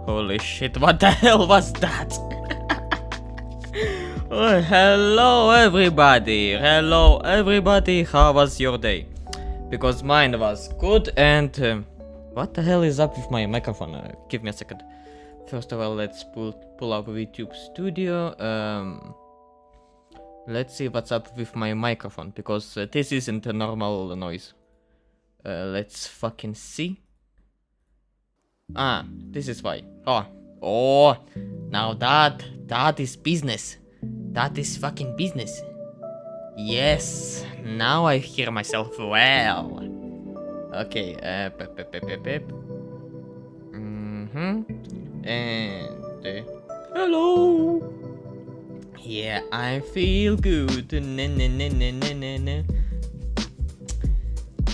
Holy shit, what the hell was that? Oh, hello everybody, how was your day? Because mine was good and what the hell is up with my microphone? Give me a second. First of all, let's pull up YouTube Studio. Let's see what's up with my microphone, because this isn't a normal noise. Let's fucking see. Ah, this is why. Oh, now that is business. That is fucking business. Yes, now I hear myself well. Okay, and hello. Yeah, I feel good.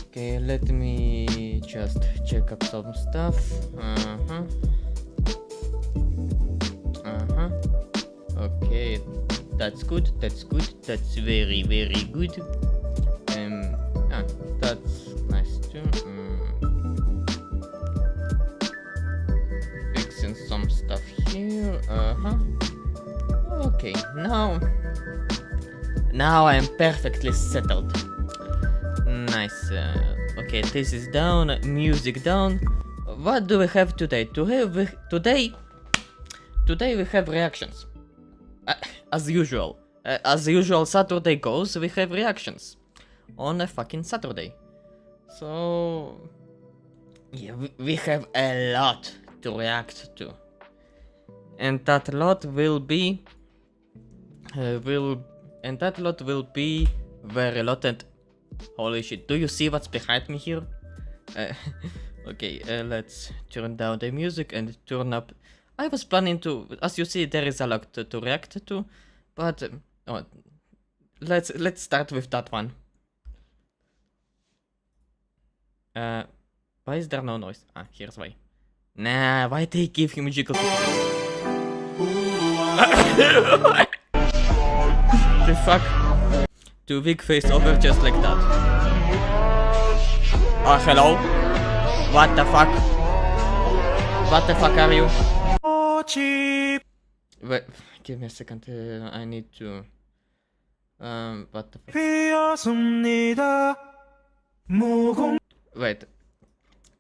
Okay, let me just check up some stuff. Okay, that's good. That's very good. That's nice too. Fixing some stuff here. Okay, now I am perfectly settled. Nice. Okay, this is down, music down. What do we have today? Today we have reactions. As usual. As usual, Saturday goes, we have reactions. On a fucking Saturday. So... yeah, we have a lot to react to. And that lot will be... very lot and... holy shit, do you see what's behind me here? Okay, let's turn down the music and turn up... I was planning to... as you see, there is a lot to react to, but... let's start with that one. Why is there no noise? Ah, here's why. Nah, why they give him jiggle pictures? The fuck? To big face over just like that. Oh, hello? What the fuck? What the fuck are you? Wait, give me a second, I need to... what the fuck? Wait,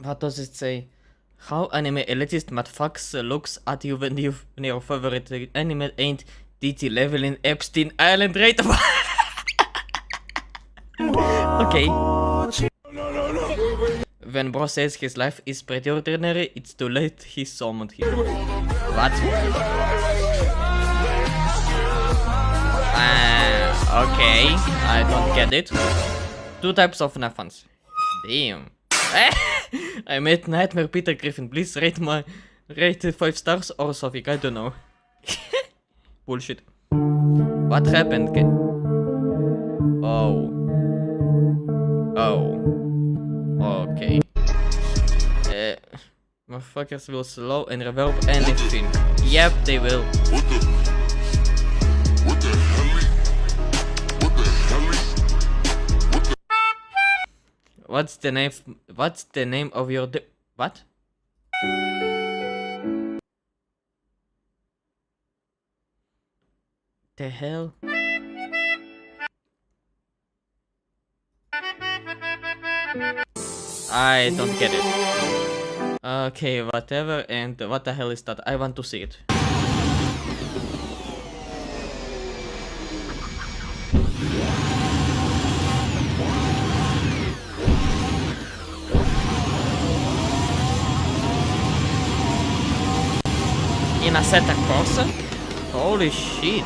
what does it say? How anime elitist motherfucks looks at you when your favorite anime ain't DT level in Epstein Island rate? Okay. When bro says his life is pretty ordinary, it's too late, he summoned him. What? Okay, I don't get it. Two types of Nafans. Damn. I made Nightmare Peter Griffin, please rate 5 stars or something, I don't know. Bullshit. What happened? Oh. Okay. Motherfuckers will slow and reverb anything. Yep, they will. What the hell? What's the name of your what? The hell? I don't get it. Okay, whatever, and what the hell is that? I want to see it. In a Santa Corsa? Holy shit.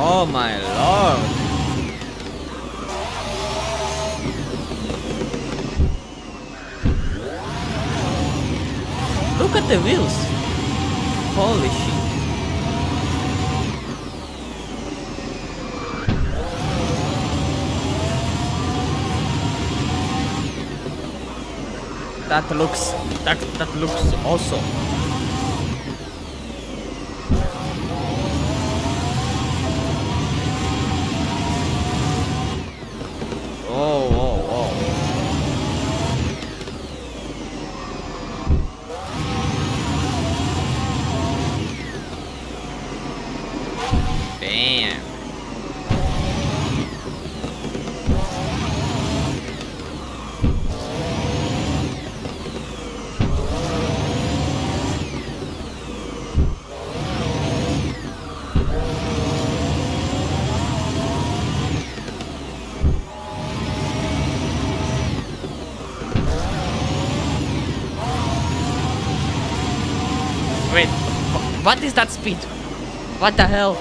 Oh my lord. Look at the wheels. Holy shit. That looks awesome. Oh, oh, oh. Damn. Wait, what is that speed? What the hell?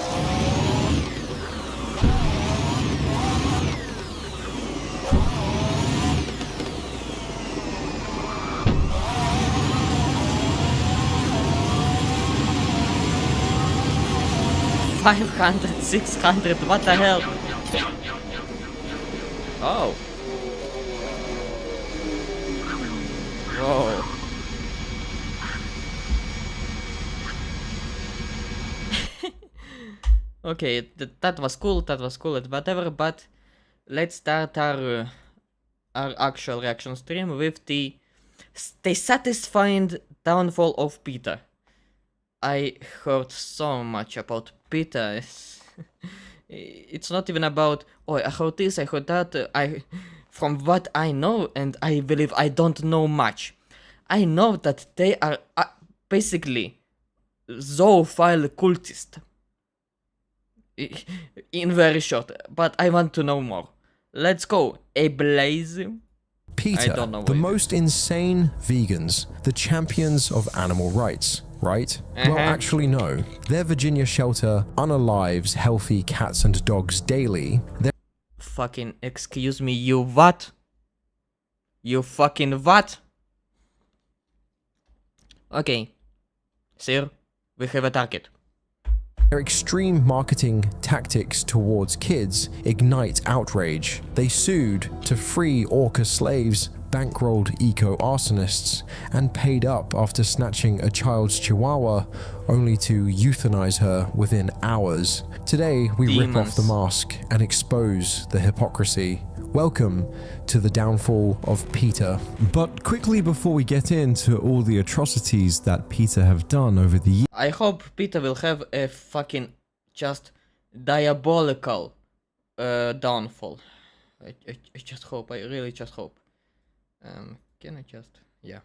$500, $600, what the hell? Oh. Whoa. Okay, that was cool, and whatever, but let's start our actual reaction stream with the satisfying downfall of Peter. I heard so much about Peter. It's not even about, oh, I heard this, I heard that, from what I know, and I believe I don't know much. I know that they are basically zoophile cultists. In very short, but I want to know more. Let's go, Ablaze. Peter, the most insane vegans, the champions of animal rights, right? Well, actually no. Their Virginia shelter unalives healthy cats and dogs daily. Fucking excuse me, you what? You fucking what? Okay, sir, we have a target. Their extreme marketing tactics towards kids ignite outrage. They sued to free orca slaves, bankrolled eco-arsonists, and paid up after snatching a child's chihuahua, only to euthanize her within hours. Today, we rip off the mask and expose the hypocrisy. Welcome to the downfall of Peter. But quickly before we get into all the atrocities that Peter have done over the years, I hope Peter will have a fucking just diabolical downfall. I just hope, I really just hope. Can I just, yeah.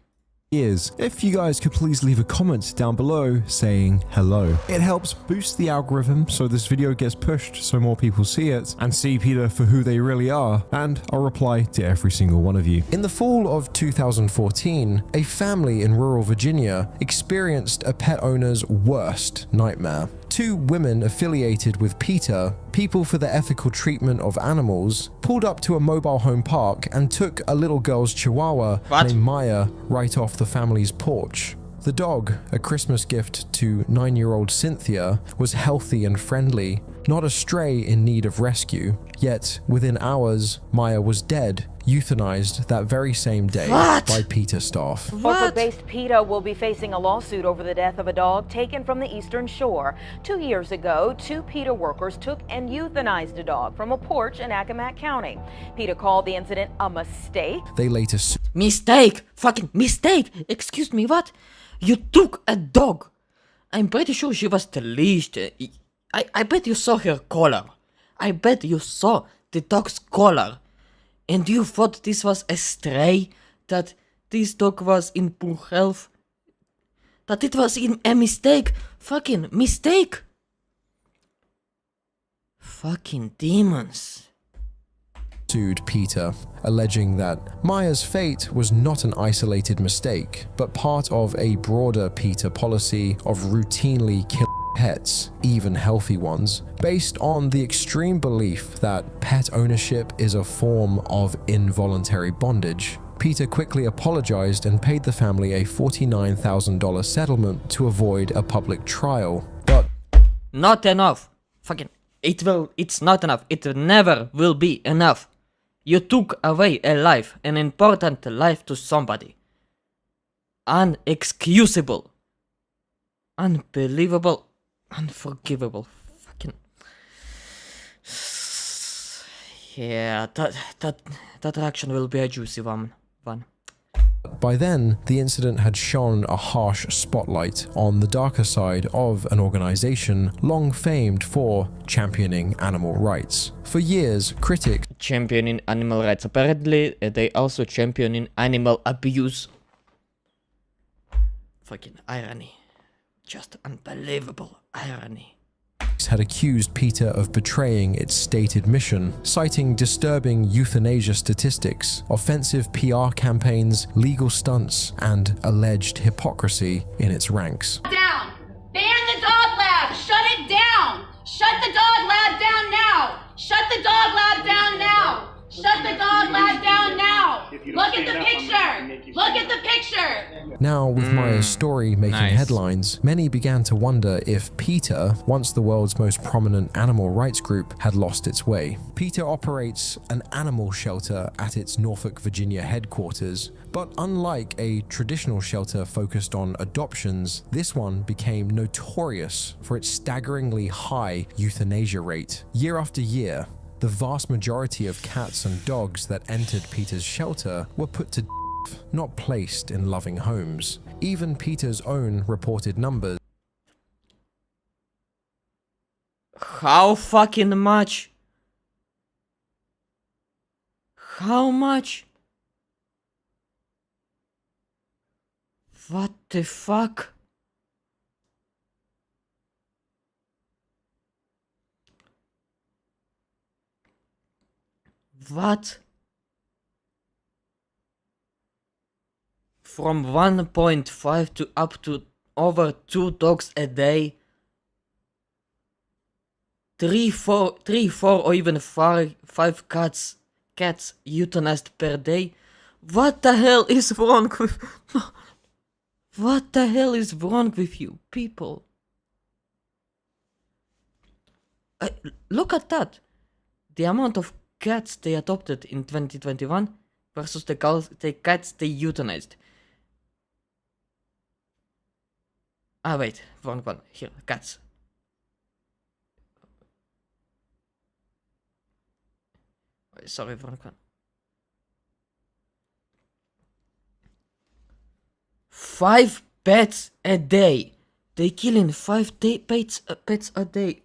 if you guys could please leave a comment down below saying hello. It helps boost the algorithm so this video gets pushed so more people see it and see Peter for who they really are, and I'll reply to every single one of you. In the fall of 2014, a family in rural Virginia experienced a pet owner's worst nightmare. Two women affiliated with PETA, People for the Ethical Treatment of Animals, pulled up to a mobile home park and took a little girl's chihuahua named Maya right off the family's porch. The dog, a Christmas gift to 9-year-old Cynthia, was healthy and friendly, not a stray in need of rescue. Yet, within hours, Maya was dead, euthanized that very same day by PETA staff. Norfolk-based PETA will be facing a lawsuit over the death of a dog taken from the Eastern Shore. 2 years ago, 2 PETA workers took and euthanized a dog from a porch in Accomack County. PETA called the incident a mistake. They later Mistake! Fucking mistake! Excuse me, what? You took a dog! I'm pretty sure she was leashed. I bet you saw her collar. I bet you saw the dog's collar. And you thought this was a stray? That this dog was in poor health? That it was a mistake? Fucking mistake! Fucking demons. Sued PETA, alleging that Maya's fate was not an isolated mistake, but part of a broader PETA policy of routinely killing pets, even healthy ones, based on the extreme belief that pet ownership is a form of involuntary bondage. PETA quickly apologized and paid the family a $49,000 settlement to avoid a public trial. But not enough. Fucking it's not enough. It never will be enough. You took away a life, an important life to somebody. unexcusable, unbelievable, unforgivable. Fucking. Yeah, that action will be a juicy one. By then, the incident had shone a harsh spotlight on the darker side of an organization long famed for championing animal rights. For years, critics Championing animal rights. Apparently, they also championing animal abuse. Fucking irony. Just unbelievable irony. had accused PETA of betraying its stated mission, citing disturbing euthanasia statistics, offensive PR campaigns, legal stunts, and alleged hypocrisy in its ranks. Down! Ban the dog lab! Shut it down! Shut the dog lab down now! Shut the dog lab down now! Shut the dog lab down now! Look at the picture! Look at the picture! Now, with Maya's story making nice. headlines, many began to wonder if PETA, once the world's most prominent animal rights group, had lost its way. PETA operates an animal shelter at its Norfolk, Virginia headquarters, but unlike a traditional shelter focused on adoptions, this one became notorious for its staggeringly high euthanasia rate. Year after year, the vast majority of cats and dogs that entered PETA's shelter were put to death, not placed in loving homes. Even PETA's own reported numbers. How fucking much? How much? What the fuck? What? From 1.5 to up to over 2 dogs a day? 3, 4, or even 5 cats euthanized per day? What the hell is wrong with... What the hell is wrong with you, people? Look at that. The amount of cats they adopted in 2021 versus the cats they euthanized. Ah, wait, wrong one. Here, cats. Sorry, wrong one. 5 pets a day. They killing 5 pets a day.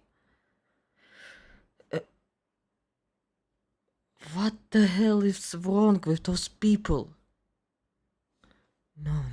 What the hell is wrong with those people? No.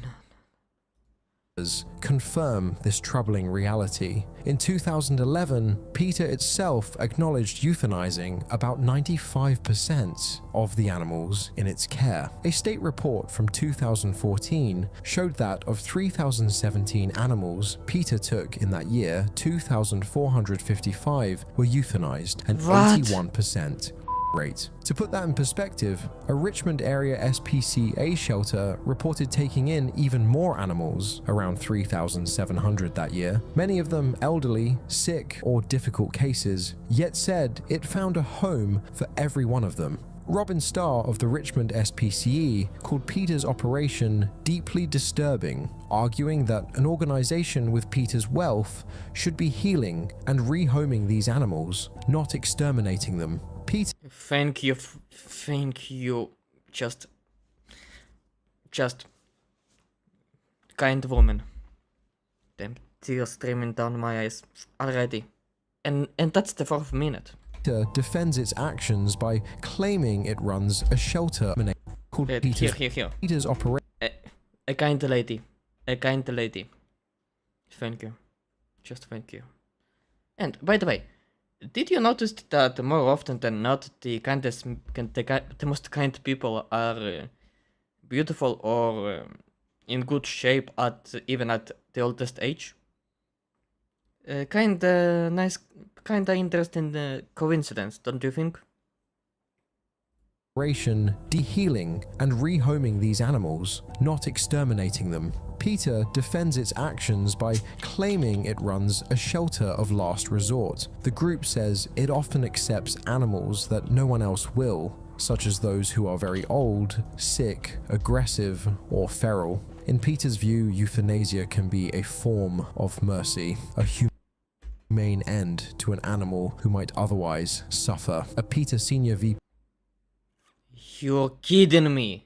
Confirm this troubling reality. In 2011, PETA itself acknowledged euthanizing about 95% of the animals in its care. A state report from 2014 showed that of 3,017 animals PETA took in that year, 2,455 were euthanized, an 81% rate. To put that in perspective, a Richmond area SPCA shelter reported taking in even more animals, around 3,700 that year, many of them elderly, sick, or difficult cases, yet said it found a home for every one of them. Robin Starr of the Richmond SPCE called PETA's operation deeply disturbing, arguing that an organization with PETA's wealth should be healing and rehoming these animals, not exterminating them. PETA. Thank you. Just kind woman. Damn tears streaming down my eyes already. And that's the 4th minute. Defends its actions by claiming it runs a shelter called Here. PETA's operation. A kind lady. Thank you. Just thank you. And by the way, did you notice that more often than not the most kind people are beautiful or in good shape even at the oldest age? Kinda nice, kinda interesting coincidence, don't you think? De-healing and rehoming these animals, not exterminating them. PETA defends its actions by claiming it runs a shelter of last resort. The group says it often accepts animals that no one else will, such as those who are very old, sick, aggressive, or feral. In Peter's view, euthanasia can be a form of mercy, a humane end to an animal who might otherwise suffer. A Peter Senior VP, You're kidding me.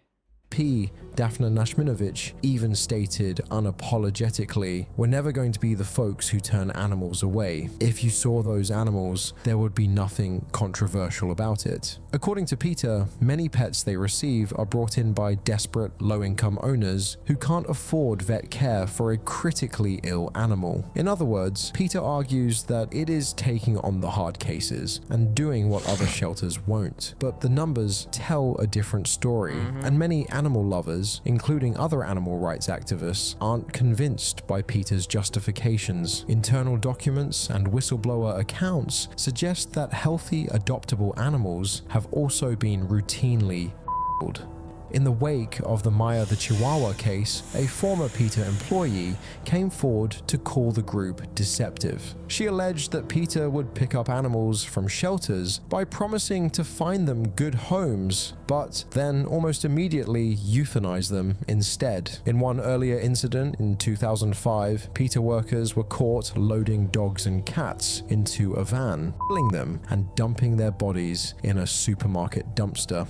Daphne Nashminovich, even stated unapologetically, "We're never going to be the folks who turn animals away. If you saw those animals, there would be nothing controversial about it." According to Peter, many pets they receive are brought in by desperate low-income owners who can't afford vet care for a critically ill animal. In other words, Peter argues that it is taking on the hard cases and doing what other shelters won't. But the numbers tell a different story, and many animal lovers, including other animal rights activists, aren't convinced by Peter's justifications. Internal documents and whistleblower accounts suggest that healthy, adoptable animals have also been routinely killed. In the wake of the Maya the Chihuahua case, a former Peter employee came forward to call the group deceptive. She alleged that Peter would pick up animals from shelters by promising to find them good homes, but then almost immediately euthanize them instead. In one earlier incident in 2005, Peter workers were caught loading dogs and cats into a van, killing them and dumping their bodies in a supermarket dumpster.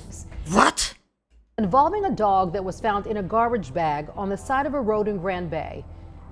What? Involving a dog that was found in a garbage bag on the side of a road in Grand Bay.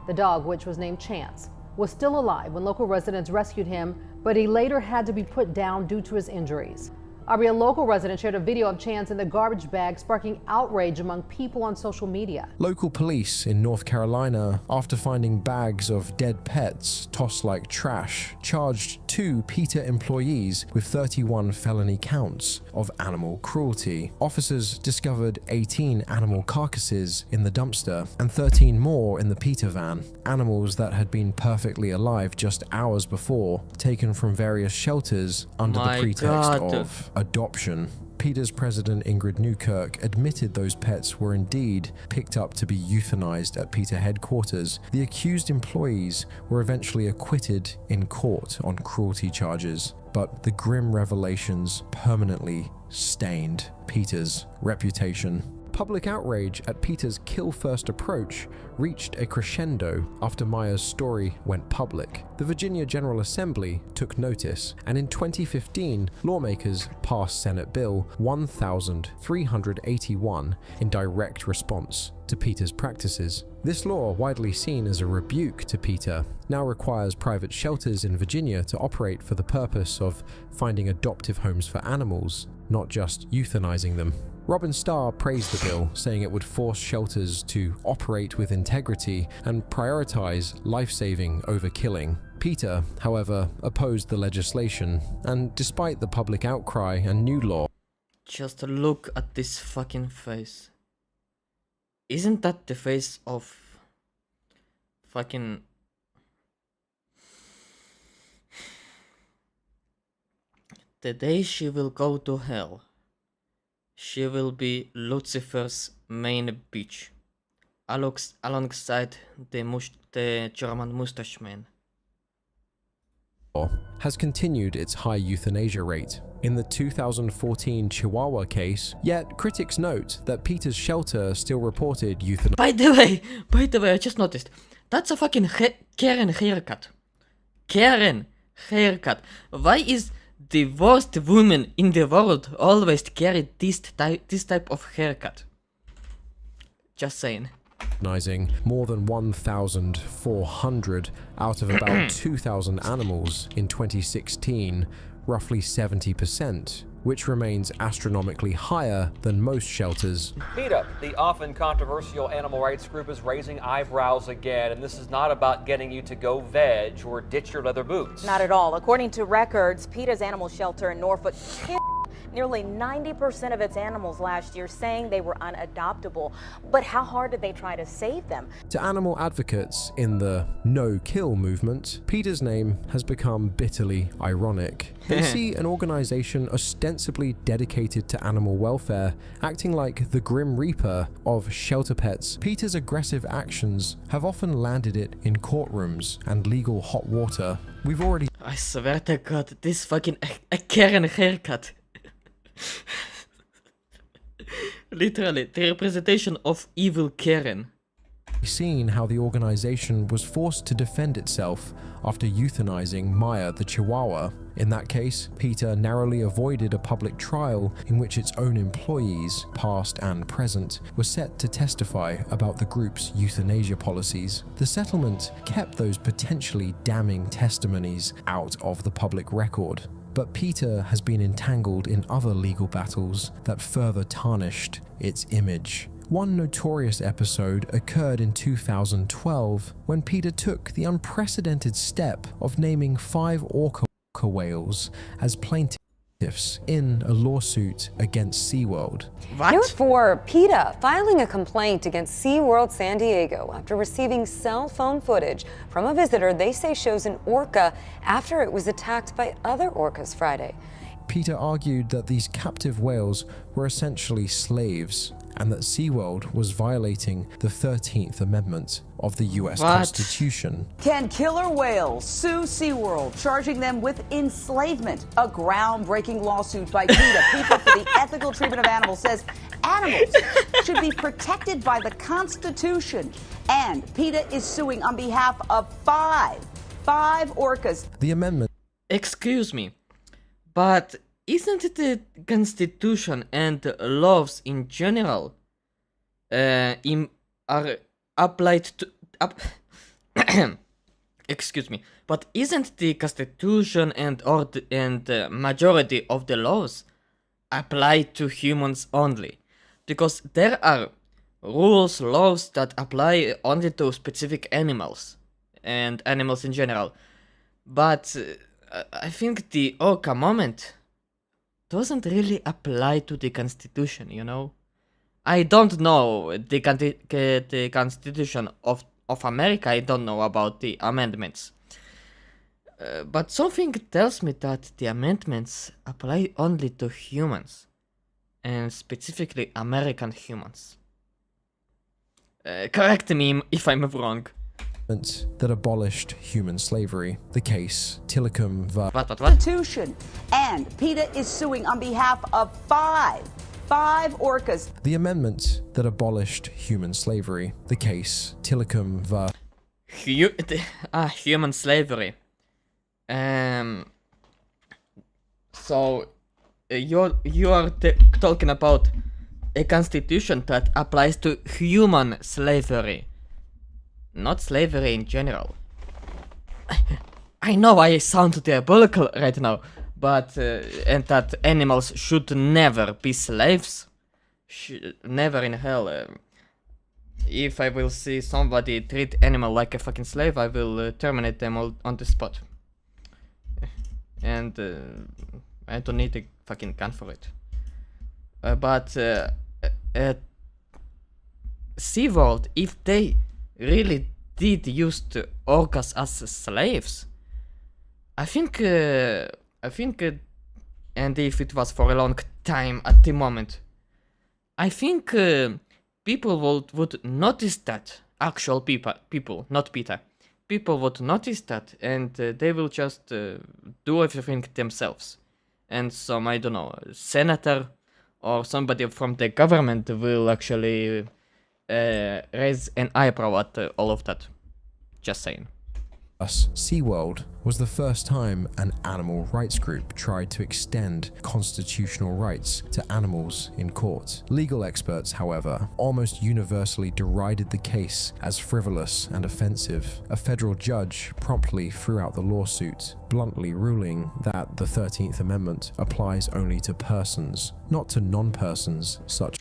The dog, which was named Chance, was still alive when local residents rescued him, but he later had to be put down due to his injuries. A local resident shared a video of Chance in the garbage bag, sparking outrage among people on social media. Local police in North Carolina, after finding bags of dead pets tossed like trash, charged 2 Peter employees with 31 felony counts of animal cruelty. Officers discovered 18 animal carcasses in the dumpster and 13 more in the Peter van, animals that had been perfectly alive just hours before, taken from various shelters under the pretext of adoption. Peter's president Ingrid Newkirk admitted those pets were indeed picked up to be euthanized at Peter headquarters. The accused employees were eventually acquitted in court on cruelty charges, but the grim revelations permanently stained Peter's reputation. Public outrage at Peter's kill-first approach reached a crescendo after Maya's story went public. The Virginia General Assembly took notice, and in 2015, lawmakers passed Senate Bill 1381 in direct response to Peter's practices. This law, widely seen as a rebuke to Peter, now requires private shelters in Virginia to operate for the purpose of finding adoptive homes for animals, not just euthanizing them. Robin Starr praised the bill, saying it would force shelters to operate with integrity and prioritize life-saving over killing. Peter, however, opposed the legislation, and despite the public outcry and new law, Just look at this fucking face. Isn't that the face of fucking... The day she will go to hell, she will be Lucifer's main bitch, alongside the German mustache man. has continued its high euthanasia rate. In the 2014 Chihuahua case, yet critics note that Peter's shelter still reported euthanasia. By the way, I just noticed, that's a fucking Karen haircut. Karen haircut. Why is the worst woman in the world always carry this type of haircut? Just saying. Euthanizing more than 1,400 out of about 2,000 animals in 2016, roughly 70%, which remains astronomically higher than most shelters. PETA, the often controversial animal rights group, is raising eyebrows again, and this is not about getting you to go veg or ditch your leather boots. Not at all. According to records, PETA's animal shelter in Norfolk killed nearly 90% of its animals last year, saying they were unadoptable. But how hard did they try to save them? To animal advocates in the no-kill movement, Peter's name has become bitterly ironic. They see an organization ostensibly dedicated to animal welfare acting like the Grim Reaper of shelter pets. Peter's aggressive actions have often landed it in courtrooms and legal hot water. We've already... I swear to God, this fucking a Karen haircut. Literally, the representation of evil Karen. seen how the organization was forced to defend itself after euthanizing Maya the Chihuahua. In that case, PETA narrowly avoided a public trial in which its own employees, past and present, were set to testify about the group's euthanasia policies. The settlement kept those potentially damning testimonies out of the public record. But PETA has been entangled in other legal battles that further tarnished its image. One notorious episode occurred in 2012 when PETA took the unprecedented step of naming 5 orca whales as plaintiffs in a lawsuit against SeaWorld. What? Here for PETA filing a complaint against SeaWorld San Diego after receiving cell phone footage from a visitor they say shows an orca after it was attacked by other orcas Friday. PETA argued that these captive whales were essentially slaves and that SeaWorld was violating the 13th Amendment of the US What? Constitution. Can killer whales sue SeaWorld, charging them with enslavement? A groundbreaking lawsuit by PETA, People for the Ethical Treatment of Animals, says animals should be protected by the Constitution. And PETA is suing on behalf of five orcas. The amendment Excuse me, but isn't it the Constitution and laws in general are applied to... excuse me, but isn't the Constitution and majority of the laws applied to humans only? Because there are rules, laws that apply only to specific animals and animals in general. But I think the orca moment doesn't really apply to the Constitution, you know? I don't know the Constitution of America, I don't know about the amendments. But something tells me that the amendments apply only to humans, and specifically American humans. Correct me if I'm wrong. that abolished human slavery. The case, Tillicum v. What? Constitution. And PETA is suing on behalf of five orcas. The amendment that abolished human slavery. The case, Tillicum v. Human slavery. So you are talking about a constitution that applies to human slavery, not slavery in general. I know I sound diabolical right now, but and that animals should never be slaves. Never in hell. If I will see somebody treat animal like a fucking slave, I will terminate them all on the spot. And I don't need a fucking gun for it. But SeaWorld, if they really did use the orcas as slaves, I think, and if it was for a long time at the moment, I think people would notice that. Actual people, not PETA. People would notice that, and they will just do everything themselves. And some, I don't know, senator or somebody from the government will actually raise an eyebrow at all of that. Just saying. SeaWorld was the first time an animal rights group tried to extend constitutional rights to animals in court. Legal experts, however, almost universally derided the case as frivolous and offensive. A federal judge promptly threw out the lawsuit, bluntly ruling that the 13th Amendment applies only to persons, not to non-persons such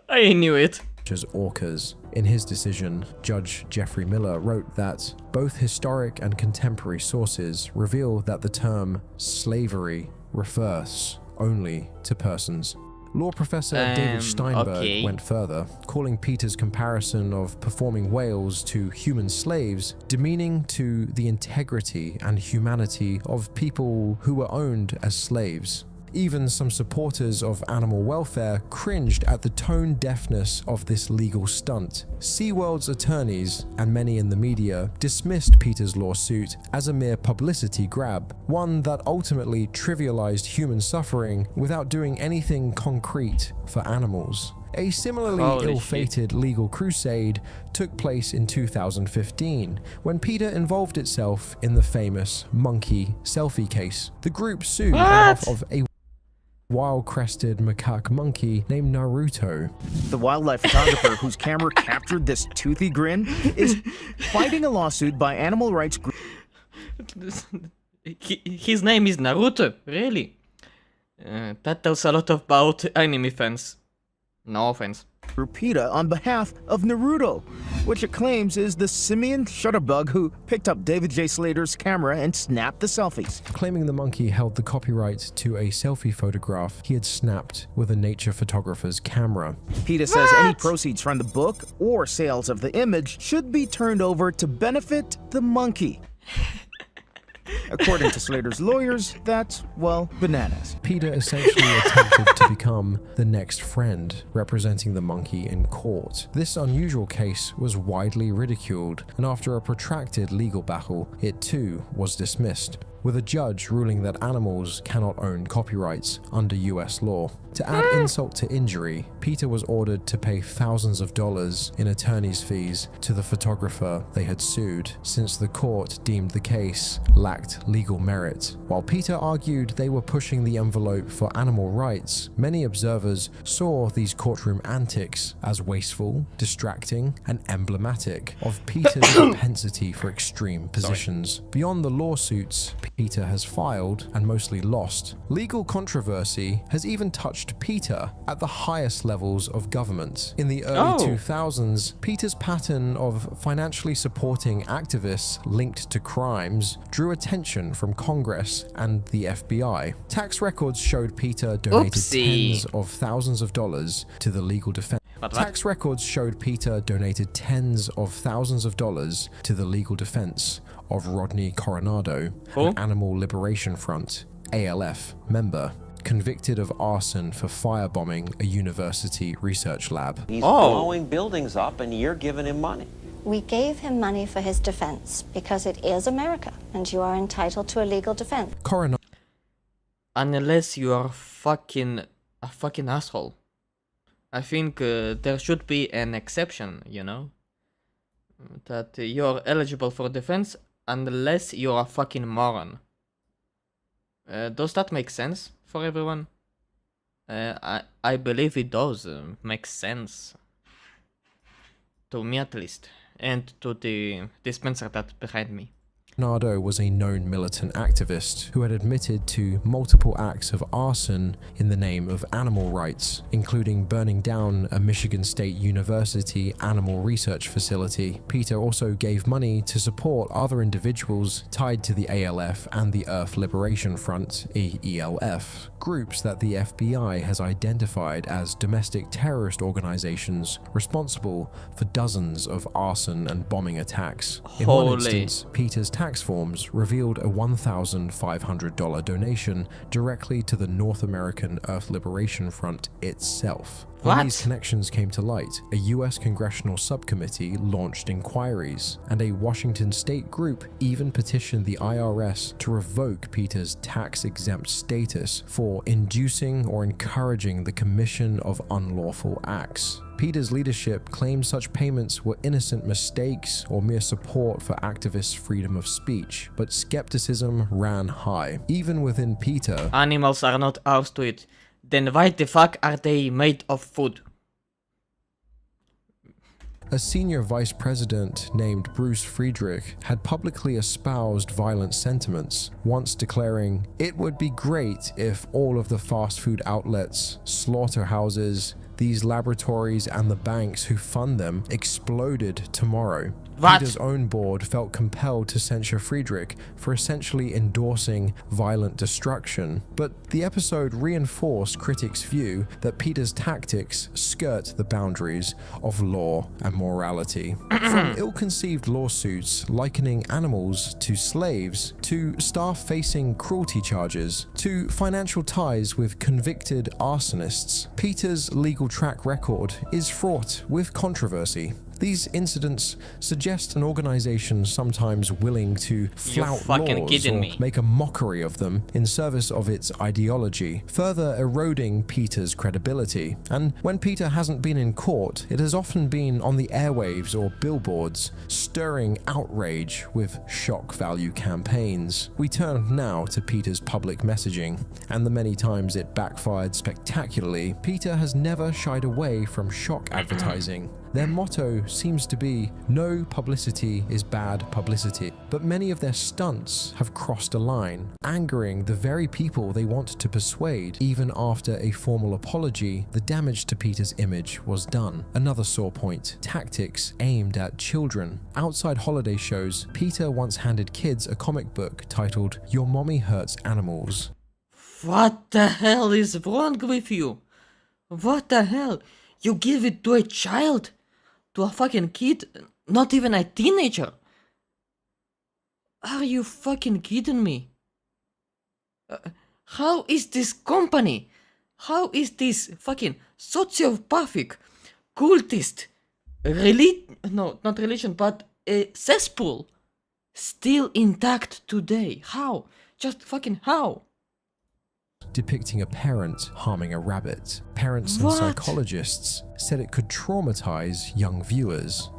I knew it. as orcas. In his decision, Judge Jeffrey Miller wrote that both historic and contemporary sources reveal that the term slavery refers only to persons. Law professor David Steinberg went further, calling PETA's comparison of performing whales to human slaves demeaning to the integrity and humanity of people who were owned as slaves. Even some supporters of animal welfare cringed at the tone deafness of this legal stunt. SeaWorld's attorneys, and many in the media, dismissed PETA's lawsuit as a mere publicity grab, one that ultimately trivialized human suffering without doing anything concrete for animals. A similarly Holy ill-fated legal crusade took place in 2015 when PETA involved itself in the famous monkey selfie case. The group sued on behalf of a wild-crested macaque monkey named Naruto. The wildlife photographer whose camera captured this toothy grin is fighting a lawsuit by animal rights group. His name is Naruto, really? That tells a lot about anime fans. No offense. PETA on behalf of Naruto, which it claims is the simian shutterbug who picked up David J. Slater's camera and snapped the selfies. Claiming the monkey held the copyright to a selfie photograph he had snapped with a nature photographer's camera. PETA says any proceeds from the book or sales of the image should be turned over to benefit the monkey. According to Slater's lawyers, that's, well, bananas. PETA essentially attempted to become the next friend, representing the monkey in court. This unusual case was widely ridiculed, and after a protracted legal battle, it too was dismissed, with a judge ruling that animals cannot own copyrights under US law. To add insult to injury, PETA was ordered to pay thousands of dollars in attorney's fees to the photographer they had sued, since the court deemed the case lacked legal merit. While PETA argued they were pushing the envelope for animal rights, many observers saw these courtroom antics as wasteful, distracting, and emblematic of PETA's propensity for extreme positions. Beyond the lawsuits PETA has filed and mostly lost, legal controversy has even touched PETA at the highest levels of government. In the early 2000s, PETA's pattern of financially supporting activists linked to crimes drew attention from Congress and the FBI. Tax records showed PETA donated tens of thousands of dollars to the legal defense. Tax records showed PETA donated tens of thousands of dollars to the legal defense of Rodney Coronado, an Animal Liberation Front (ALF) member, convicted of arson for firebombing a university research lab. He's blowing buildings up and you're giving him money. We gave him money for his defense because it is America and you are entitled to a legal defense. Coronado. Unless you are a fucking asshole. I think there should be an exception, you know? That you're eligible for defense unless you're a fucking moron. Does that make sense for everyone? I believe it does make sense. To me at least. And to the dispenser that's behind me. Coronado was a known militant activist who had admitted to multiple acts of arson in the name of animal rights, including burning down a Michigan State University animal research facility. PETA also gave money to support other individuals tied to the ALF and the Earth Liberation Front, ELF, groups that the FBI has identified as domestic terrorist organizations responsible for dozens of arson and bombing attacks. In one instance, PETA's tax forms revealed a $1,500 donation directly to the North American Earth Liberation Front itself. When these connections came to light, a US congressional subcommittee launched inquiries, and a Washington state group even petitioned the IRS to revoke PETA's tax-exempt status for inducing or encouraging the commission of unlawful acts. PETA's leadership claimed such payments were innocent mistakes or mere support for activists' freedom of speech, but skepticism ran high. Even within PETA, animals are not ours to eat. Then why the fuck are they made of food? a senior vice president named Bruce Friedrich had publicly espoused violent sentiments, once declaring, "It would be great if all of the fast food outlets, slaughterhouses, these laboratories and the banks who fund them exploded tomorrow." PETA's own board felt compelled to censure Friedrich for essentially endorsing violent destruction, but the episode reinforced critics' view that PETA's tactics skirt the boundaries of law and morality. From ill-conceived lawsuits likening animals to slaves, to staff facing cruelty charges, to financial ties with convicted arsonists, PETA's legal track record is fraught with controversy. These incidents suggest an organization sometimes willing to flout fucking laws kidding or me. make a mockery of them in service of its ideology, further eroding Peter's credibility. And when Peter hasn't been in court, it has often been on the airwaves or billboards, stirring outrage with shock value campaigns. We turn now to Peter's public messaging, and the many times it backfired spectacularly. Peter has never shied away from shock advertising. Their motto seems to be, no publicity is bad publicity, but many of their stunts have crossed a line, angering the very people they want to persuade. Even after a formal apology, the damage to Peter's image was done. Another sore point, tactics aimed at children. Outside holiday shows, Peter once handed kids a comic book titled Your Mommy Hurts Animals. What the hell is wrong with you? What the hell? You give it to a child? To a fucking kid? Not even a teenager? Are you fucking kidding me? How is this company? How is this fucking sociopathic, cultist, not religion, but a cesspool still intact today? How? Just fucking how? Depicting a parent harming a rabbit. Parents and What? psychologists said it could traumatize young viewers.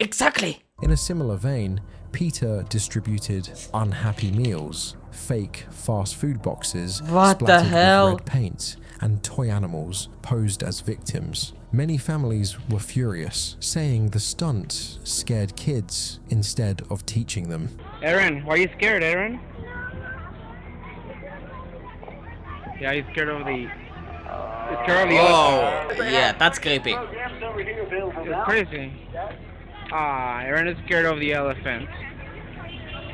Exactly. In a similar vein, Peter distributed unhappy meals, fake fast food boxes What the splattered hell? with red paint, and toy animals posed as victims. Many families were furious, saying the stunt scared kids instead of teaching them. Aaron, why are you scared, Aaron? Yeah, he's scared of the... He's scared of the Oh, yeah, that's creepy. It's crazy. Aaron is scared of the elephant.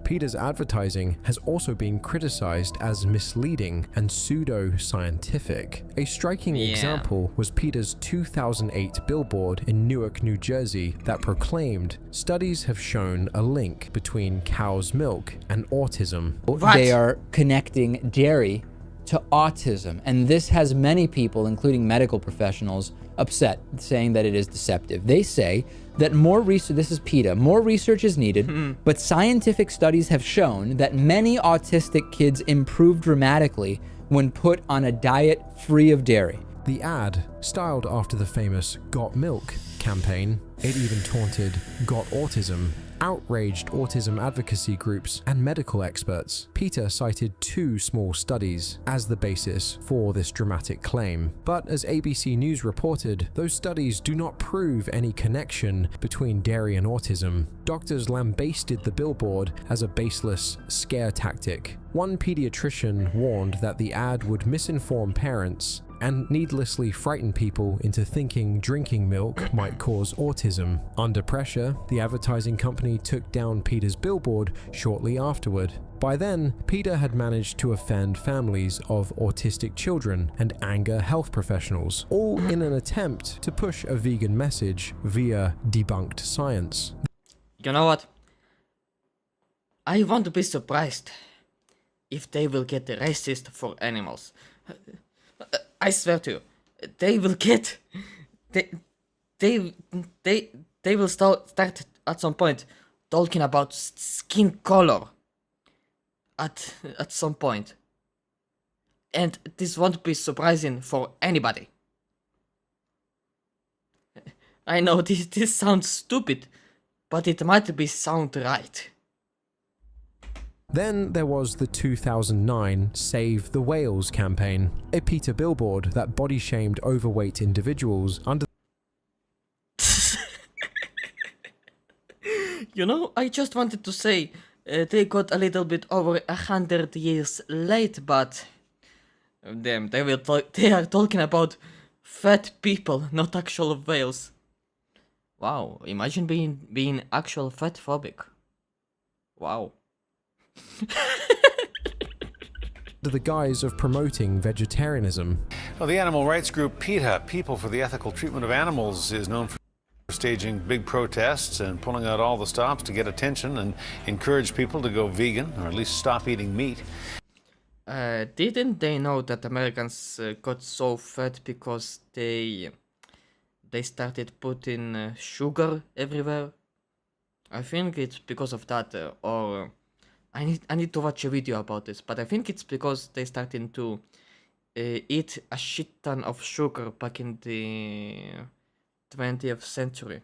Peter's advertising has also been criticized as misleading and pseudo-scientific. A striking example was Peter's 2008 billboard in Newark, New Jersey that proclaimed, "Studies have shown a link between cow's milk and autism." They are connecting dairy to autism, and this has many people, including medical professionals, upset, saying that it is deceptive. They say that more research, this is PETA, more research is needed, but scientific studies have shown that many autistic kids improve dramatically when put on a diet free of dairy. The ad, styled after the famous Got Milk campaign, it even taunted Got Autism, outraged autism advocacy groups and medical experts. Peter cited 2 small studies as the basis for this dramatic claim. But as ABC News reported, those studies do not prove any connection between dairy and autism. Doctors lambasted the billboard as a baseless scare tactic. One pediatrician warned that the ad would misinform parents and needlessly frighten people into thinking drinking milk might cause autism. Under pressure, the advertising company took down Peter's billboard shortly afterward. By then, Peter had managed to offend families of autistic children and anger health professionals, all in an attempt to push a vegan message via debunked science. You know what? I won't be surprised if they will get racist for animals. I swear to you, they will get, they will start at some point talking about skin color. At some point, and this won't be surprising for anybody. I know this sounds stupid, but it might be sound right. Then there was the 2009 Save the Whales campaign, a Peter billboard that body-shamed overweight individuals under... You know, I just wanted to say, they got a little bit over 100 years late, but... Damn, they are talking about fat people, not actual whales. Wow, imagine being actual fat phobic. Wow. under the guise of promoting vegetarianism. Well, the animal rights group PETA, People for the Ethical Treatment of Animals, is known for staging big protests and pulling out all the stops to get attention and encourage people to go vegan or at least stop eating meat. Didn't they know that Americans got so fat because they they started putting sugar everywhere. I think it's because of that, or I need to watch a video about this, but I think it's because they started to eat a shit ton of sugar back in the 20th century.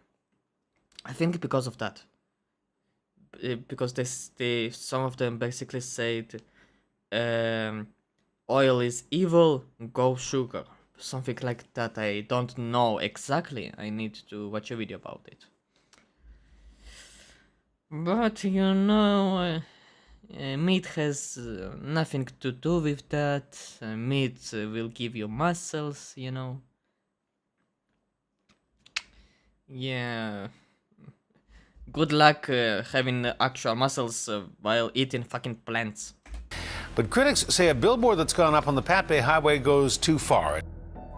I think because of that. Because they some of them basically said oil is evil, go sugar. Something like that. I don't know exactly. I need to watch a video about it. But you know, meat has nothing to do with that. Meat will give you muscles, you know. Yeah. Good luck having actual muscles while eating fucking plants. But critics say a billboard that's gone up on the Pat Bay Highway goes too far.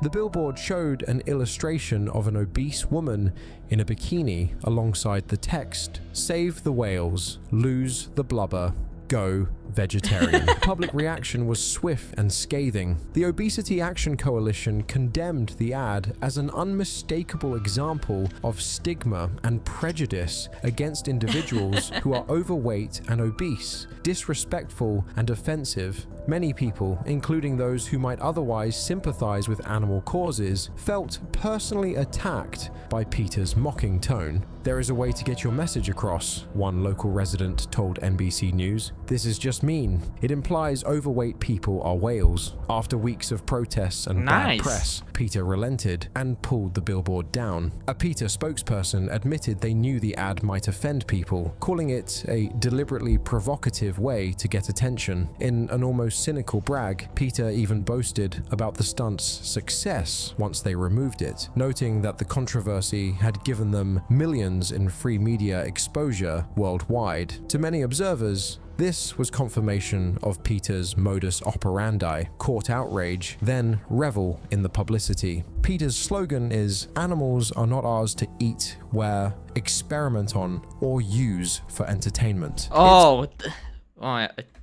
The billboard showed an illustration of an obese woman in a bikini alongside the text, "Save the whales, lose the blubber, go vegetarian." Public reaction was swift and scathing. The Obesity Action Coalition condemned the ad as an unmistakable example of stigma and prejudice against individuals who are overweight and obese, disrespectful and offensive. Many people, including those who might otherwise sympathize with animal causes, felt personally attacked by Peter's mocking tone. "There is a way to get your message across," one local resident told NBC News. "This is just mean. It implies overweight people are whales." After weeks of protests and bad press, Peter relented and pulled the billboard down. A Peter spokesperson admitted they knew the ad might offend people, calling it a deliberately provocative way to get attention. In an almost cynical brag, Peter even boasted about the stunt's success once they removed it, noting that the controversy had given them millions in free media exposure worldwide. To many observers, this was confirmation of Peter's modus operandi: court outrage, then revel in the publicity. Peter's slogan is, "Animals are not ours to eat, wear, experiment on, or use for entertainment." Oh,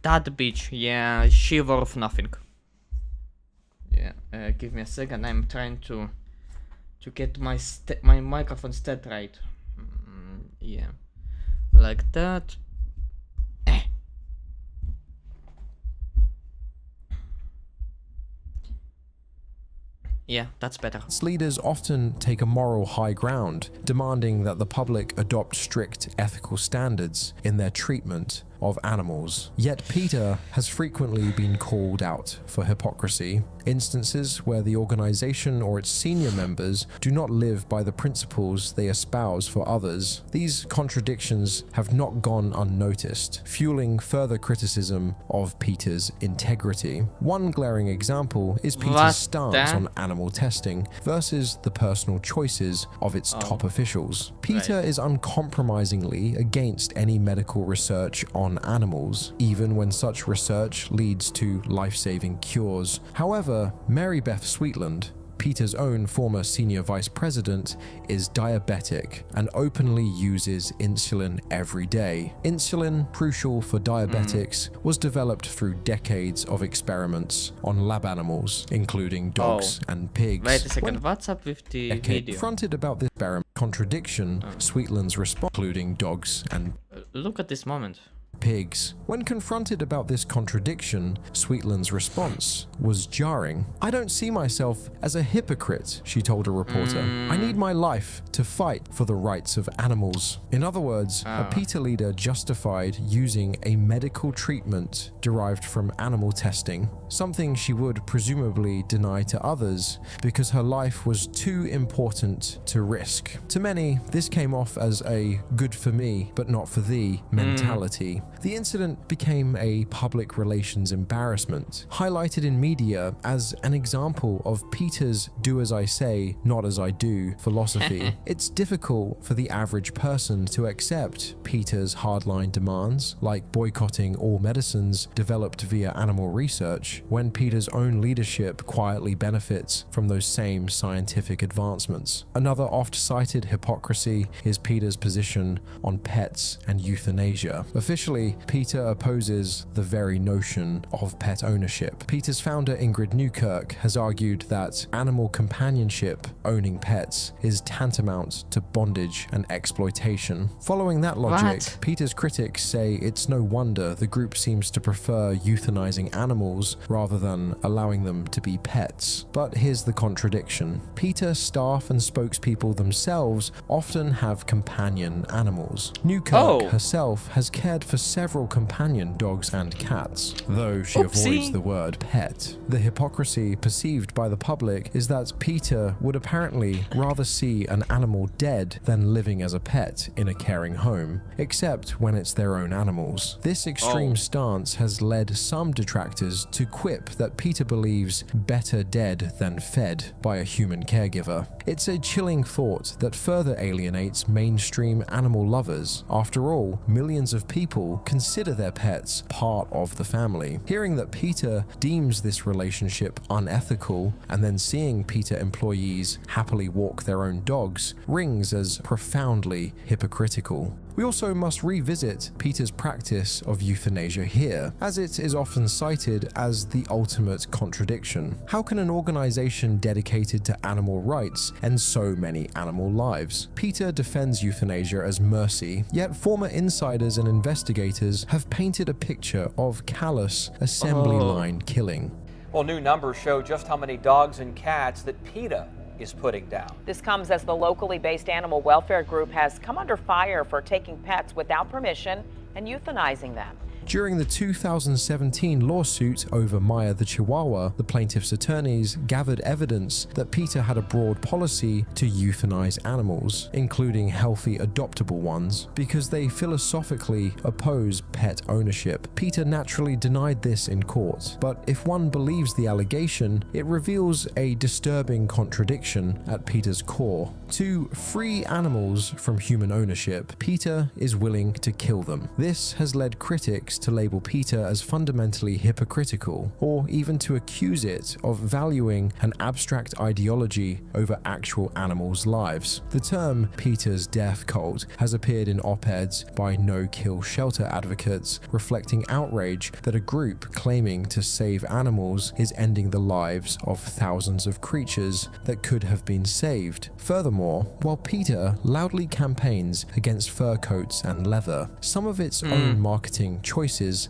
that bitch. Yeah, she worth nothing. Yeah, give me a second. I'm trying to get my microphone set right. Yeah, like that. Yeah, that's better. Its leaders often take a moral high ground, demanding that the public adopt strict ethical standards in their treatment of animals. Yet Peter has frequently been called out for hypocrisy, instances where the organization or its senior members do not live by the principles they espouse for others. These contradictions have not gone unnoticed, fueling further criticism of Peter's integrity. One glaring example is Peter's stance on animal testing versus the personal choices of its top officials. Peter is uncompromisingly against any medical research on animals, even when such research leads to life-saving cures. However, Mary Beth Sweetland, Peter's own former senior vice president, is diabetic and openly uses insulin every day. Insulin, crucial for diabetics, was developed through decades of experiments on lab animals, including dogs and pigs. Wait a second, what's up with the video? Confronted about this contradiction, Sweetland's response, including dogs and look at this moment. pigs. When confronted about this contradiction, Sweetland's response was jarring. "I don't see myself as a hypocrite," she told a reporter. "I need my life to fight for the rights of animals." In other words, a PETA leader justified using a medical treatment derived from animal testing, something she would presumably deny to others because her life was too important to risk. To many, this came off as a "good for me, but not for thee" mentality. The incident became a public relations embarrassment, highlighted in media as an example of PETA's "do as I say, not as I do" philosophy. It's difficult for the average person to accept PETA's hardline demands, like boycotting all medicines developed via animal research, when PETA's own leadership quietly benefits from those same scientific advancements. Another oft-cited hypocrisy is PETA's position on pets and euthanasia. Officially, Personally, Peter opposes the very notion of pet ownership. Peter's founder Ingrid Newkirk has argued that animal companionship, owning pets, is tantamount to bondage and exploitation. Following that logic, What? Peter's critics say it's no wonder the group seems to prefer euthanizing animals rather than allowing them to be pets. But here's the contradiction. Peter, staff and spokespeople themselves often have companion animals. Newkirk herself has cared for several companion dogs and cats, though she avoids the word pet. The hypocrisy perceived by the public is that Peter would apparently rather see an animal dead than living as a pet in a caring home, except when it's their own animals. This extreme stance has led some detractors to quip that Peter believes better dead than fed by a human caregiver. It's a chilling thought that further alienates mainstream animal lovers. After all, millions of people consider their pets part of the family. Hearing that Peter deems this relationship unethical and then seeing Peter employees happily walk their own dogs rings as profoundly hypocritical. We also must revisit Peter's practice of euthanasia here, as it is often cited as the ultimate contradiction. How can an organization dedicated to animal rights end so many animal lives? Peter defends euthanasia as mercy, yet former insiders and investigators have painted a picture of callous assembly line killing. Well, new numbers show just how many dogs and cats that PETA is putting down. This comes as the locally based animal welfare group has come under fire for taking pets without permission and euthanizing them. During the 2017 lawsuit over Maya the Chihuahua, the plaintiff's attorneys gathered evidence that Peter had a broad policy to euthanize animals, including healthy adoptable ones, because they philosophically oppose pet ownership. Peter naturally denied this in court, but if one believes the allegation, it reveals a disturbing contradiction at Peter's core. To free animals from human ownership, Peter is willing to kill them. This has led critics to label Peter as fundamentally hypocritical, or even to accuse it of valuing an abstract ideology over actual animals' lives. The term Peter's death cult has appeared in op-eds by no-kill shelter advocates, reflecting outrage that a group claiming to save animals is ending the lives of thousands of creatures that could have been saved. Furthermore, while Peter loudly campaigns against fur coats and leather, some of its own marketing choices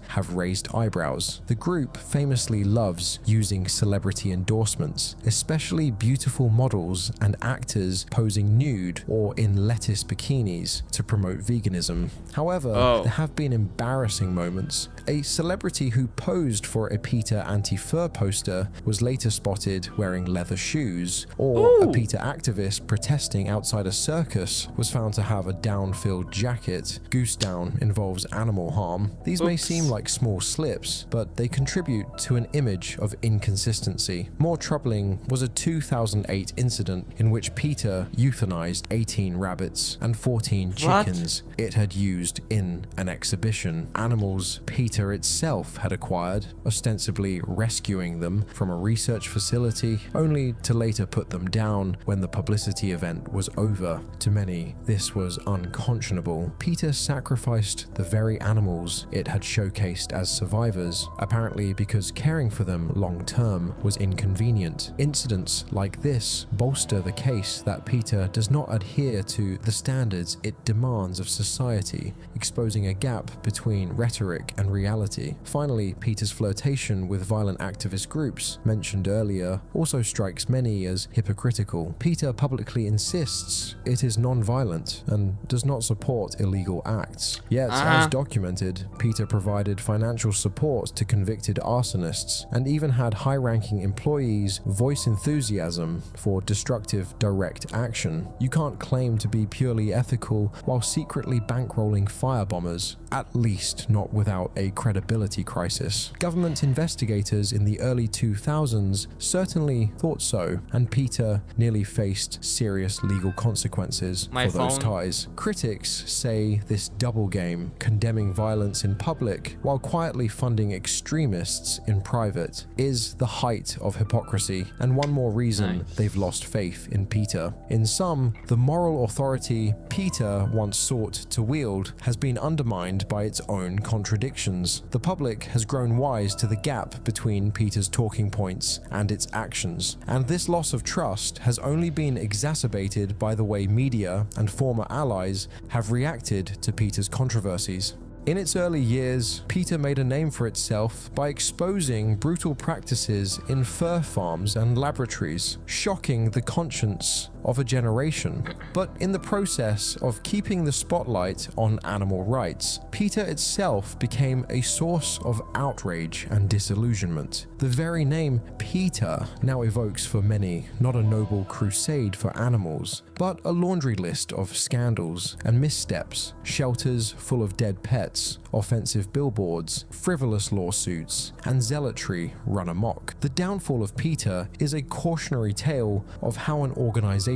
have raised eyebrows. The group famously loves using celebrity endorsements, especially beautiful models and actors posing nude or in lettuce bikinis to promote veganism. However, there have been embarrassing moments. A celebrity who posed for a Peter anti-fur poster was later spotted wearing leather shoes, or a Peter activist protesting outside a circus was found to have a down-filled jacket. Goose down involves animal harm. These may seem like small slips, but they contribute to an image of inconsistency. More troubling was a 2008 incident in which Peter euthanized 18 rabbits and 14 chickens it had used in an exhibition. Animals Peter itself had acquired, ostensibly rescuing them from a research facility, only to later put them down when the publicity event was over. To many, this was unconscionable. Peter sacrificed the very animals it had showcased as survivors, apparently because caring for them long-term was inconvenient. Incidents like this bolster the case that Peter does not adhere to the standards it demands of society, exposing a gap between rhetoric and reality. Finally, Peter's flirtation with violent activist groups, mentioned earlier, also strikes many as hypocritical. Peter publicly insists it is non-violent and does not support illegal acts. Yet, as documented, Peter provided financial support to convicted arsonists and even had high-ranking employees voice enthusiasm for destructive direct action. You can't claim to be purely ethical while secretly bankrolling firebombers, at least not without a credibility crisis. Government investigators in the early 2000s certainly thought so, and Peter nearly faced serious legal consequences for those ties. Critics say this double game, condemning violence in public public while quietly funding extremists in private is the height of hypocrisy, and one more reason they've lost faith in PETA. In sum, the moral authority PETA once sought to wield has been undermined by its own contradictions. The public has grown wise to the gap between PETA's talking points and its actions, and this loss of trust has only been exacerbated by the way media and former allies have reacted to PETA's controversies. In its early years, PETA made a name for itself by exposing brutal practices in fur farms and laboratories, shocking the conscience of a generation. But in the process of keeping the spotlight on animal rights, PETA itself became a source of outrage and disillusionment. The very name PETA now evokes for many not a noble crusade for animals, but a laundry list of scandals and missteps, shelters full of dead pets, offensive billboards, frivolous lawsuits, and zealotry run amok. The downfall of PETA is a cautionary tale of how an organization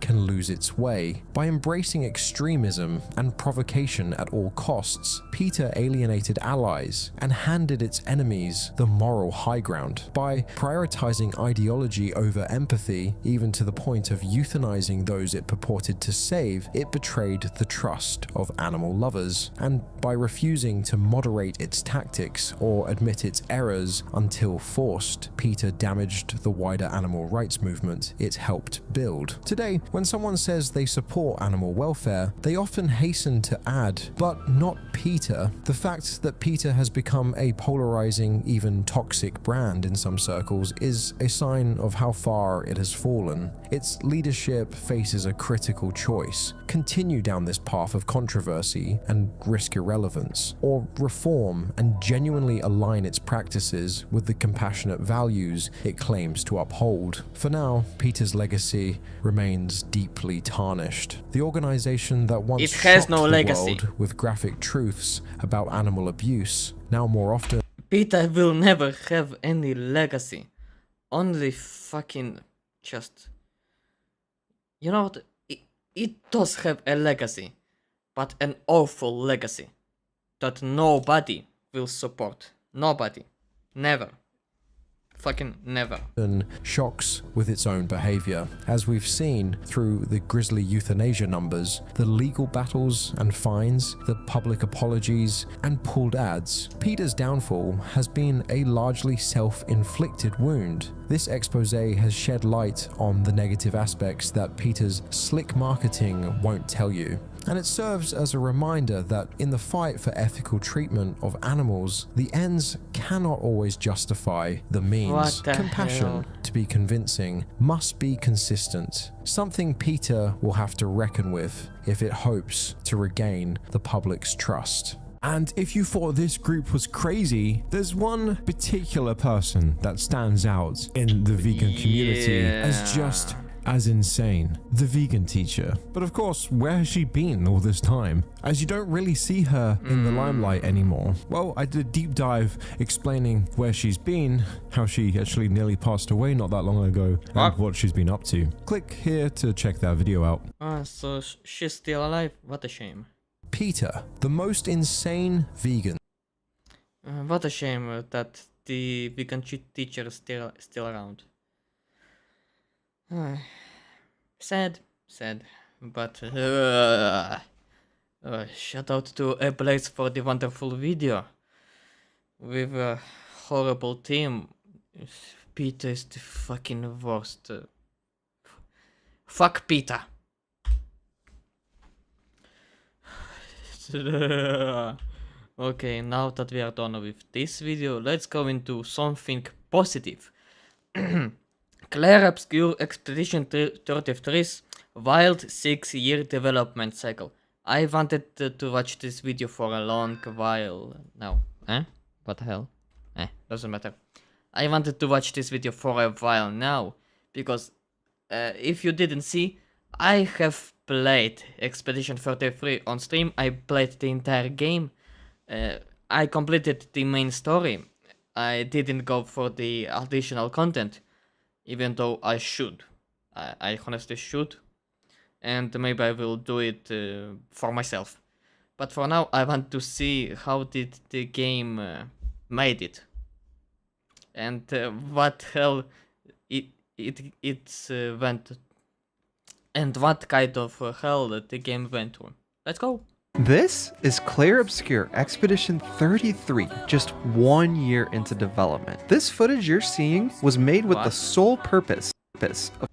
can lose its way. By embracing extremism and provocation at all costs, PETA alienated allies and handed its enemies the moral high ground. By prioritizing ideology over empathy, even to the point of euthanizing those it purported to save, it betrayed the trust of animal lovers. And by refusing to moderate its tactics or admit its errors until forced, PETA damaged the wider animal rights movement it helped build. Today, when someone says they support animal welfare, they often hasten to add, but not PETA. The fact that PETA has become a polarizing, even toxic brand in some circles is a sign of how far it has fallen. Its leadership faces a critical choice: continue down this path of controversy and risk irrelevance, or reform and genuinely align its practices with the compassionate values it claims to uphold. For now, PETA's legacy remains deeply tarnished. The organization that once shocked the world with graphic truths about animal abuse, now more often PETA will never have any legacy. Only fucking just... You know what? It does have a legacy, but an awful legacy that nobody will support. Nobody. Never. Fucking never. Shocks with its own behavior. As we've seen through the grisly euthanasia numbers, the legal battles and fines, the public apologies, and pulled ads, PETA's downfall has been a largely self-inflicted wound. This expose has shed light on the negative aspects that PETA's slick marketing won't tell you. And it serves as a reminder that in the fight for ethical treatment of animals, the ends cannot always justify the means. What the Compassion, hell? to be convincing, must be consistent. Something PETA will have to reckon with if it hopes to regain the public's trust. And if you thought this group was crazy, there's one particular person that stands out in the vegan community as just as insane: the vegan teacher. But of course, where has she been all this time, as you don't really see her in the limelight anymore? Well, I did a deep dive explaining where she's been, how she actually nearly passed away not that long ago, and what she's been up to. Click here to check that video out. Ah, so she's still alive? What a shame. PETA, the most insane vegan. What a shame that the vegan teacher is still around. Sad, but shout out to Ablaze for the wonderful video with a horrible team. PETA is the fucking worst. Fuck PETA. Okay, now that we are done with this video, let's go into something positive. Claire Obscure Expedition 33's wild 6-year development cycle. I wanted to watch this video for a long while now. What the hell? Doesn't matter. I wanted to watch this video for a while now, because if you didn't see, I have played Expedition 33 on stream. I played the entire game. I completed the main story. I didn't go for the additional content, even though I should. I honestly should. And maybe I will do it for myself. But for now, I want to see how did the game made it, and what hell it went, and what kind of hell the game went through. Let's go. This is Clair Obscur Expedition 33, just 1 year into development. This footage you're seeing was made with the sole purpose of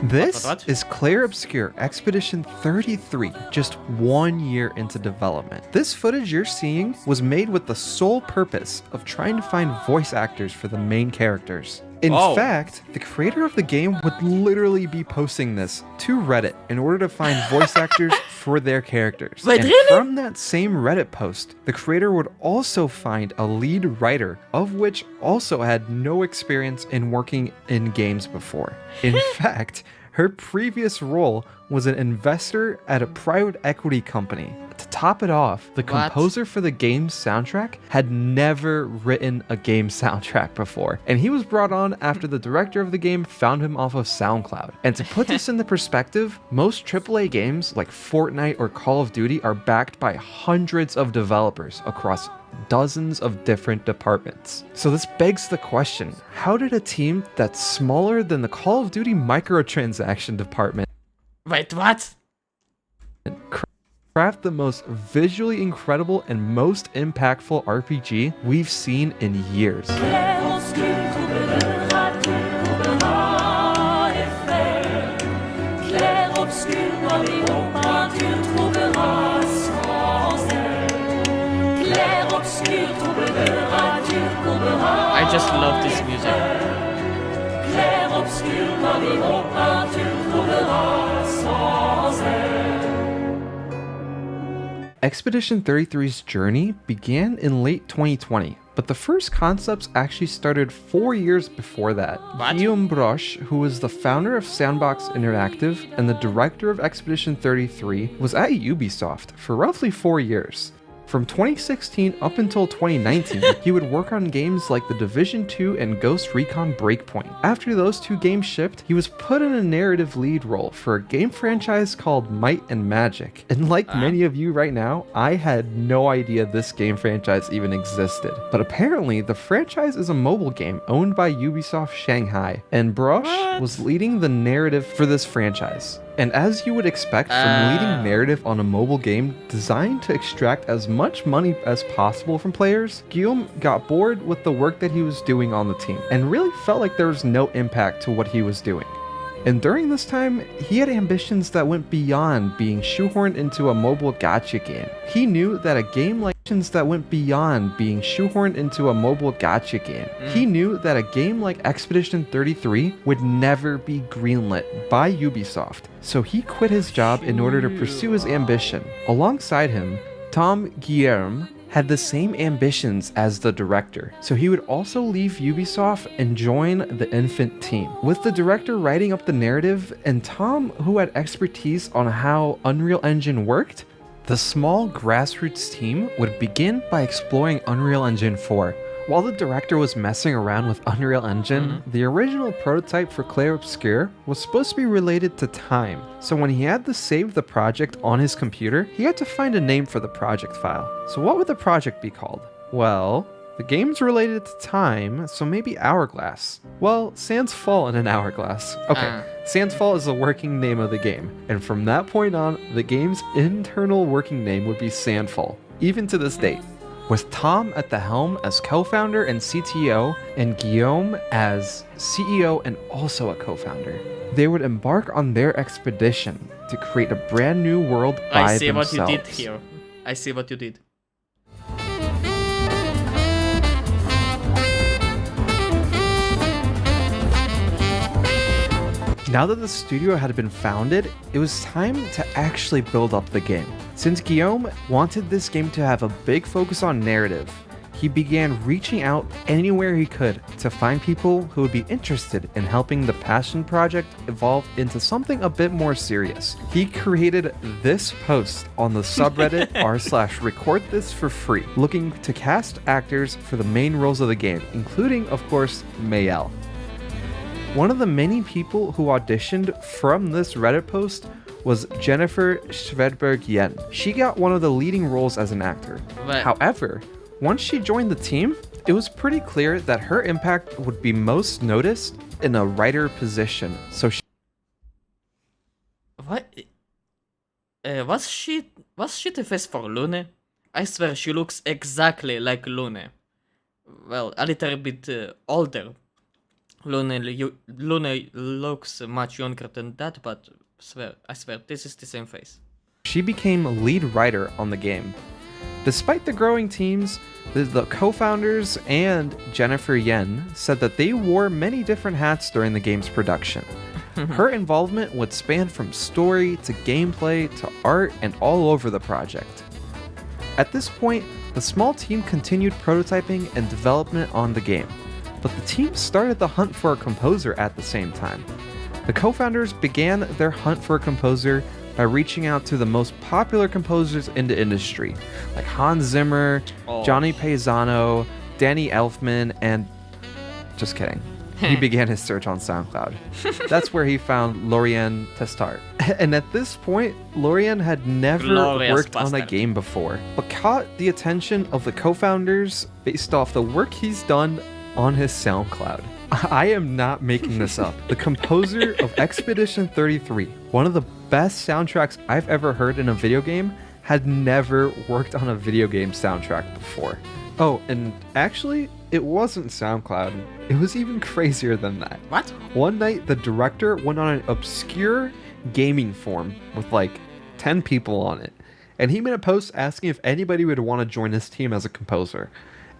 This is Clair Obscur Expedition 33, just 1 year into development. This footage you're seeing was made with the sole purpose of trying to find voice actors for the main characters. In fact, the creator of the game would literally be posting this to Reddit in order to find voice actors for their characters. Wait, and really? from that same Reddit post, the creator would also find a lead writer, of which also had no experience in working in games before. In fact, her previous role was an investor at a private equity company. To top it off, the composer for the game's soundtrack had never written a game soundtrack before, and he was brought on after the director of the game found him off of SoundCloud. And to put this into perspective, most AAA games like Fortnite or Call of Duty are backed by hundreds of developers across dozens of different departments. So this begs the question, how did a team that's smaller than the Call of Duty microtransaction department craft the most visually incredible and most impactful RPG we've seen in years? I just love this music. Expedition 33's journey began in late 2020, but the first concepts actually started 4 years before that. Guillaume Broche, who was the founder of Sandbox Interactive and the director of Expedition 33, was at Ubisoft for roughly 4 years. From 2016 up until 2019, he would work on games like The Division 2 and Ghost Recon Breakpoint. After those two games shipped, he was put in a narrative lead role for a game franchise called Might and Magic. And like many of you right now, I had no idea this game franchise even existed. But apparently, the franchise is a mobile game owned by Ubisoft Shanghai, and Broche was leading the narrative for this franchise. And as you would expect from leading narrative on a mobile game designed to extract as much money as possible from players, Guillaume got bored with the work that he was doing on the team and really felt like there was no impact to what he was doing. And during this time, he had ambitions that went beyond being shoehorned into a mobile gacha game. He knew that a game like Expedition 33 would never be greenlit by Ubisoft. So he quit his job in order to pursue his ambition. Alongside him, Tom Guillerme had the same ambitions as the director, so he would also leave Ubisoft and join the infant team. With the director writing up the narrative and Tom, who had expertise on how Unreal Engine worked, the small grassroots team would begin by exploring Unreal Engine 4. While the director was messing around with Unreal Engine, the original prototype for Clair Obscur was supposed to be related to time. So when he had to save the project on his computer, he had to find a name for the project file. So what would the project be called? Well, the game's related to time, so maybe Hourglass. Well, Sans Fall in an Hourglass. Okay, Sans Fall is the working name of the game, and from that point on, the game's internal working name would be Sandfall, even to this date. With Tom at the helm as co-founder and CTO, and Guillaume as CEO and also a co-founder, they would embark on their expedition to create a brand new world by themselves. I see what you did here. I see what you did. Now that the studio had been founded, it was time to actually build up the game. Since Guillaume wanted this game to have a big focus on narrative, he began reaching out anywhere he could to find people who would be interested in helping the passion project evolve into something a bit more serious. He created this post on the subreddit r/recordthisforfree, looking to cast actors for the main roles of the game, including, of course, Mayel. One of the many people who auditioned from this Reddit post was Jennifer Schvedberg Yen. She got one of the leading roles as an actor. But- However, once she joined the team, it was pretty clear that her impact would be most noticed in a writer position. So she What? Was she the face for Lune? I swear she looks exactly like Lune. Well, a little bit older. Lune looks much younger than that, but I swear this is the same face. She became lead writer on the game. Despite the growing teams, the co-founders and Jennifer Yen said that they wore many different hats during the game's production. Her involvement would span from story to gameplay to art and all over the project. At this point, the small team continued prototyping and development on the game, but the team started the hunt for a composer at the same time. The co-founders began their hunt for a composer by reaching out to the most popular composers in the industry, like Hans Zimmer, Johnny Paisano, Danny Elfman, and... just kidding. He began his search on SoundCloud. That's where he found Lorien Testart. And at this point, Lorien had never Glorious worked on a bastard. game before, but caught the attention of the co-founders based off the work he's done on his SoundCloud. I am not making this up. The composer of Expedition 33, one of the best soundtracks I've ever heard in a video game, had never worked on a video game soundtrack before. Oh, and actually, it wasn't SoundCloud. It was even crazier than that. What? One night, the director went on an obscure gaming forum with like 10 people on it, and he made a post asking if anybody would want to join his team as a composer.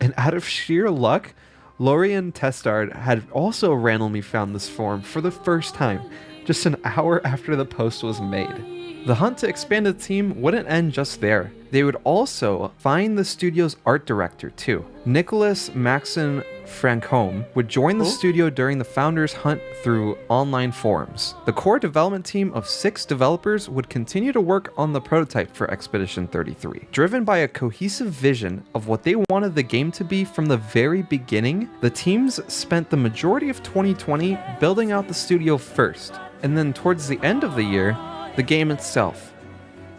And out of sheer luck, Lorien Testard had also randomly found this forum for the first time, just an hour after the post was made. The hunt to expand the team wouldn't end just there. They would also find the studio's art director too. Nicholas Maxon Francombe would join the studio during the founders' hunt through online forums. The core development team of 6 developers would continue to work on the prototype for Expedition 33. Driven by a cohesive vision of what they wanted the game to be from the very beginning, the teams spent the majority of 2020 building out the studio first, and then towards the end of the year, the game itself.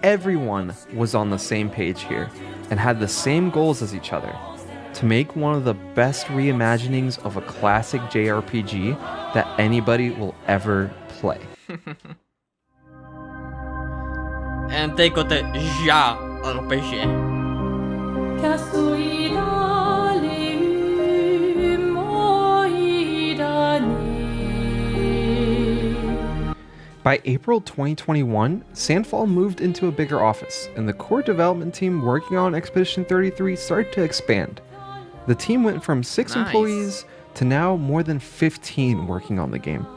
Everyone was on the same page here and had the same goals as each other: to make one of the best reimaginings of a classic JRPG that anybody will ever play. And they got a Ja RPG. By April 2021, Sandfall moved into a bigger office, and the core development team working on Expedition 33 started to expand. The team went from 6 Nice. employees to now more than 15 working on the game,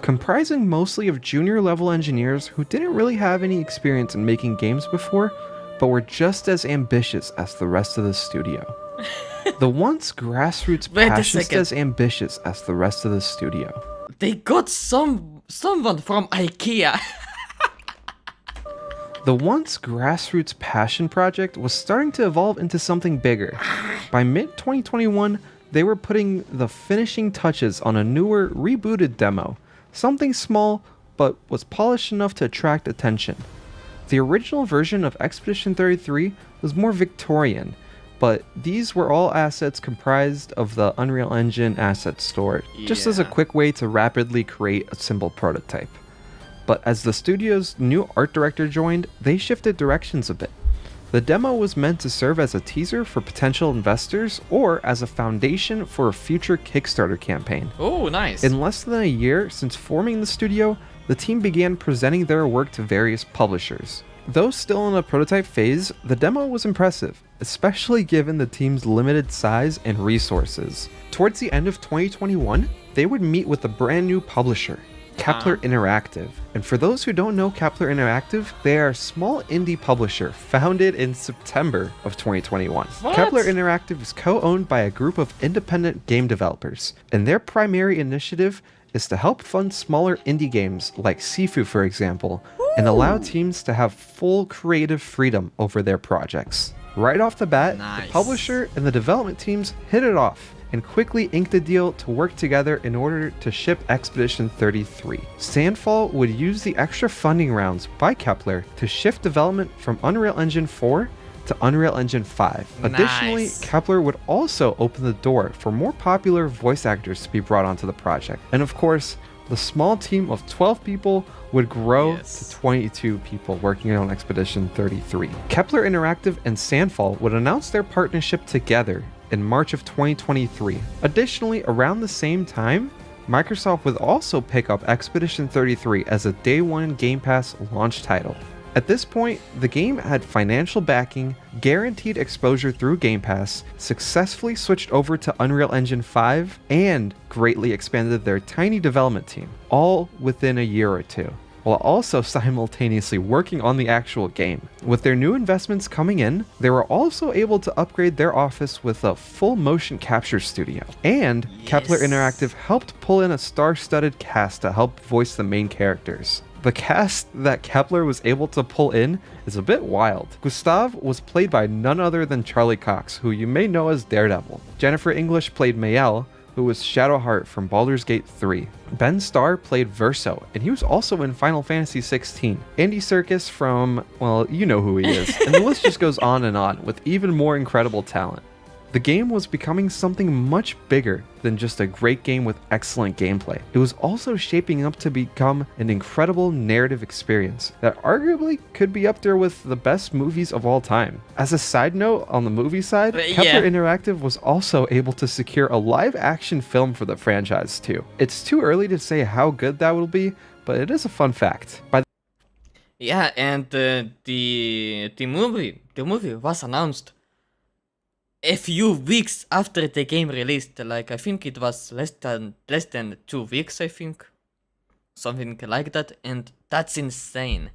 comprising mostly of junior-level engineers who didn't really have any experience in making games before, but were just as ambitious as the rest of the studio. The once grassroots Wait a passions second. as ambitious as the rest of the studio. They got someone from IKEA. The once grassroots passion project was starting to evolve into something bigger. By mid-2021, they were putting the finishing touches on a newer, rebooted demo. Something small, but was polished enough to attract attention. The original version of Expedition 33 was more Victorian, but these were all assets comprised of the Unreal Engine asset store, just as a quick way to rapidly create a simple prototype. But as the studio's new art director joined, they shifted directions a bit. The demo was meant to serve as a teaser for potential investors or as a foundation for a future Kickstarter campaign. Oh, nice. In less than a year since forming the studio, the team began presenting their work to various publishers. Though still in a prototype phase, the demo was impressive, especially given the team's limited size and resources. Towards the end of 2021, they would meet with a brand new publisher, Kepler Interactive. And for those who don't know Kepler Interactive, they are a small indie publisher founded in September of 2021. What? Kepler Interactive is co-owned by a group of independent game developers, and their primary initiative is to help fund smaller indie games like Sifu, for example, and allow teams to have full creative freedom over their projects. Right off the bat, Nice. the publisher and the development teams hit it off, and quickly inked a deal to work together in order to ship Expedition 33. Sandfall would use the extra funding rounds by Kepler to shift development from Unreal Engine 4 to Unreal Engine 5. Additionally, Nice. Kepler would also open the door for more popular voice actors to be brought onto the project. And of course, the small team of 12 people would grow to 22 people working on Expedition 33. Kepler Interactive and Sandfall would announce their partnership together in March of 2023. Additionally, around the same time, Microsoft would also pick up Expedition 33 as a day one Game Pass launch title. At this point, the game had financial backing, guaranteed exposure through Game Pass, successfully switched over to Unreal Engine 5, and greatly expanded their tiny development team, all within a year or two, while also simultaneously working on the actual game. With their new investments coming in, they were also able to upgrade their office with a full motion capture studio. And Kepler Interactive helped pull in a star-studded cast to help voice the main characters. The cast that Kepler was able to pull in is a bit wild. Gustav was played by none other than Charlie Cox, who you may know as Daredevil. Jennifer English played Mayel, who was Shadowheart from Baldur's Gate 3. Ben Starr played Verso, and he was also in Final Fantasy XVI. Andy Serkis from, well, you know who he is. And the list just goes on, with even more incredible talent. The game was becoming something much bigger than just a great game with excellent gameplay. It was also shaping up to become an incredible narrative experience that arguably could be up there with the best movies of all time. As a side note, on the movie side, Kepler Interactive was also able to secure a live-action film for the franchise too. It's too early to say how good that will be, but it is a fun fact. Yeah, and the movie was announced a few weeks after the game released. Like, I think it was less than 2 weeks, I think, something like that, and that's insane.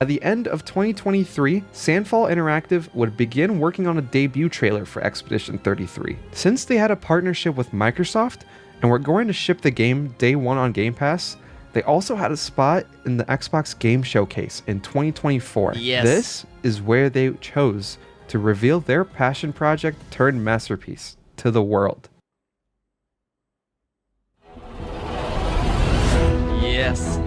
At the end of 2023, Sandfall Interactive would begin working on a debut trailer for Expedition 33. Since they had a partnership with Microsoft and were going to ship the game day one on Game Pass, they also had a spot in the Xbox Game Showcase in 2024. Yes. This is where they chose to reveal their passion project turned masterpiece to the world. Yes.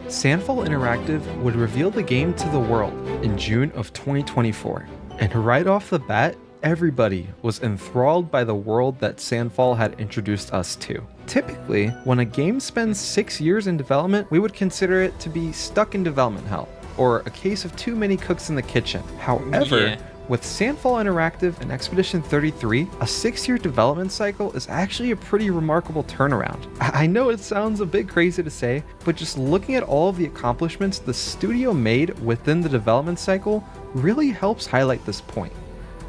Sandfall Interactive would reveal the game to the world in June of 2024. And right off the bat, everybody was enthralled by the world that Sandfall had introduced us to. Typically, when a game spends 6 years in development, we would consider it to be stuck in development hell, or a case of too many cooks in the kitchen. However, with Sandfall Interactive and Expedition 33, a 6-year development cycle is actually a pretty remarkable turnaround. I know it sounds a bit crazy to say, but just looking at all of the accomplishments the studio made within the development cycle really helps highlight this point.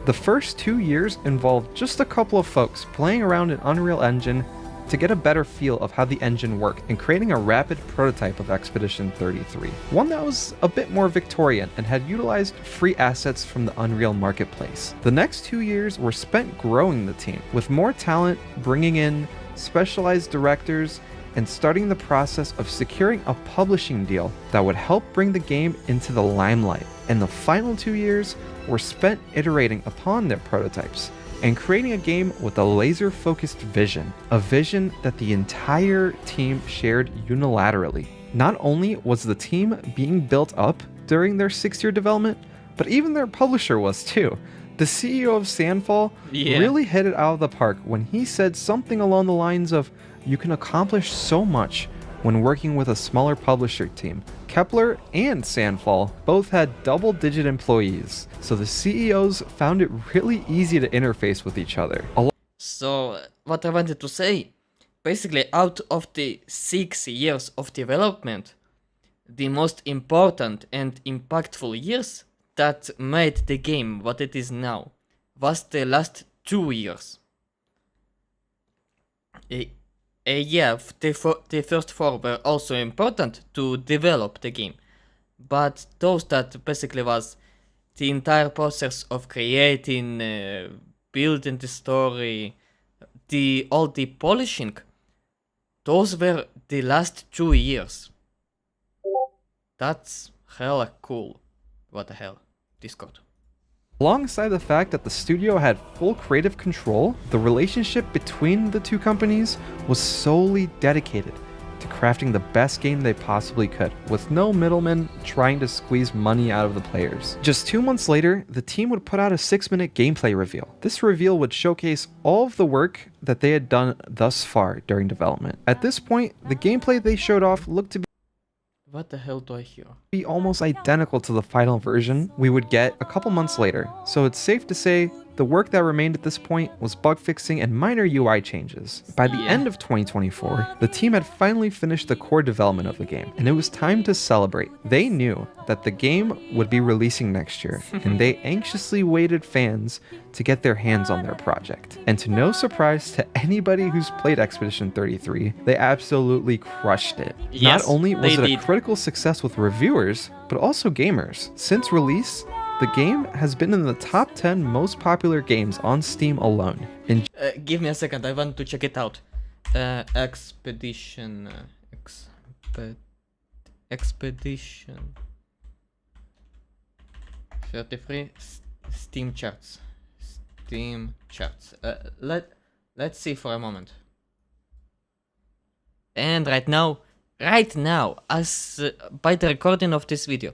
The first 2 years involved just a couple of folks playing around in Unreal Engine to get a better feel of how the engine worked and creating a rapid prototype of Expedition 33. One that was a bit more Victorian and had utilized free assets from the Unreal Marketplace. The next 2 years were spent growing the team, with more talent, bringing in specialized directors, and starting the process of securing a publishing deal that would help bring the game into the limelight. And the final 2 years were spent iterating upon their prototypes and creating a game with a laser-focused vision, a vision that the entire team shared unilaterally. Not only was the team being built up during their 6-year development, but even their publisher was too. The CEO of Sandfall really hit it out of the park when he said something along the lines of, "You can accomplish so much when working with a smaller publisher team." Kepler and Sandfall both had double-digit employees, so the CEOs found it really easy to interface with each other. So, what I wanted to say, basically out of the 6 years of development, the most important and impactful years that made the game what it is now was the last 2 years. Yeah, the first 4 were also important to develop the game, but those that basically was the entire process of creating, building the story, all the polishing, those were the last 2 years. That's hella cool. What the hell? Discord. Alongside the fact that the studio had full creative control, the relationship between the two companies was solely dedicated to crafting the best game they possibly could, with no middlemen trying to squeeze money out of the players. Just 2 months later, the team would put out a 6-minute gameplay reveal. This reveal would showcase all of the work that they had done thus far during development. At this point, the gameplay they showed off looked to be What the hell do I hear? almost identical to the final version we would get a couple months later, so it's safe to say the work that remained at this point was bug fixing and minor UI changes. By the end of 2024, the team had finally finished the core development of the game, and it was time to celebrate. They knew that the game would be releasing next year, and they anxiously waited fans to get their hands on their project. And to no surprise to anybody who's played Expedition 33, they absolutely crushed it. Yes, Not only was they it did. a critical success with reviewers, but also gamers. Since release, the game has been in the top 10 most popular games on Steam alone. In Give me a second, I want to check it out. Expedition. Expedition 33 Steam charts. Steam charts. Let's see for a moment. And right now, as by the recording of this video,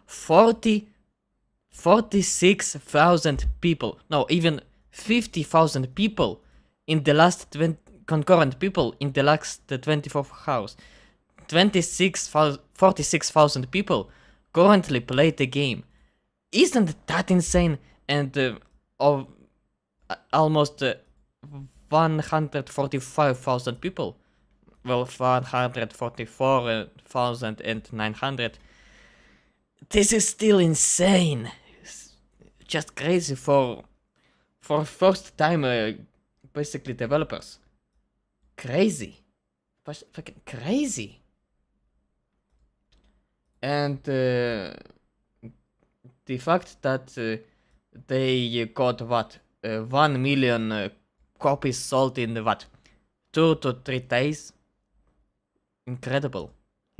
46,000 people, no, even 50,000 people in the last concurrent people in the last 24 hours. 46,000 people currently play the game. Isn't that insane? And almost 145,000 people. Well, 144,900. This is still insane. Just crazy for first time basically developers. Crazy. Fucking crazy. And the fact that they got 1 million copies sold in 2 to 3 days. Incredible.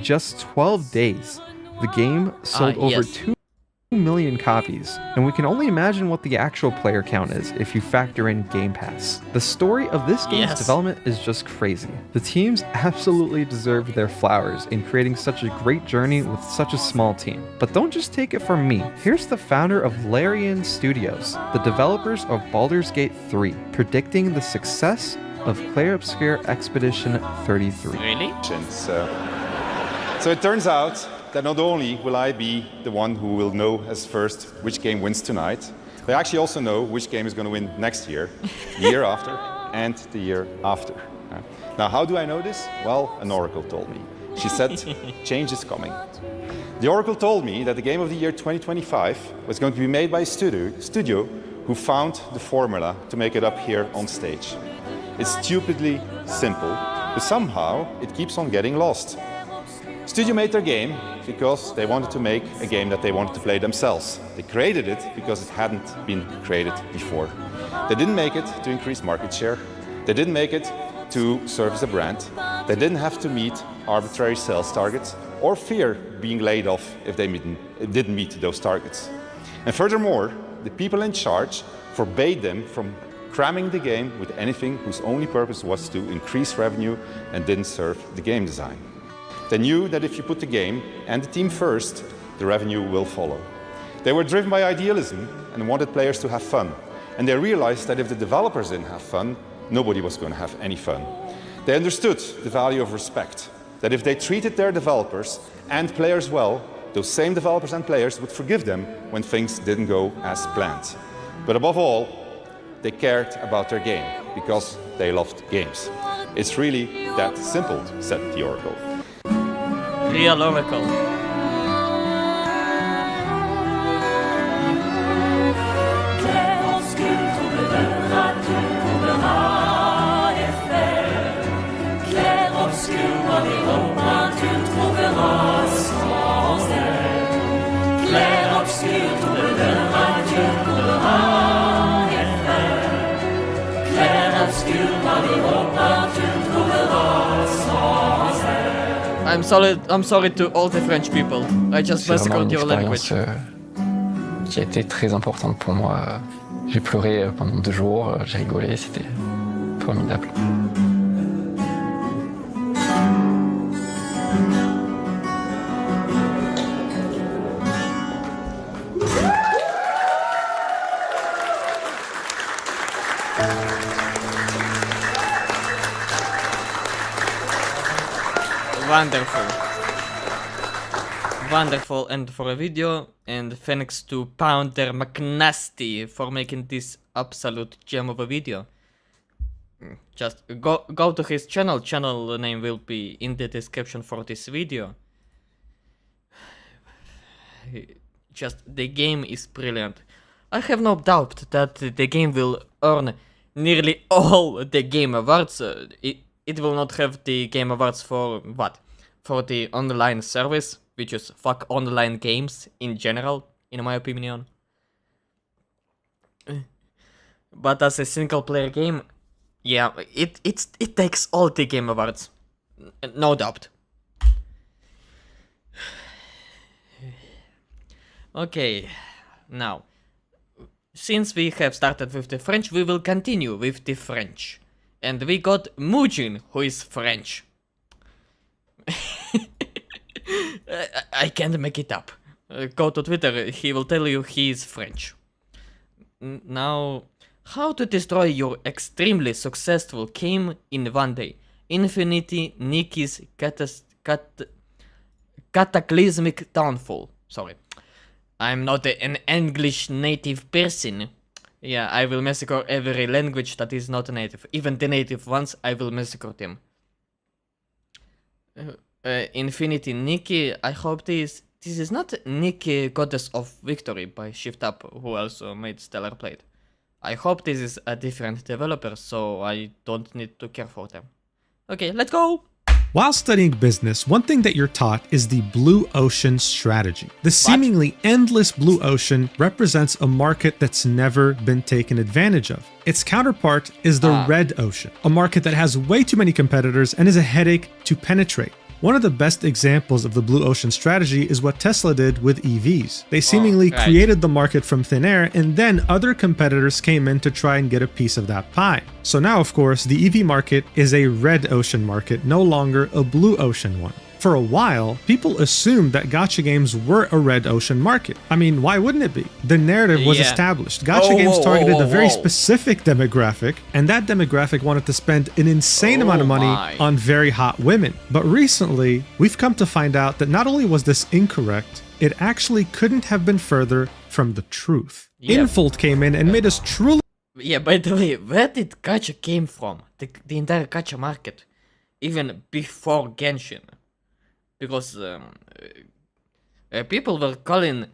just 12 days, the game sold over 2 million copies, and we can only imagine what the actual player count is if you factor in Game Pass. The story of this game's development is just crazy. The teams absolutely deserve their flowers in creating such a great journey with such a small team. But don't just take it from me. Here's the founder of Larian Studios, the developers of Baldur's Gate 3, predicting the success of Clair Obscur Expedition 33. Really? So it turns out that not only will I be the one who will know as first which game wins tonight, but I actually also know which game is going to win next year, the year after, and the year after. Now, how do I know this? Well, an oracle told me. She said, change is coming. The oracle told me that the game of the year 2025 was going to be made by a studio who found the formula to make it up here on stage. It's stupidly simple, but somehow it keeps on getting lost. Studio made their game because they wanted to make a game that they wanted to play themselves. They created it because it hadn't been created before. They didn't make it to increase market share. They didn't make it to serve as a brand. They didn't have to meet arbitrary sales targets or fear being laid off if they didn't meet those targets. And furthermore, the people in charge forbade them from cramming the game with anything whose only purpose was to increase revenue and didn't serve the game design. They knew that if you put the game and the team first, the revenue will follow. They were driven by idealism and wanted players to have fun. And they realized that if the developers didn't have fun, nobody was going to have any fun. They understood the value of respect, that if they treated their developers and players well, those same developers and players would forgive them when things didn't go as planned. But above all, they cared about their game because they loved games. It's really that simple, said the oracle. Real oracle. I'm sorry to all the French people. I just C'est vraiment massacred une your expérience language. qui a été très importante pour moi. J'ai pleuré pendant 2 jours, j'ai rigolé, c'était formidable. Wonderful. Wonderful end for a video, and thanks to Pounder McNasty for making this absolute gem of a video. Just go to his channel. Channel name will be in the description for this video. Just the game is brilliant. I have no doubt that the game will earn nearly all the Game Awards. It will not have the Game Awards for what? For the online service, which is fuck online games in general, in my opinion. But as a single player game, yeah, it takes all the Game Awards. No doubt. Okay, now, since we have started with the French, we will continue with the French. And we got Mujin, who is French. I can't make it up. Go to Twitter, he will tell you he is French. Now, how to destroy your extremely successful game in one day. Infinity Nikki's cataclysmic downfall. Sorry. I'm not an English native person. Yeah, I will massacre every language that is not native. Even the native ones, I will massacre them. Infinity Nikki, I hope this is not Nikki, Goddess of Victory by Shift Up, who also made Stellar Blade. I hope this is a different developer, so I don't need to care for them. Okay, let's go! While studying business, one thing that you're taught is the blue ocean strategy. The seemingly endless blue ocean represents a market that's never been taken advantage of. Its counterpart is the red ocean, a market that has way too many competitors and is a headache to penetrate. One of the best examples of the blue ocean strategy is what Tesla did with EVs. They seemingly created the market from thin air, and then other competitors came in to try and get a piece of that pie. So now, of course, the EV market is a red ocean market, no longer a blue ocean one. For a while, people assumed that gacha games were a red ocean market. I mean, why wouldn't it be? The narrative was established. Gacha games targeted a very specific demographic, and that demographic wanted to spend an insane amount of money on very hot women. But recently, we've come to find out that not only was this incorrect, it actually couldn't have been further from the truth. Infold came in and made us truly... Yeah, by the way, where did gacha came from? The entire gacha market. Even before Genshin. Because people were calling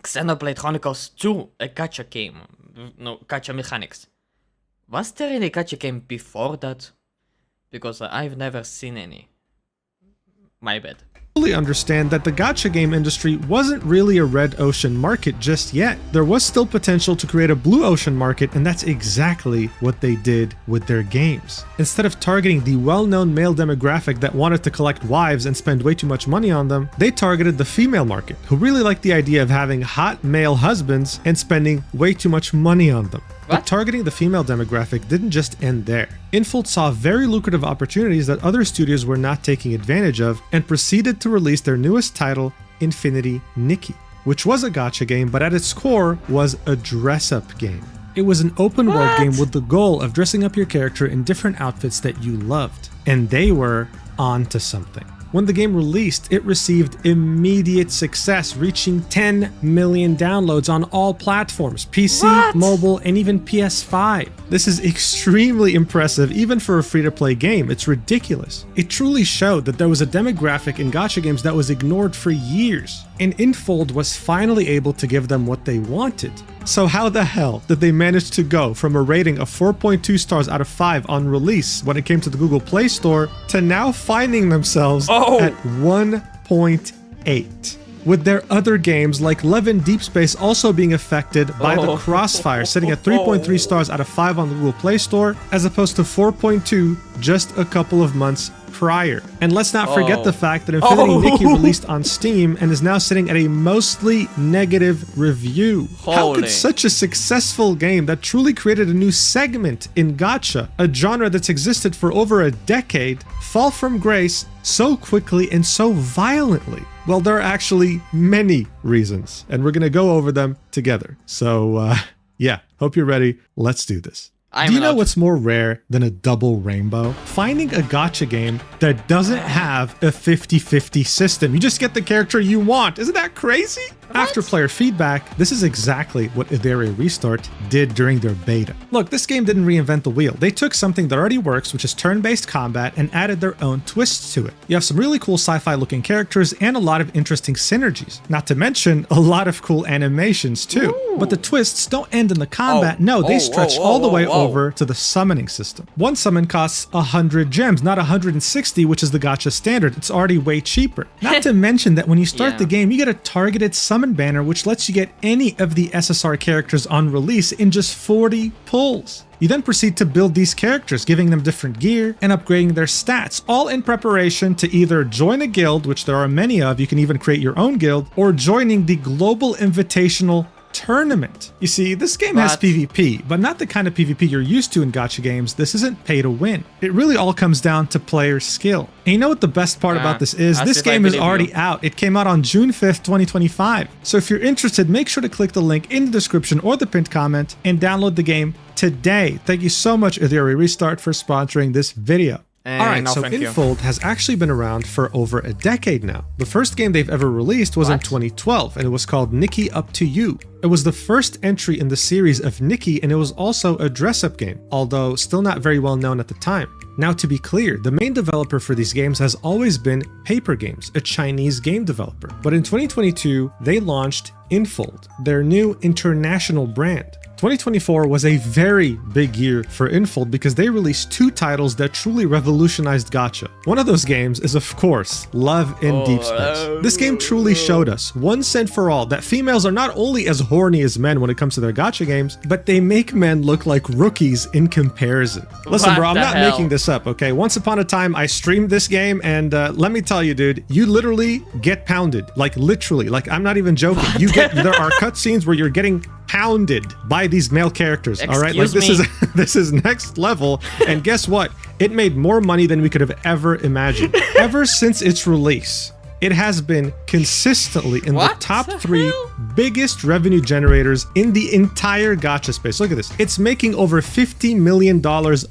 Xenoblade Chronicles 2 a gacha game. No, gacha mechanics. Was there any gacha game before that? Because I've never seen any. My bad. Understand that the gacha game industry wasn't really a red ocean market just yet. There was still potential to create a blue ocean market, and that's exactly what they did with their games. Instead of targeting the well-known male demographic that wanted to collect wives and spend way too much money on them, they targeted the female market, who really liked the idea of having hot male husbands and spending way too much money on them. But targeting the female demographic didn't just end there. Infold saw very lucrative opportunities that other studios were not taking advantage of and proceeded to release their newest title, Infinity Nikki, which was a gacha game, but at its core was a dress-up game. It was an open-world game with the goal of dressing up your character in different outfits that you loved, and they were onto something. When the game released, it received immediate success, reaching 10 million downloads on all platforms, PC, mobile, and even PS5. This is extremely impressive even for a free-to-play game. It's ridiculous. It truly showed that there was a demographic in gacha games that was ignored for years, and Infold was finally able to give them what they wanted. So how the hell did they manage to go from a rating of 4.2 stars out of 5 on release when it came to the Google Play Store to now finding themselves at 1.8? with their other games like Love in Deep Space also being affected by the crossfire, sitting at 3.3 stars out of 5 on the Google Play Store, as opposed to 4.2 just a couple of months prior. And let's not forget the fact that Infinity Nikki released on Steam and is now sitting at a mostly negative review. How could such a successful game that truly created a new segment in gacha, a genre that's existed for over a decade, fall from grace so quickly and so violently? Well, there are actually many reasons, and we're gonna go over them together. So, yeah, hope you're ready. Let's do this. Do you know what's more rare than a double rainbow? Finding a gacha game that doesn't have a 50-50 system. You just get the character you want. Isn't that crazy? After player feedback, this is exactly what Iveri Restart did during their beta. Look, this game didn't reinvent the wheel. They took something that already works, which is turn-based combat, and added their own twists to it. You have some really cool sci-fi looking characters and a lot of interesting synergies. Not to mention a lot of cool animations too. Ooh. But the twists don't end in the combat. No, they stretch all the way over to the summoning system. One summon costs 100 gems, not 160, which is the gacha standard. It's already way cheaper. Not to mention that when you start the game, you get a targeted summon banner, which lets you get any of the SSR characters on release in just 40 pulls. You then proceed to build these characters, giving them different gear and upgrading their stats, all in preparation to either join a guild, which there are many of, you can even create your own guild, or joining the Global Invitational Tournament. You see, this game has PvP, but not the kind of PvP you're used to in gacha games. This isn't pay to win. It really all comes down to player skill. And you know what the best part about this is? This game is already out. It came out on June 5th, 2025. So if you're interested, make sure to click the link in the description or the pinned comment and download the game today. Thank you so much, Iveri Restart, for sponsoring this video. Alright, so Infold has actually been around for over a decade now. The first game they've ever released was in 2012, and it was called Nikki Up to You. It was the first entry in the series of Nikki, and it was also a dress-up game, although still not very well known at the time. Now, to be clear, the main developer for these games has always been Paper Games, a Chinese game developer. But in 2022, they launched Infold, their new international brand. 2024 was a very big year for Infold because they released 2 titles that truly revolutionized gacha. One of those games is, of course, Love in Deep Space. This game truly showed us, once and for all, that females are not only as horny as men when it comes to their gacha games, but they make men look like rookies in comparison. Listen, bro, I'm not making this up, okay? Once upon a time, I streamed this game, and let me tell you, dude, you literally get pounded. Like, literally. Like, I'm not even joking. There are cutscenes where you're getting pounded by these male characters. All right, like this is next level. And guess what? It made more money than we could have ever imagined. Ever since its release, it has been consistently in the top 3 biggest revenue generators in the entire gacha space. Look at this. It's making over $50 million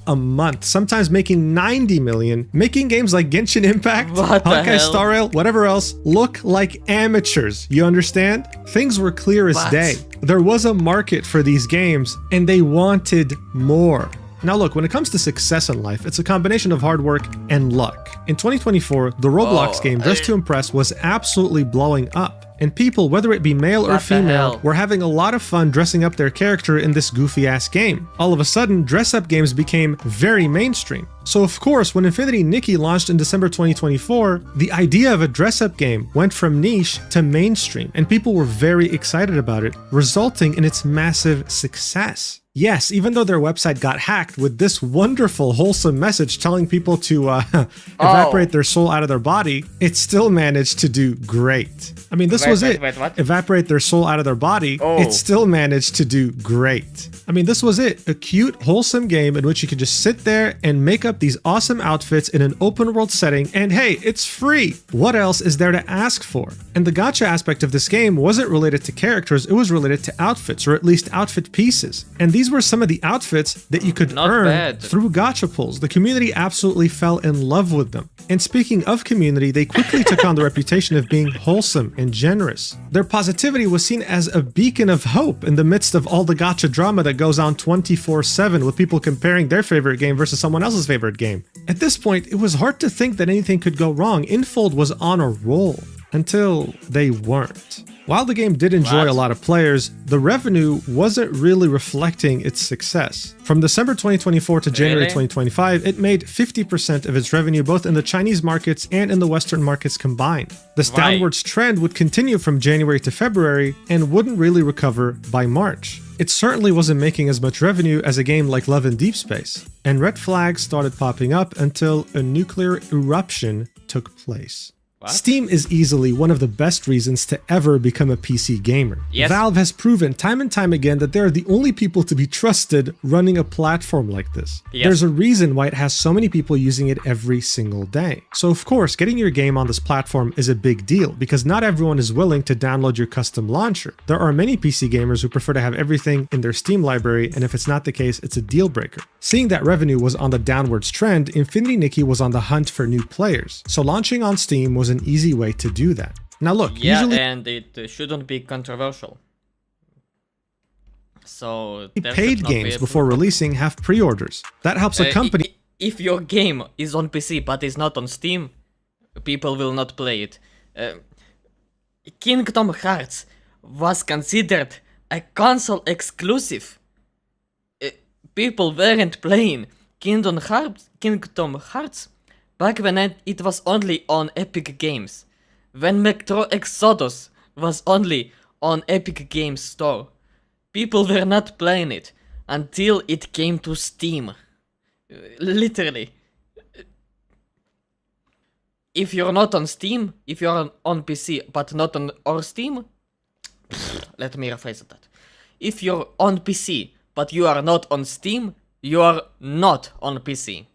a month, sometimes making $90 million, making games like Genshin Impact, Honkai Star Rail, whatever else, look like amateurs. You understand? Things were clear as day. There was a market for these games, and they wanted more. Now look, when it comes to success in life, it's a combination of hard work and luck. In 2024, the Roblox game Dress to Impress was absolutely blowing up. And people, whether it be male or female, were having a lot of fun dressing up their character in this goofy-ass game. All of a sudden, dress-up games became very mainstream. So of course, when Infinity Nikki launched in December 2024, the idea of a dress-up game went from niche to mainstream, and people were very excited about it, resulting in its massive success. Yes, even though their website got hacked with this wonderful, wholesome message telling people to evaporate their soul out of their body, it still managed to do great. I mean, this was it. Evaporate their soul out of their body, it still managed to do great. I mean, this was it. A cute, wholesome game in which you could just sit there and make up these awesome outfits in an open world setting, and hey, it's free. What else is there to ask for? And the gacha aspect of this game wasn't related to characters, it was related to outfits, or at least outfit pieces. And these were some of the outfits that you could earn through gacha pulls. The community absolutely fell in love with them. And speaking of community, they quickly took on the reputation of being wholesome and generous. Their positivity was seen as a beacon of hope in the midst of all the gacha drama that goes on 24/7 with people comparing their favorite game versus someone else's favorite game. At this point, it was hard to think that anything could go wrong. Infold was on a roll until they weren't. While the game did enjoy a lot of players, the revenue wasn't really reflecting its success. From December 2024 to January 2025, it made 50% of its revenue both in the Chinese markets and in the Western markets combined. This downwards trend would continue from January to February and wouldn't really recover by March. It certainly wasn't making as much revenue as a game like Love in Deep Space, and red flags started popping up until a nuclear eruption took place. Steam is easily one of the best reasons to ever become a PC gamer. Yes. Valve has proven time and time again that they're the only people to be trusted running a platform like this. Yes. There's a reason why it has so many people using it every single day. So of course, getting your game on this platform is a big deal because not everyone is willing to download your custom launcher. There are many PC gamers who prefer to have everything in their Steam library, and if it's not the case, it's a deal breaker. Seeing that revenue was on the downwards trend, Infinity Nikki was on the hunt for new players. So launching on Steam was an easy way to do that. Now look, yeah, usually and it shouldn't be controversial. So there paid should not be games a- before releasing have pre-orders. That helps a company. If your game is on PC but is not on Steam, people will not play it. Kingdom Hearts was considered a console exclusive. People weren't playing Kingdom Hearts back when it was only on Epic Games. When Metro Exodus was only on Epic Games Store. People were not playing it until it came to Steam. Literally. If you're not on Steam, if you're on PC but not on our Steam, let me rephrase that. If you're on PC but you are not on Steam, you are not on PC.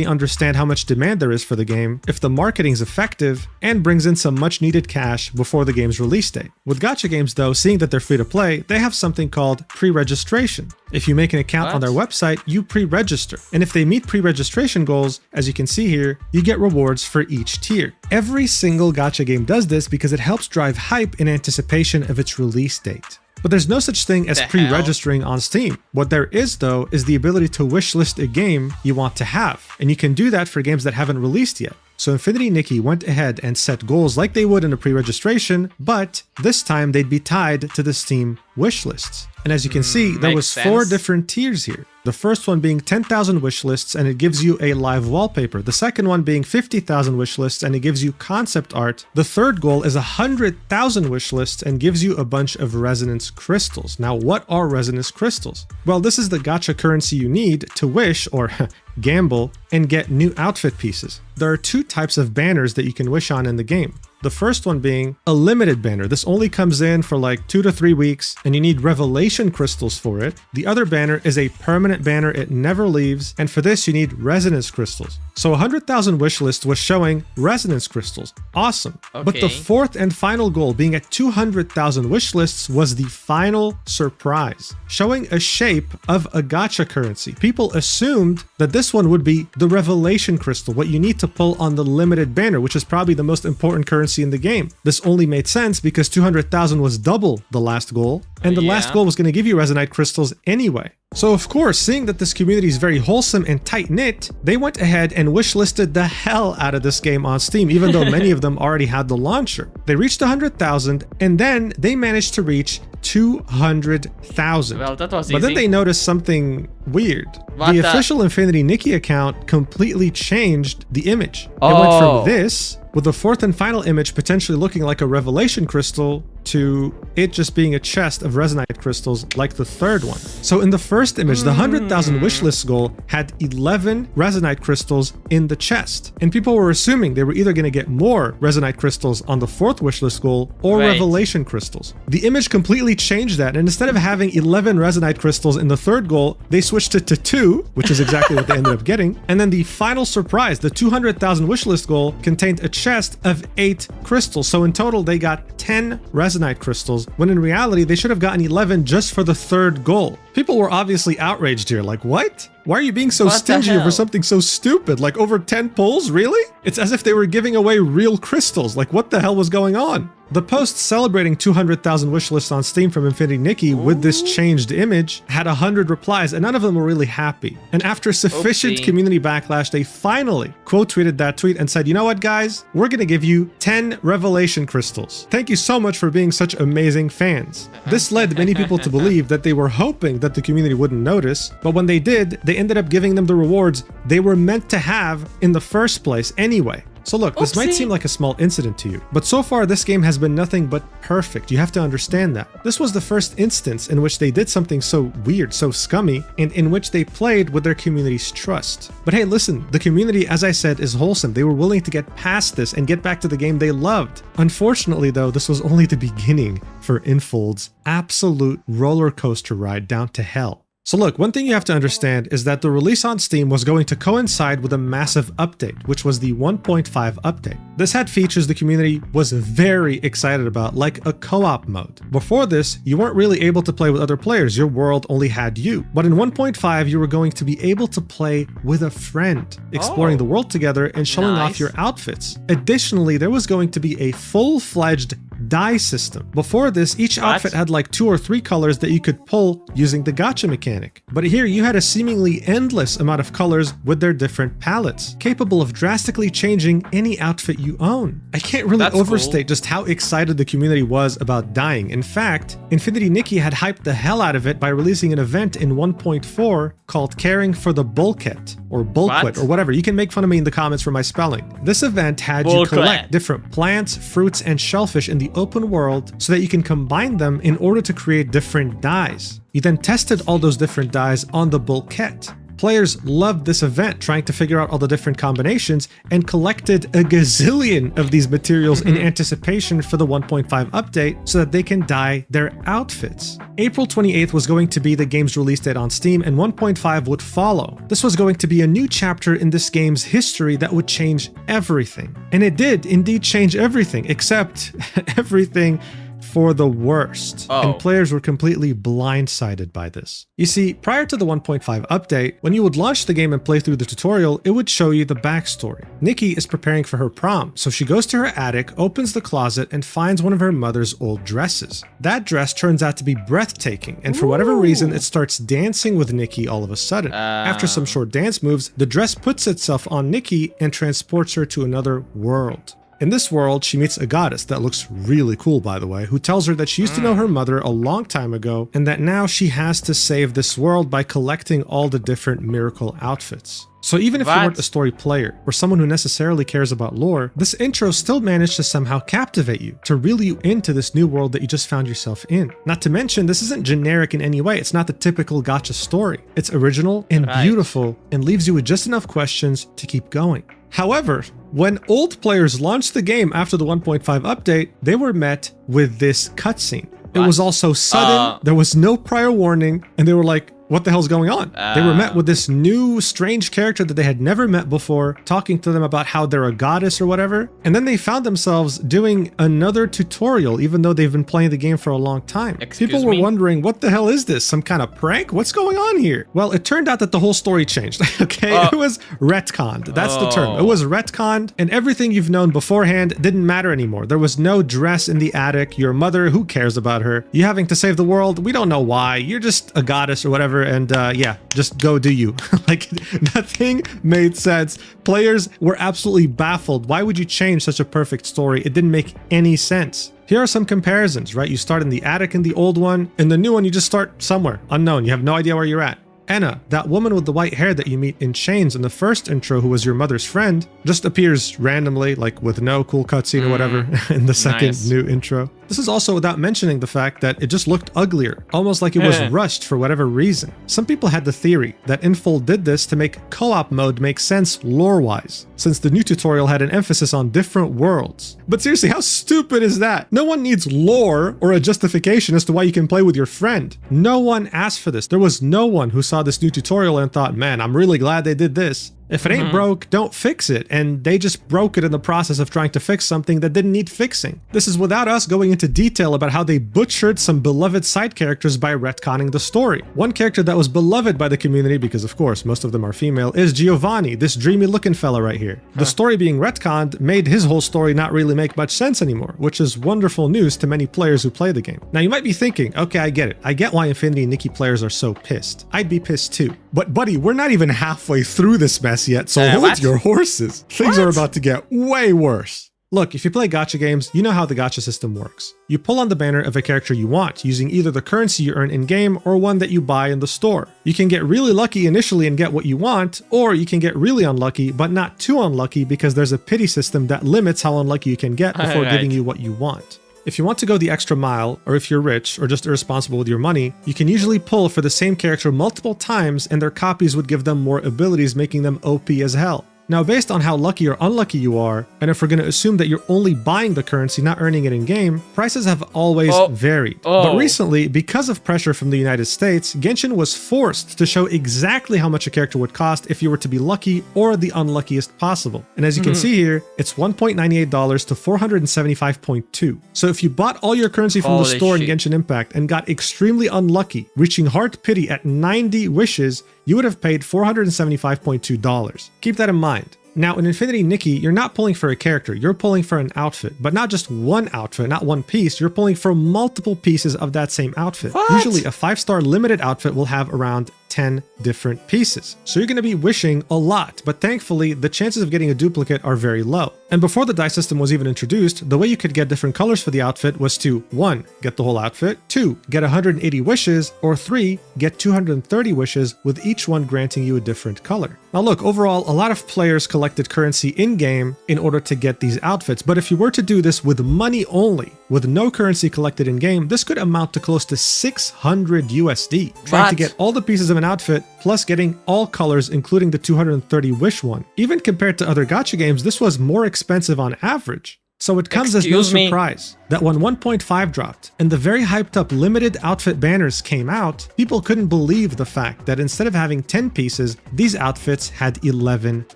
Understand how much demand there is for the game if the marketing is effective and brings in some much needed cash before the game's release date. With gacha games though, seeing that they're free to play, they have something called pre-registration. If you make an account on their website, you pre-register. And if they meet pre-registration goals, as you can see here, you get rewards for each tier. Every single gacha game does this because it helps drive hype in anticipation of its release date. But there's no such thing as pre-registering on Steam. What there is though is the ability to wishlist a game you want to have. And you can do that for games that haven't released yet. So Infinity Nikki went ahead and set goals like they would in a pre-registration, but this time they'd be tied to the Steam wishlists. And as you can see, there was 4 different tiers here. The first one being 10,000 wishlists and it gives you a live wallpaper. The second one being 50,000 wishlists and it gives you concept art. The third goal is 100,000 wishlists and gives you a bunch of resonance crystals. Now, what are resonance crystals? Well, this is the gacha currency you need to wish or gamble and get new outfit pieces. There are 2 types of banners that you can wish on in the game. The first one being a limited banner. This only comes in for like 2 to 3 weeks and you need revelation crystals for it. The other banner is a permanent banner. It never leaves. And for this, you need resonance crystals. So 100,000 wish list was showing resonance crystals. Awesome. But the fourth and final goal being at 200,000 wish lists was the final surprise, showing a shape of a gacha currency. People assumed that this one would be the revelation crystal, what you need to pull on the limited banner, which is probably the most important currency in the game. This only made sense because 200,000 was double the last goal, and the last goal was going to give you resonite crystals anyway. So of course, seeing that this community is very wholesome and tight-knit, they went ahead and wishlisted the hell out of this game on Steam, even though many of them already had the launcher. They reached 100,000, and then they managed to reach 200,000. Well, that was But then easy. they noticed something weird. What the the- official Infinity Nikki account completely changed the image. It went from this, with the fourth and final image potentially looking like a revelation crystal, to it just being a chest of resonite crystals like the third one. So in the first image, the 100,000 wishlist goal had 11 resonite crystals in the chest. And people were assuming they were either going to get more resonite crystals on the fourth wishlist goal or Right. revelation crystals. The image completely changed that, and instead of having 11 resonite crystals in the third goal, they switched it to 2, which is exactly what they ended up getting. And then the final surprise, the 200,000 wishlist goal, contained a chest of 8 crystals. So in total, they got 10 resonite crystals, when in reality, they should have gotten 11 just for the third goal. People were obviously outraged here, like, what? Why are you being so What the stingy over hell? something so stupid? Like over 10 pulls? Really? It's as if they were giving away real crystals. Like what the hell was going on? The post celebrating 200,000 wishlists on Steam from Infinity Nikki with this changed image had 100 replies, and none of them were really happy. And after sufficient Oopsie. community backlash, they finally quote tweeted that tweet and said, you know what, guys? We're gonna give you 10 revelation crystals. Thank you so much for being such amazing fans. This led many people to believe that they were hoping that the community wouldn't notice, but when they did, they ended up giving them the rewards they were meant to have in the first place anyway. So look, this might Oopsie. seem like a small incident to you, but so far this game has been nothing but perfect. You have to understand that. This was the first instance in which they did something so weird, so scummy, and in which they played with their community's trust. But hey, listen, the community, as I said, is wholesome. They were willing to get past this and get back to the game they loved. Unfortunately though, this was only the beginning for Infold's absolute roller coaster ride down to hell. So look, one thing you have to understand is that the release on Steam was going to coincide with a massive update, which was the 1.5 update. This had features the community was very excited about, like a co-op mode. Before this, you weren't really able to play with other players, your world only had you. But in 1.5, you were going to be able to play with a friend, exploring the world together and showing off Nice. your outfits. Additionally, there was going to be a full-fledged dye system. Before this, each outfit had like 2 or 3 colors that you could pull using the gacha mechanic. But here you had a seemingly endless amount of colors with their different palettes, capable of drastically changing any outfit you own. I can't really That's overstate cool. just how excited the community was about dyeing. In fact, Infinity Nikki had hyped the hell out of it by releasing an event in 1.4 called Caring for the Bulkhead, or Bulkhead, What? or whatever. You can make fun of me in the comments for my spelling. This event had you Bulkhead. collect different plants, fruits, and shellfish in the open world so that you can combine them in order to create different dyes. You then tested all those different dyes on the Bulkhead. Players loved this event, trying to figure out all the different combinations, and collected a gazillion of these materials in anticipation for the 1.5 update so that they can dye their outfits. April 28th was going to be the game's release date on Steam, and 1.5 would follow. This was going to be a new chapter in this game's history that would change everything. And it did indeed change everything, except everything for the worst. And players were completely blindsided by this. You see, prior to the 1.5 update, when you would launch the game and play through the tutorial, it would show you the backstory. Nikki is preparing for her prom, so she goes to her attic, opens the closet, and finds one of her mother's old dresses. That dress turns out to be breathtaking, and for whatever reason, it starts dancing with Nikki all of a sudden. After some short dance moves, the dress puts itself on Nikki and transports her to another world. In this world, she meets a goddess that looks really cool, by the way, who tells her that she used to know her mother a long time ago and that now she has to save this world by collecting all the different miracle outfits. So even if you weren't a story player or someone who necessarily cares about lore, this intro still managed to somehow captivate you, to reel you into this new world that you just found yourself in. Not to mention, this isn't generic in any way. It's not the typical gacha story. It's original and beautiful and leaves you with just enough questions to keep going. However, when old players launched the game after the 1.5 update, they were met with this cutscene. It was all so sudden, there was no prior warning, and they were like, what the hell's going on? They were met with this new strange character that they had never met before, talking to them about how they're a goddess or whatever. And then they found themselves doing another tutorial, even though they've been playing the game for a long time. People were wondering, what the hell is this? Some kind of prank? What's going on here? Well, it turned out that the whole story changed, okay? It was retconned. That's the term. It was retconned, and everything you've known beforehand didn't matter anymore. There was no dress in the attic, your mother, who cares about her? You having to save the world? We don't know why. You're just a goddess or whatever. And yeah, just go do you. Like, nothing made sense. Players were absolutely baffled. Why would you change such a perfect story? It didn't make any sense. Here are some comparisons, right? You start in the attic in the old one. In the new one, you just start somewhere unknown. You have no idea where you're at. Anna, that woman with the white hair that you meet in Chains in the first intro, who was your mother's friend, just appears randomly, like with no cool cutscene or whatever, in the second new intro. This is also without mentioning the fact that it just looked uglier, almost like it was rushed for whatever reason. Some people had the theory that Infold did this to make co-op mode make sense lore-wise, since the new tutorial had an emphasis on different worlds. But seriously, how stupid is that? No one needs lore or a justification as to why you can play with your friend. No one asked for this. There was no one who saw this new tutorial and thought, man, I'm really glad they did this. If it ain't broke, don't fix it. And they just broke it in the process of trying to fix something that didn't need fixing. This is without us going into detail about how they butchered some beloved side characters by retconning the story. One character that was beloved by the community, because of course most of them are female, is Giovanni, this dreamy looking fella right here. The story being retconned made his whole story not really make much sense anymore, which is wonderful news to many players who play the game. Now you might be thinking, okay, I get it. I get why Infinity Nikki players are so pissed. I'd be pissed too. But buddy, we're not even halfway through this mess yet, so hold your horses. Things are about to get way worse. Look, if you play gacha games, you know how the gacha system works. You pull on the banner of a character you want, using either the currency you earn in-game or one that you buy in the store. You can get really lucky initially and get what you want, or you can get really unlucky, but not too unlucky because there's a pity system that limits how unlucky you can get before giving you what you want. If you want to go the extra mile, or if you're rich or just irresponsible with your money, you can usually pull for the same character multiple times and their copies would give them more abilities, making them OP as hell. Now, based on how lucky or unlucky you are, and if we're going to assume that you're only buying the currency, not earning it in-game, prices have always varied. But recently, because of pressure from the United States, Genshin was forced to show exactly how much a character would cost if you were to be lucky or the unluckiest possible. And as you can see here, it's $1.98 to $475.2. So if you bought all your currency from the store in Genshin Impact and got extremely unlucky, reaching Heart Pity at 90 wishes, you would have paid $475.2. Keep that in mind. Now, in Infinity Nikki, you're not pulling for a character, you're pulling for an outfit. But not just one outfit, not one piece, you're pulling for multiple pieces of that same outfit. Usually a 5-star limited outfit will have around 10 different pieces. So you're going to be wishing a lot, but thankfully the chances of getting a duplicate are very low. And before the dye system was even introduced, the way you could get different colors for the outfit was to 1. Get the whole outfit, 2. Get 180 wishes, or 3. Get 230 wishes, with each one granting you a different color. Now look, overall, a lot of players collected currency in-game in order to get these outfits, but if you were to do this with money only, with no currency collected in-game, this could amount to close to 600 USD. Trying to get all the pieces of an outfit, plus getting all colors, including the 230 wish one. Even compared to other gacha games, this was more expensive on average. So it comes as no surprise that when 1.5 dropped and the very hyped up limited outfit banners came out, people couldn't believe the fact that instead of having 10 pieces, these outfits had 11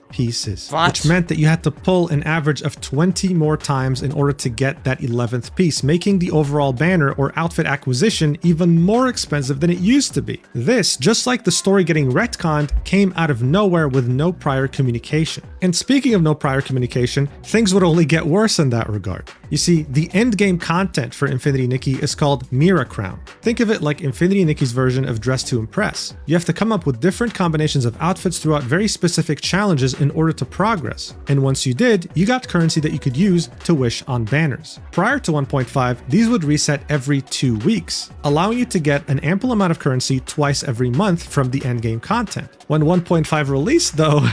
pieces. Which meant that you had to pull an average of 20 more times in order to get that 11th piece, making the overall banner or outfit acquisition even more expensive than it used to be. This, just like the story getting retconned, came out of nowhere with no prior communication. And speaking of no prior communication, things would only get worse in that regard. You see, the endgame content for Infinity Nikki is called Mira Crown. Think of it like Infinity Nikki's version of Dress to Impress. You have to come up with different combinations of outfits throughout very specific challenges in order to progress. And once you did, you got currency that you could use to wish on banners. Prior to 1.5, these would reset every 2 weeks, allowing you to get an ample amount of currency twice every month from the endgame content. When 1.5 released though,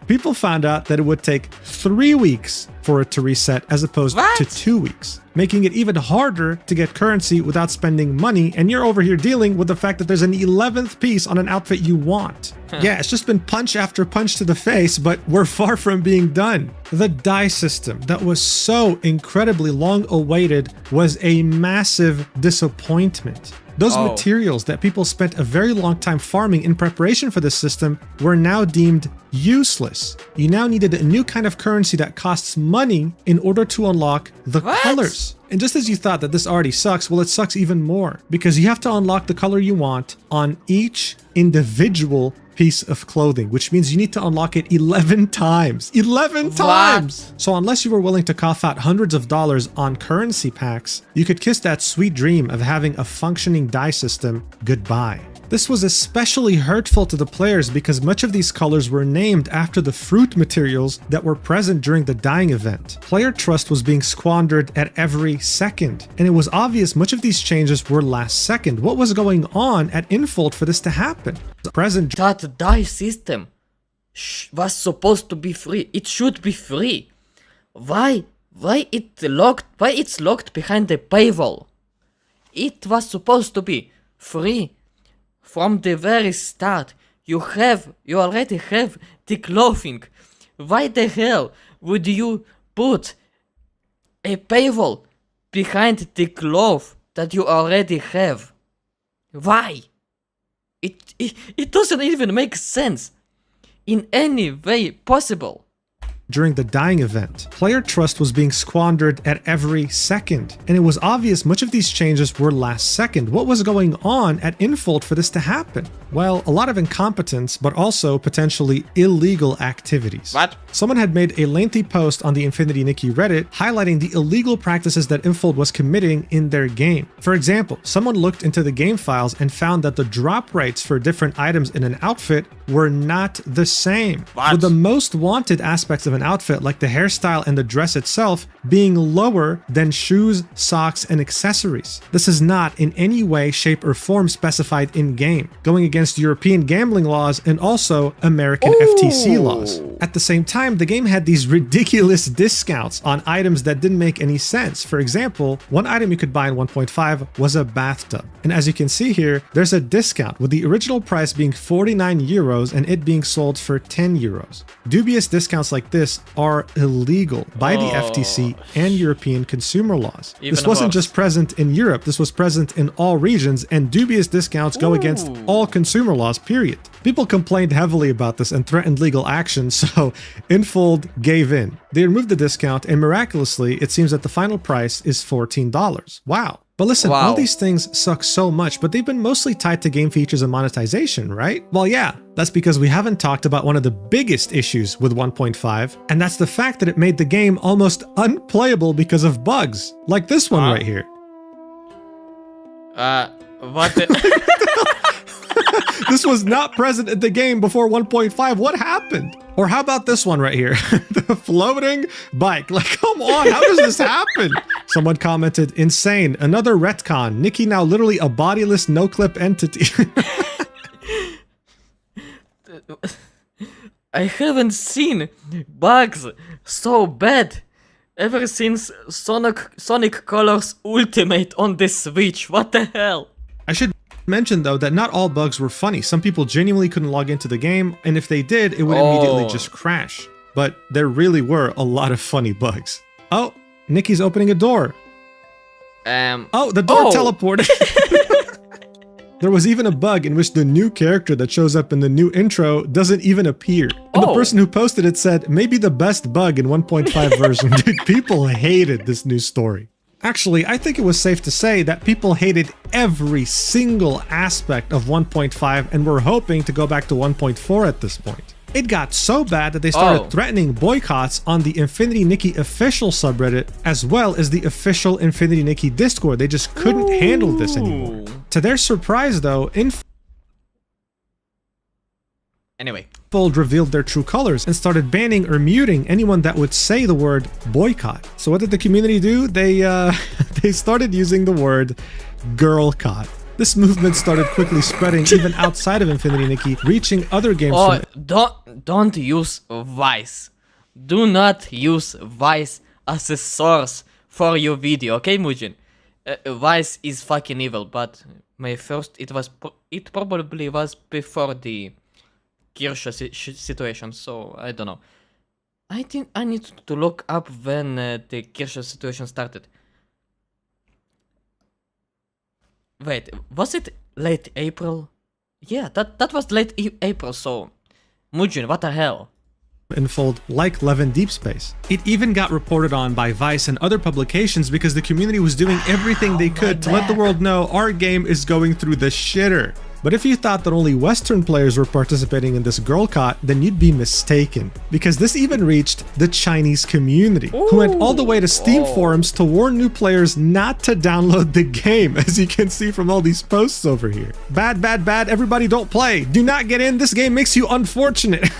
people found out that it would take 3 weeks for it to reset as opposed to 2 weeks, making it even harder to get currency without spending money, and you're over here dealing with the fact that there's an 11th piece on an outfit you want. Yeah, it's just been punch after punch to the face, but we're far from being done. The dye system that was so incredibly long awaited was a massive disappointment. Those materials that people spent a very long time farming in preparation for this system were now deemed useless. You now needed a new kind of currency that costs money in order to unlock the colors. And just as you thought that this already sucks, well, it sucks even more because you have to unlock the color you want on each individual piece of clothing, which means you need to unlock it 11 times. 11 times! So unless you were willing to cough out hundreds of dollars on currency packs, you could kiss that sweet dream of having a functioning dye system goodbye. This was especially hurtful to the players because much of these colors were named after the fruit materials that were present during the dyeing event. Player trust was being squandered at every second, and it was obvious much of these changes were last second. What was going on at Infold for this to happen? That dye system was supposed to be free. It should be free. Why it's locked behind the paywall? It was supposed to be free. From the very start, you already have the clothing. Why the hell would you put a paywall behind the cloth that you already have? Why? It doesn't even make sense. in any way possible. During the dying event, player trust was being squandered at every second, and it was obvious much of these changes were last second. What was going on at Infold for this to happen? Well, a lot of incompetence, but also potentially illegal activities. What? Someone had made a lengthy post on the Infinity Nikki Reddit highlighting the illegal practices that Infold was committing in their game. For example, someone looked into the game files and found that the drop rates for different items in an outfit were not the same. What? With the most wanted aspects of an outfit, like the hairstyle and the dress itself, being lower than shoes, socks, and accessories. This is not in any way, shape, or form specified in-game, going against European gambling laws and also American FTC laws. At the same time, the game had these ridiculous discounts on items that didn't make any sense. For example, one item you could buy in 1.5 was a bathtub. And as you can see here, there's a discount, with the original price being 49 euros and it being sold for 10 euros. Dubious discounts like this are illegal by the FTC and European consumer laws. This wasn't just present in Europe, this was present in all regions, and dubious discounts go against all consumer laws, period. People complained heavily about this and threatened legal action, so Infold gave in. They removed the discount, and miraculously, it seems that the final price is $14. Wow. But listen, all these things suck so much, but they've been mostly tied to game features and monetization, right? Well, yeah, that's because we haven't talked about one of the biggest issues with 1.5, and that's the fact that it made the game almost unplayable because of bugs, like this one right here. What the... This was not present in the game before 1.5. What happened? Or how about this one right here? The floating bike. Like, come on, how does this happen? Someone commented, insane. Another retcon. Nikki now literally a bodiless no-clip entity. I haven't seen bugs so bad ever since Sonic Colors Ultimate on the Switch. What the hell? I should mention though that not all bugs were funny. Some people genuinely couldn't log into the game, and if they did, it would immediately just crash. But there really were a lot of funny bugs. Oh, Nikki's opening a door. Oh, the door teleported. There was even a bug in which the new character that shows up in the new intro doesn't even appear. And the person who posted it said, maybe the best bug in 1.5 version. Dude, people hated this new story. Actually, I think it was safe to say that people hated every single aspect of 1.5 and were hoping to go back to 1.4 at this point. It got so bad that they started threatening boycotts on the Infinity Nikki official subreddit as well as the official Infinity Nikki Discord. They just couldn't handle this anymore. To their surprise though, Infold revealed their true colors and started banning or muting anyone that would say the word boycott. So what did the community do? They started using the word girlcott. This movement started quickly spreading even outside of Infinity Nikki, reaching other games. Don't use Vice. Do not use Vice as a source for your video, okay, Mujin? Vice is fucking evil, but my first it probably was before the Kirsche situation, so I don't know. I think I need to look up when the Kirsche situation started. Wait, was it late April? Yeah, that was late April, so... Mujin, what the hell? Infold like Levin Deep Space. It even got reported on by Vice and other publications because the community was doing everything they could to let the world know our game is going through the shitter. But if you thought that only Western players were participating in this girlcott, then you'd be mistaken. Because this even reached the Chinese community, who went all the way to Steam forums to warn new players not to download the game, as you can see from all these posts over here. Bad, bad, bad, everybody don't play. Do not get in, this game makes you unfortunate.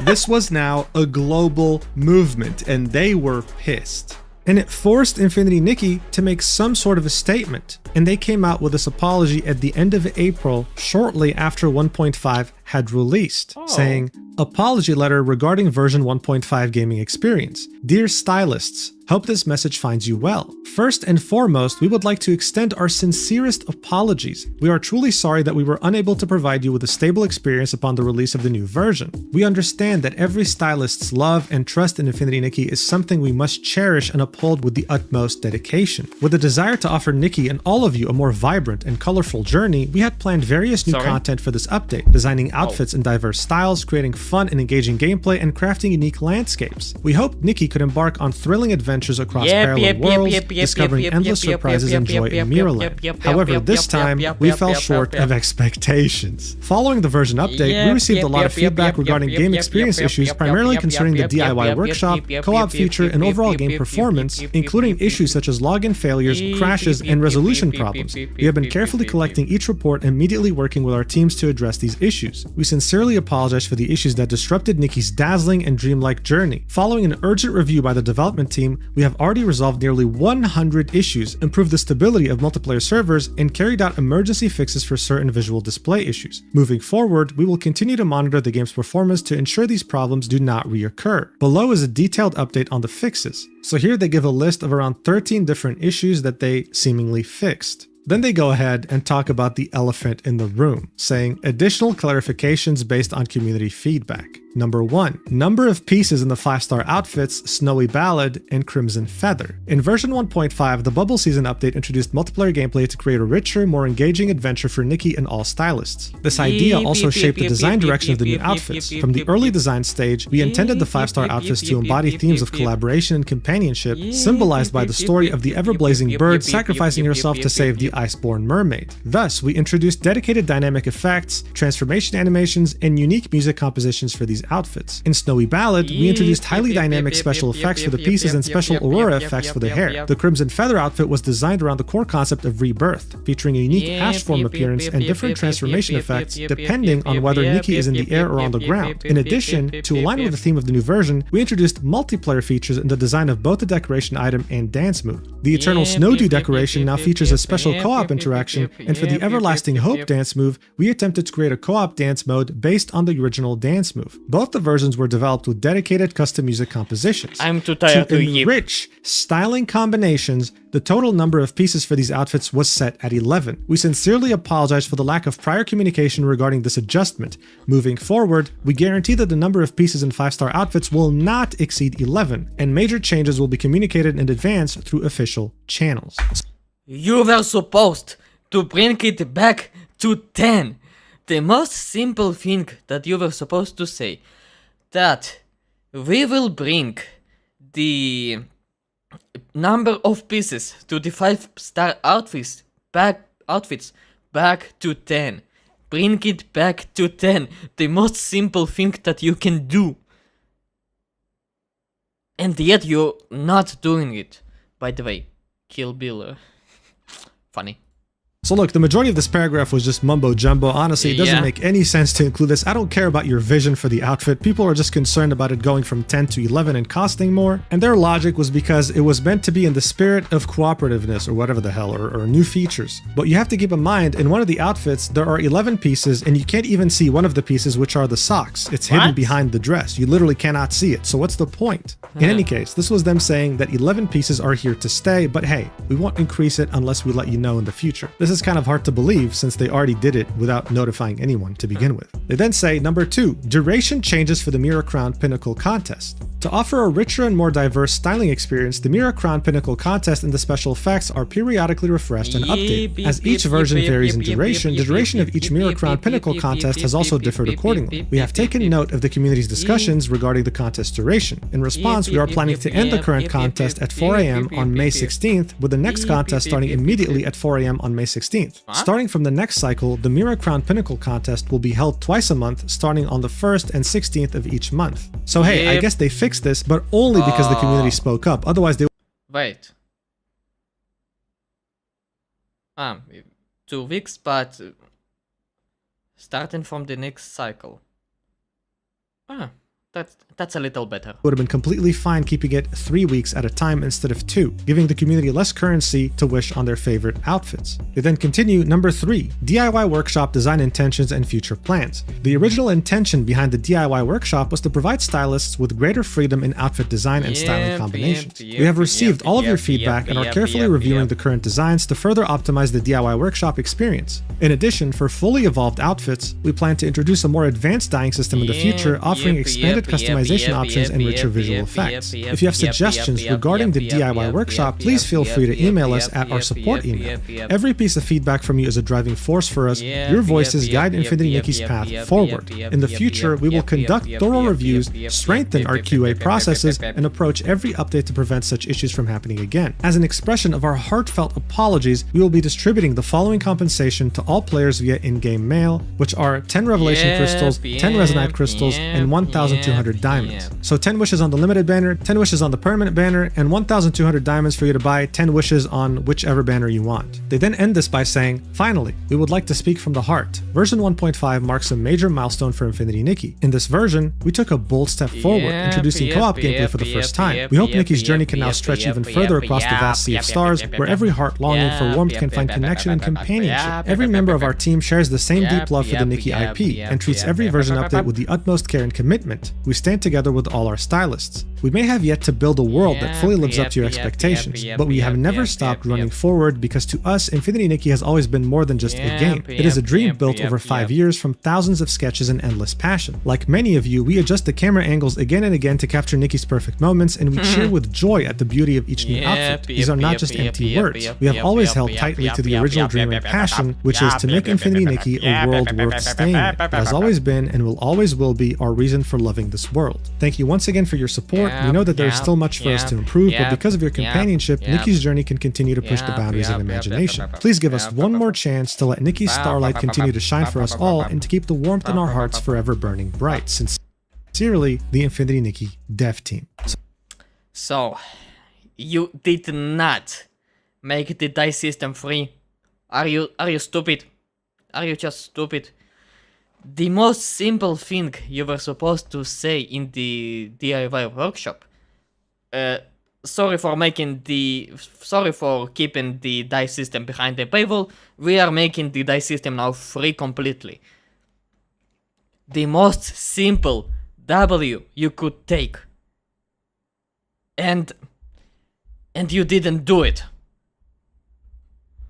This was now a global movement, and they were pissed. And it forced Infinity Nikki to make some sort of a statement. And they came out with this apology at the end of April, shortly after 1.5 had released, saying, apology letter regarding version 1.5 gaming experience. Dear stylists, hope this message finds you well. First and foremost, we would like to extend our sincerest apologies. We are truly sorry that we were unable to provide you with a stable experience upon the release of the new version. We understand that every stylist's love and trust in Infinity Nikki is something we must cherish and uphold with the utmost dedication. With the desire to offer Nikki and all of you a more vibrant and colorful journey, we had planned various new content for this update, designing outfits in diverse styles, creating fun and engaging gameplay, and crafting unique landscapes. We hoped Nikki could embark on thrilling adventures across parallel worlds, discovering endless surprises and joy in Mirrorland. However, this time, we fell short of expectations. Following the version update, we received a lot of feedback regarding game experience issues, primarily concerning the DIY workshop, co-op feature, and overall game performance, including issues such as login failures, crashes, and resolution problems. We have been carefully collecting each report and immediately working with our teams to address these issues. We sincerely apologize for the issues that disrupted Nikki's dazzling and dreamlike journey. Following an urgent review by the development team, we have already resolved nearly 100 issues, improved the stability of multiplayer servers, and carried out emergency fixes for certain visual display issues. Moving forward, we will continue to monitor the game's performance to ensure these problems do not reoccur. Below is a detailed update on the fixes. So here they give a list of around 13 different issues that they seemingly fixed. Then they go ahead and talk about the elephant in the room, saying additional clarifications based on community feedback. Number 1. Number of pieces in the 5-star outfits, Snowy Ballad and Crimson Feather. In version 1.5, the Bubble Season update introduced multiplayer gameplay to create a richer, more engaging adventure for Nikki and all stylists. This idea also shaped the design direction of the new outfits. From the early design stage, we intended the 5-star outfits to embody themes of collaboration and companionship, symbolized by the story of the ever-blazing bird sacrificing herself to save the iceborne mermaid. Thus, we introduced dedicated dynamic effects, transformation animations, and unique music compositions for these outfits. In Snowy Ballad, we introduced highly dynamic special effects for the pieces and special aurora effects for the hair. The Crimson Feather outfit was designed around the core concept of rebirth, featuring a unique ash form appearance and different transformation effects depending on whether Nikki is in the air or on the ground. In addition, to align with the theme of the new version, we introduced multiplayer features in the design of both the decoration item and dance move. The Eternal Snowdew decoration now features a special co-op interaction, and for the Everlasting Hope dance move, we attempted to create a co-op dance mode based on the original dance move. Both the versions were developed with dedicated custom music compositions. I'm too tired to enrich styling combinations, the total number of pieces for these outfits was set at 11. We sincerely apologize for the lack of prior communication regarding this adjustment. Moving forward, we guarantee that the number of pieces in 5-star outfits will not exceed 11, and major changes will be communicated in advance through official channels. You were supposed to bring it back to 10. The most simple thing that you were supposed to say, that we will bring the number of pieces to the 5-star outfits back to 10. Bring it back to 10. The most simple thing that you can do. And yet you're not doing it. By the way, Kill Bill. Funny. So look, the majority of this paragraph was just mumbo jumbo. Honestly, it doesn't make any sense to include this. I don't care about your vision for the outfit. People are just concerned about it going from 10 to 11 and costing more. And their logic was because it was meant to be in the spirit of cooperativeness or whatever the hell, or new features. But you have to keep in mind, in one of the outfits, there are 11 pieces and you can't even see one of the pieces, which are the socks. It's hidden behind the dress. You literally cannot see it. So what's the point? In any case, this was them saying that 11 pieces are here to stay, but hey, we won't increase it unless we let you know in the future. This is kind of hard to believe since they already did it without notifying anyone to begin with. They then say, number 2, duration changes for the Mirror Crown Pinnacle Contest. To offer a richer and more diverse styling experience, the Mirror Crown Pinnacle Contest and the special effects are periodically refreshed and updated. As each version varies in duration, the duration of each Mirror Crown Pinnacle Contest has also differed accordingly. We have taken note of the community's discussions regarding the contest duration. In response, we are planning to end the current contest at 4 AM on May 16th, with the next contest starting immediately at 4 AM on May 16th. Starting from the next cycle, the Mirror Crown Pinnacle Contest will be held twice a month, starting on the 1st and 16th of each month. So hey, I guess they fixed this, but only because the community spoke up. Otherwise, they Wait. 2 weeks, but starting from the next cycle. That's a little better. would have been completely fine keeping it 3 weeks at a time instead of 2, giving the community less currency to wish on their favorite outfits. They then continue, number 3, DIY Workshop design intentions and future plans. The original intention behind the DIY Workshop was to provide stylists with greater freedom in outfit design and styling combinations. We have received all of your feedback and are carefully reviewing the current designs to further optimize the DIY Workshop experience. In addition, for fully evolved outfits, we plan to introduce a more advanced dyeing system in the future, offering expanded limited customization options and richer visual effects. If you have suggestions regarding the DIY workshop, please feel free to email us at our support email. Every piece of feedback from you is a driving force for us. Your voices guide Infinity Nikki's path forward. In the future, we will conduct thorough reviews, strengthen our QA processes, and approach every update to prevent such issues from happening again. As an expression of our heartfelt apologies, we will be distributing the following compensation to all players via in-game mail, which are 10 Revelation Crystals, 10 Resonite Crystals, and 1,200 diamonds. So 10 wishes on the limited banner, 10 wishes on the permanent banner, and 1,200 diamonds for you to buy 10 wishes on whichever banner you want. They then end this by saying, finally, we would like to speak from the heart. Version 1.5 marks a major milestone for Infinity Nikki. In this version, we took a bold step forward, introducing co-op gameplay for the first time. We hope Nikki's journey can now stretch even further across the vast sea of stars, where every heart longing for warmth can find connection and companionship. Every member of our team shares the same deep love for the Nikki IP, and treats every version update with the utmost care and commitment. We stand together with all our stylists. We may have yet to build a world that fully lives up to your expectations, but we have never stopped running forward because to us, Infinity Nikki has always been more than just a game. It is a dream built over 5 years from thousands of sketches and endless passion. Like many of you, we adjust the camera angles again and again to capture Nikki's perfect moments, and we cheer with joy at the beauty of each new outfit. These are not just empty words. We have always held tightly to the original dream and passion, which is to make Infinity Nikki a world worth staying in. It has always been and will always be our reason for loving this world. Thank you once again for your support. We know that there is still much for us to improve, but because of your companionship, Nikki's journey can continue to push the boundaries of imagination. Please give us one more chance to let Nikki's starlight continue to shine for us all and to keep the warmth in our hearts forever burning bright. Sincerely, the Infinity Nikki dev team. So, you did not make the dice system free. Are you stupid? Are you just stupid? The most simple thing you were supposed to say in the DIY workshop. Sorry for keeping the dice system behind the paywall. We are making the dice system now free completely. The most simple W you could take. And you didn't do it.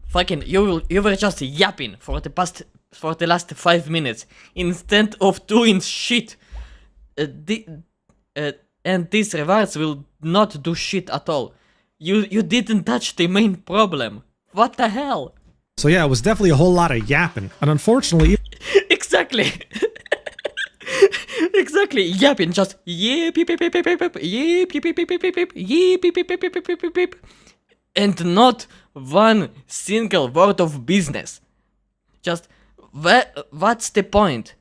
Fucking, you were just yapping for the last 5 minutes instead of doing shit. And these rewards will not do shit at all. You didn't touch the main problem. What the hell? So yeah, it was definitely a whole lot of yapping, and unfortunately... Exactly. Exactly, yapping, just yip, yip, yip, yip, yip, yip, yip, yip, yip, yip, yip, yip, yip, yip, yip, yip, yip, yip, yip, and not one single word of business. Just, what's the point?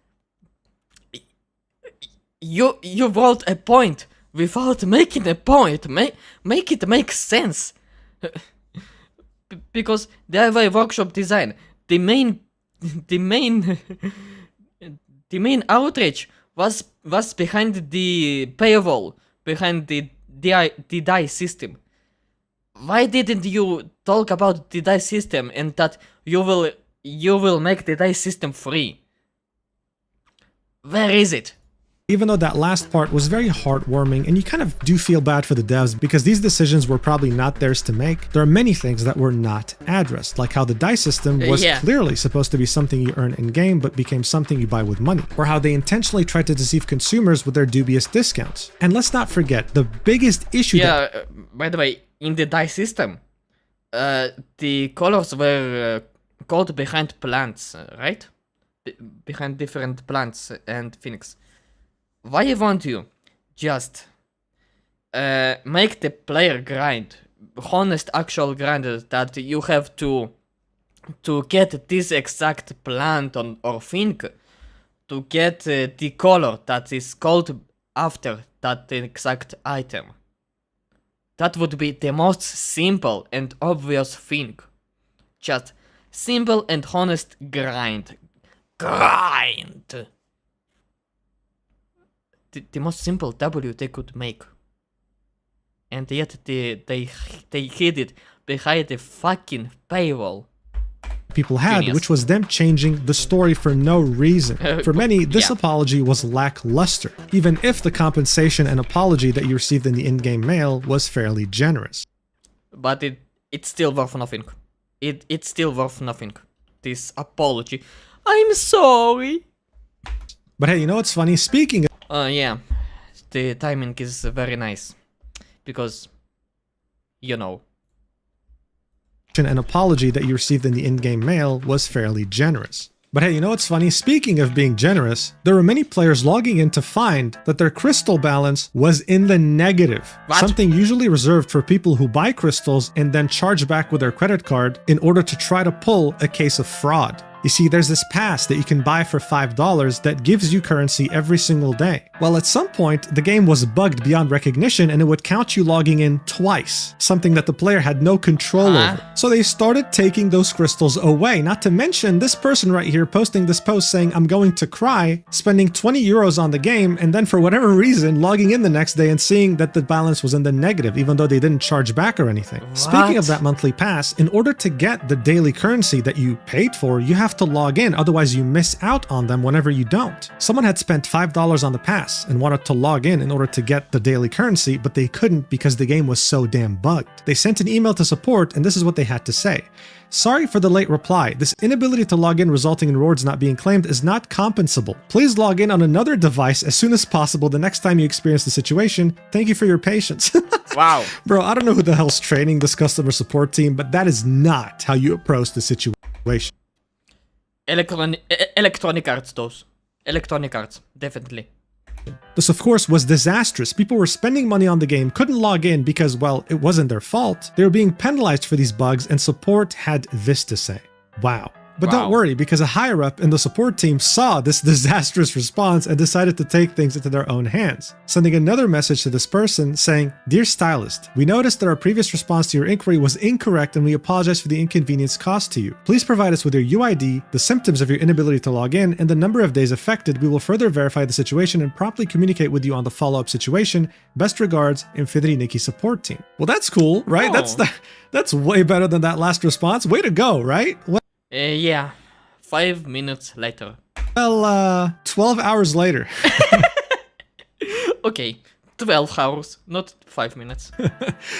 You wrote a point without making a point. Make it make sense. Because DIY workshop design, the main outrage was behind the paywall, behind the dice system. Why didn't you talk about the dice system and that you will make the dice system free? Where is it? Even though that last part was very heartwarming, and you kind of do feel bad for the devs because these decisions were probably not theirs to make, there are many things that were not addressed, like how the dice system was clearly supposed to be something you earn in-game but became something you buy with money, or how they intentionally tried to deceive consumers with their dubious discounts. And let's not forget, the biggest issue by the way, in the dice system, the colors were called behind plants, right? Behind different plants and things. Why won't you just make the player grind, honest actual grind that you have to get this exact plant or thing, to get the color that is called after that exact item? That would be the most simple and obvious thing. Just simple and honest grind. Grind! The most simple W they could make. And yet they hid it behind the fucking paywall. People had, which was them changing the story for no reason. For many, this apology was lackluster, even if the compensation and apology that you received in the in-game mail was fairly generous. But it's still worth nothing. It's still worth nothing. This apology. I'm sorry. But hey, you know what's funny? Speaking of... yeah. the timing is very nice. Because, you know. An apology that you received in the in-game mail was fairly generous. But hey, you know what's funny? Speaking of being generous, there were many players logging in to find that their crystal balance was in the negative. What? Something usually reserved for people who buy crystals and then charge back with their credit card in order to try to pull a case of fraud. You see, there's this pass that you can buy for $5 that gives you currency every single day. Well, at some point, the game was bugged beyond recognition and it would count you logging in twice, something that the player had no control over. So they started taking those crystals away, not to mention this person right here posting this post saying, I'm going to cry, spending 20 euros on the game, and then for whatever reason, logging in the next day and seeing that the balance was in the negative, even though they didn't charge back or anything. What? Speaking of that monthly pass, in order to get the daily currency that you paid for, you have to log in, otherwise you miss out on them whenever you don't. Someone had spent $5 on the pass and wanted to log in order to get the daily currency, but they couldn't because the game was so damn bugged. They sent an email to support and this is what they had to say. Sorry for the late reply. This inability to log in resulting in rewards not being claimed is not compensable. Please log in on another device as soon as possible the next time you experience the situation. Thank you for your patience. Wow. Bro, I don't know who the hell's training this customer support team, but that is not how you approach the situation. Electronic Arts, those. Electronic Arts, definitely. This, of course, was disastrous. People were spending money on the game, couldn't log in because, well, it wasn't their fault. They were being penalized for these bugs, and support had this to say. Wow. But don't worry, because a higher-up in the support team saw this disastrous response and decided to take things into their own hands, sending another message to this person saying, Dear Stylist, we noticed that our previous response to your inquiry was incorrect and we apologize for the inconvenience caused to you. Please provide us with your UID, the symptoms of your inability to log in, and the number of days affected. We will further verify the situation and promptly communicate with you on the follow-up situation. Best regards, Infinity Nikki support team. Well, that's cool, right? Oh. That's way better than that last response. Way to go, right? Yeah. 5 minutes later. Well, 12 hours later. Okay, 12 hours, not 5 minutes.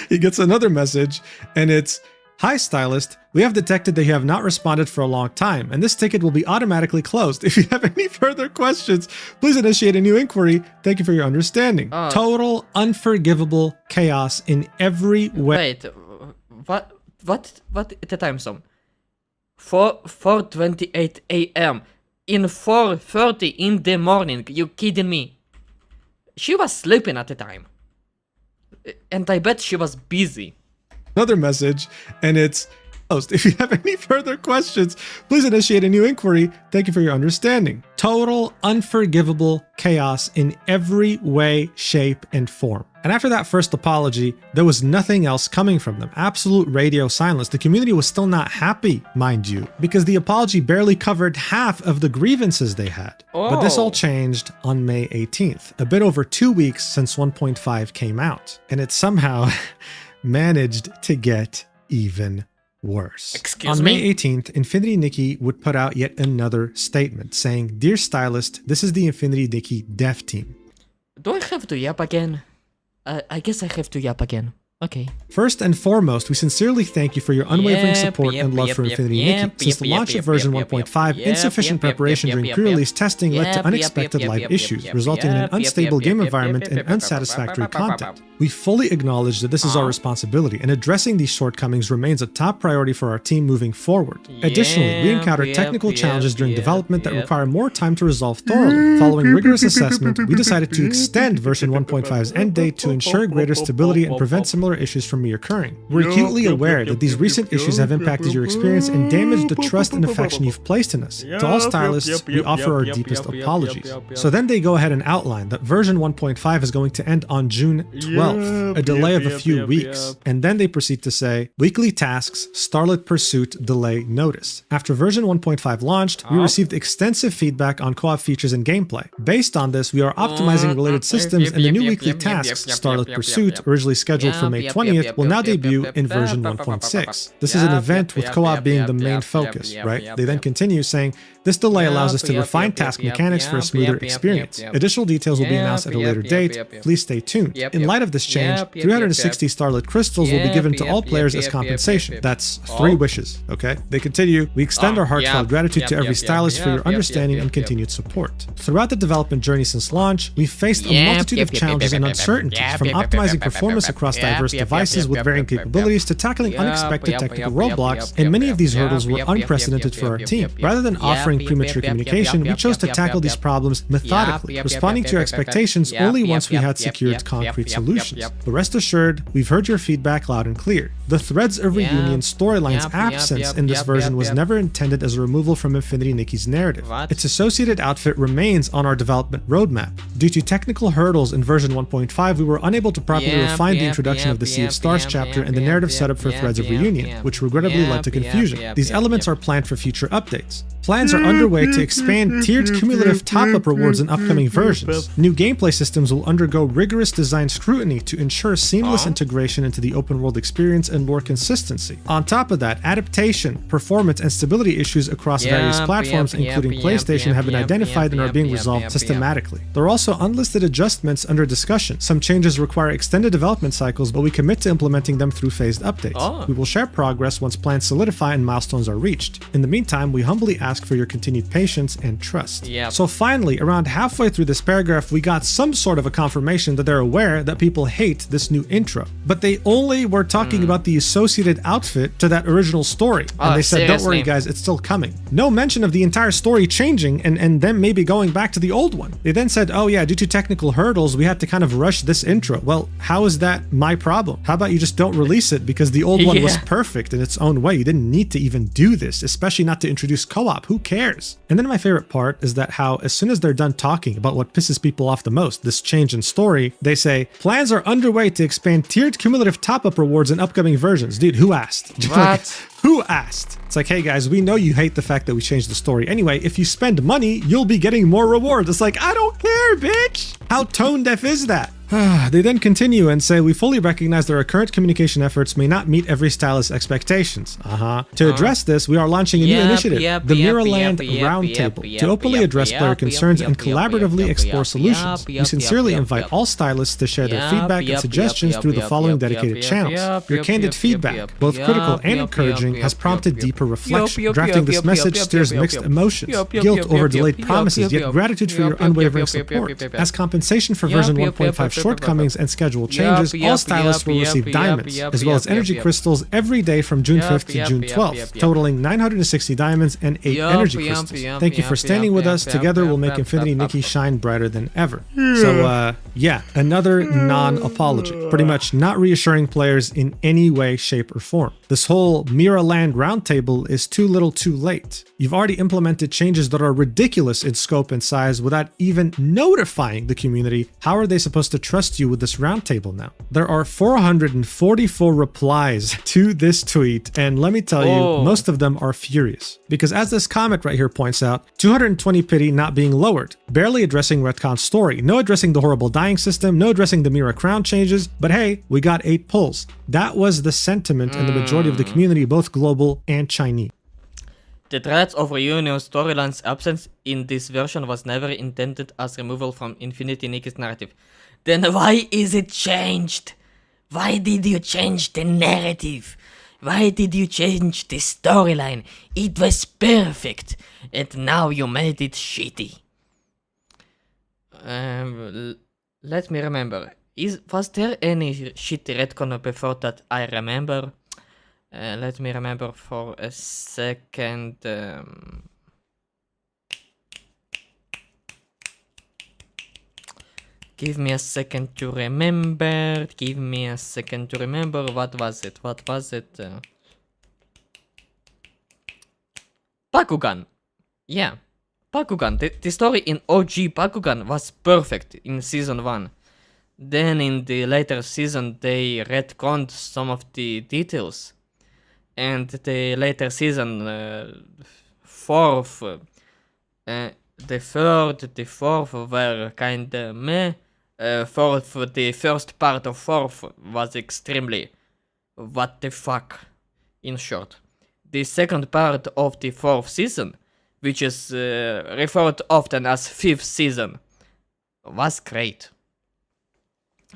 He gets another message, and it's, Hi, Stylist. We have detected that you have not responded for a long time, and this ticket will be automatically closed. If you have any further questions, please initiate a new inquiry. Thank you for your understanding. Total, unforgivable chaos in every way. Wait, what the time zone? 4:28 a.m. in 4:30 in the morning. You kidding me? She was sleeping at the time. And I bet she was busy. Another message, and it's, if you have any further questions, please initiate a new inquiry. Thank you for your understanding. Total, unforgivable chaos in every way, shape, and form. And after that first apology, there was nothing else coming from them. Absolute radio silence. The community was still not happy, mind you, because the apology barely covered half of the grievances they had. But this all changed on May 18th, a bit over 2 weeks since 1.5 came out. And it somehow managed to get even worse. Excuse On me? May 18th, Infinity Nikki would put out yet another statement saying, Dear Stylist, this is the Infinity Nikki dev team. Do I have to yap again? I guess I have to yap again. Okay. First and foremost, we sincerely thank you for your unwavering support and love for Infinity Nikki. Since the launch of version 1.5, insufficient preparation during pre-release testing led to unexpected live issues, resulting in an unstable game environment and unsatisfactory content. We fully acknowledge that this is our responsibility, and addressing these shortcomings remains a top priority for our team moving forward. Additionally, we encountered technical challenges during development that require more time to resolve thoroughly. Following rigorous assessment, we decided to extend version 1.5's end date to ensure greater stability and prevent similar issues from reoccurring. We're acutely aware that these recent issues have impacted your experience and damaged the trust and affection you've placed in us. To all stylists, we offer our deepest apologies. So then they go ahead and outline that version 1.5 is going to end on June 12th, a delay of a few weeks. And then they proceed to say, weekly tasks, Starlit Pursuit delay notice. After version 1.5 launched, we received extensive feedback on co-op features and gameplay. Based on this, we are optimizing related systems, and the new weekly tasks, Starlit Pursuit, originally scheduled for May 20th, will now debut in version 1.6. This is an event with co-op being the main focus, right? They then continue saying, this delay allows us to refine task mechanics for a smoother experience. Additional details will be announced at a later date. Please stay tuned. In light of this change, 360 Starlit Crystals will be given to all players as compensation. That's 3 wishes, okay? They continue, we extend our heartfelt gratitude to every stylist for your understanding and continued support. Throughout the development journey since launch, we've faced a multitude of challenges and uncertainties, from optimizing performance across diverse devices with varying capabilities to tackling unexpected technical roadblocks, and many of these hurdles were unprecedented for our team. Rather than offering premature communication, we chose to tackle these problems methodically, responding to your expectations only once we had secured concrete solutions. But rest assured, we've heard your feedback loud and clear. The Threads of Reunion storyline's absence in this version was never intended as a removal from Infinity Nikki's narrative. Its associated outfit remains on our development roadmap. Due to technical hurdles in version 1.5, we were unable to properly refine the introduction of the Sea of Stars chapter and the narrative setup for Threads of Reunion, which regrettably led to confusion. These elements are planned for future updates. Plans are underway to expand tiered cumulative top-up rewards in upcoming versions. New gameplay systems will undergo rigorous design scrutiny to ensure seamless integration into the open-world experience and lore consistency. On top of that, adaptation, performance, and stability issues across various platforms, including PlayStation, have been identified and are being resolved systematically. There are also unlisted adjustments under discussion. Some changes require extended development cycles, but we commit to implementing them through phased updates. We will share progress once plans solidify and milestones are reached. In the meantime, we humbly ask for your continued patience and trust. So finally, around halfway through this paragraph, we got some sort of a confirmation that they're aware that people hate this new intro. But they only were talking about the associated outfit to that original story. And they said, don't worry guys, it's still coming. No mention of the entire story changing and them maybe going back to the old one. They then said, oh yeah, due to technical hurdles, we had to kind of rush this intro. Well, how is that my problem? How about you just don't release it because the old one was perfect in its own way. You didn't need to even do this, especially not to introduce co-op. Who cares? And then my favorite part is that how as soon as they're done talking about what pisses people off the most, this change in story, they say, plans are underway to expand tiered cumulative top-up rewards in upcoming versions. Dude, who asked? What? Who asked? It's like, hey guys, we know you hate the fact that we changed the story. Anyway, if you spend money, you'll be getting more rewards. It's like, I don't care, bitch. How tone deaf is that? They then continue and say, we fully recognize that our current communication efforts may not meet every stylist's expectations. To address this, we are launching a new initiative, the Mirrorland Roundtable, to openly address player concerns and collaboratively explore solutions. We sincerely invite all stylists to share their feedback and suggestions through the following dedicated channels. Your candid feedback, both critical and encouraging, has prompted deeper reflection. Drafting this message stirs mixed emotions, guilt over delayed promises, yet gratitude for your unwavering support. As compensation for version 1.5 shortcomings and schedule changes, all stylists will receive diamonds, as well as energy crystals every day from June 5th to June 12th, totaling 960 diamonds and 8 energy crystals. Thank you for standing with us. Together we'll make Infinity Nikki shine brighter than ever. So, yeah, another non-apology. Pretty much not reassuring players in any way, shape, or form. This whole Mirrorland Roundtable is too little too late. You've already implemented changes that are ridiculous in scope and size without even notifying the community. How are they supposed to trust you with this roundtable now? There are 444 replies to this tweet, and let me tell you, most of them are furious. Because as this comment right here points out, 220 pity not being lowered, barely addressing Retcon's story, no addressing the horrible dying system, no addressing the Mirror Crown changes, but hey, we got 8 pulls. That was the sentiment in the majority of the community, both global and Chinese. The Threads of Reunion storyline's absence in this version was never intended as removal from Infinity Nikki's narrative. Then why is it changed? Why did you change the narrative? Why did you change the storyline? It was perfect, and now you made it shitty. Let me remember. Was there any shitty retcon before that I remember? Let me remember for a second. Give me a second to remember. Give me a second to remember. What was it? What was it? Bakugan. Yeah. Bakugan. The story in OG Bakugan was perfect in season 1. Then in the later season they retconned some of the details. And the later season, 4th, the 3rd, the 4th were kinda meh. for the first part of 4th was extremely what the fuck, in short. The second part of the 4th season, which is referred often as 5th season, was great.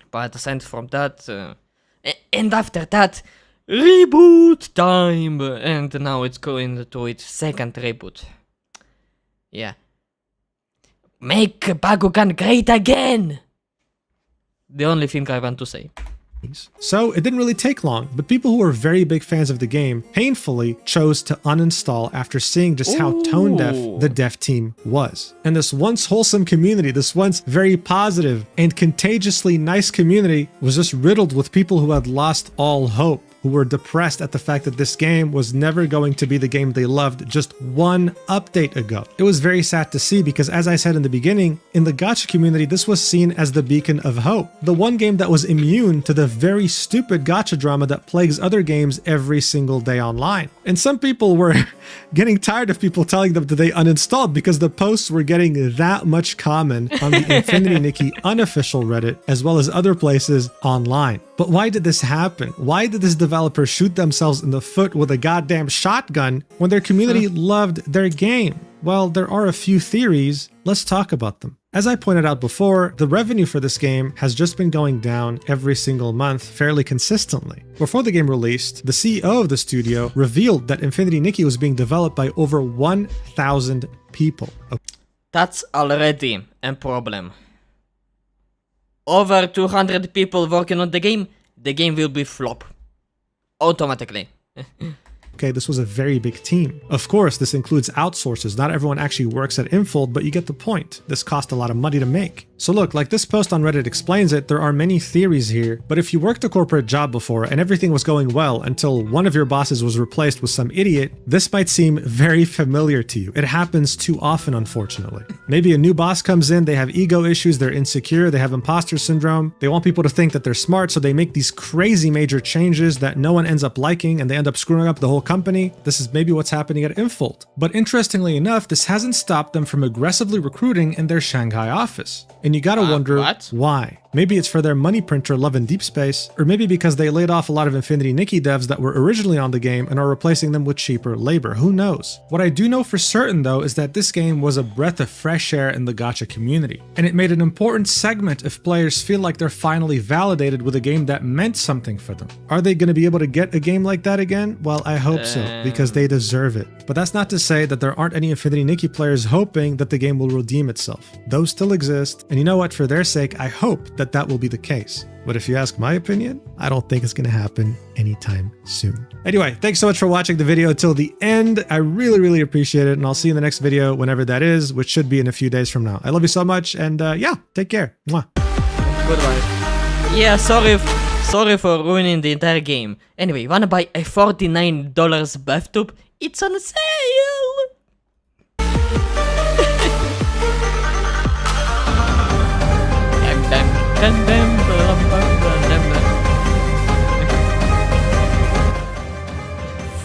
But aside from that, and after that, reboot time, and now it's going to its second reboot. Yeah. Make Bakugan great again! The only thing I want to say. So it didn't really take long, but people who were very big fans of the game painfully chose to uninstall after seeing just how tone deaf the dev team was. And this once wholesome community, this once very positive and contagiously nice community, was just riddled with people who had lost all hope, who were depressed at the fact that this game was never going to be the game they loved just one update ago. It was very sad to see because, as I said in the beginning, in the gacha community, this was seen as the beacon of hope. The one game that was immune to the very stupid gacha drama that plagues other games every single day online. And some people were getting tired of people telling them that they uninstalled because the posts were getting that much common on the Infinity Nikki unofficial Reddit as well as other places online. But why did this happen? Why did this developer shoot themselves in the foot with a goddamn shotgun when their community loved their game? Well, there are a few theories. Let's talk about them. As I pointed out before, the revenue for this game has just been going down every single month fairly consistently. Before the game released, the CEO of the studio revealed that Infinity Nikki was being developed by over 1,000 people. That's already a problem. Over 200 people working on the game will be flop. Automatically. Okay, this was a very big team. Of course, this includes outsourcers. Not everyone actually works at Infold, but you get the point. This cost a lot of money to make. So look, like this post on Reddit explains it, there are many theories here, but if you worked a corporate job before and everything was going well until one of your bosses was replaced with some idiot, this might seem very familiar to you. It happens too often, unfortunately. Maybe a new boss comes in, they have ego issues, they're insecure, they have imposter syndrome, they want people to think that they're smart, so they make these crazy major changes that no one ends up liking and they end up screwing up the whole company. This is maybe what's happening at Infold. But interestingly enough, this hasn't stopped them from aggressively recruiting in their Shanghai office. And you gotta wonder why. Maybe it's for their money printer Love and Deep Space, or maybe because they laid off a lot of Infinity Nikki devs that were originally on the game and are replacing them with cheaper labor. Who knows? What I do know for certain though is that this game was a breath of fresh air in the gacha community, and it made an important segment if players feel like they're finally validated with a game that meant something for them. Are they going to be able to get a game like that again? Well, I hope so, because they deserve it. But that's not to say that there aren't any Infinity Nikki players hoping that the game will redeem itself. Those still exist, and you know what? For their sake, I hope that that will be the case. But if you ask my opinion, I don't think it's going to happen anytime soon. Anyway, thanks so much for watching the video till the end. I really appreciate it, and I'll see you in the next video whenever that is, which should be in a few days from now. I love you so much, and yeah, take care. Mwah. Goodbye. Yeah, sorry for ruining the entire game. Anyway, wanna buy a $49 bathtub? It's on sale!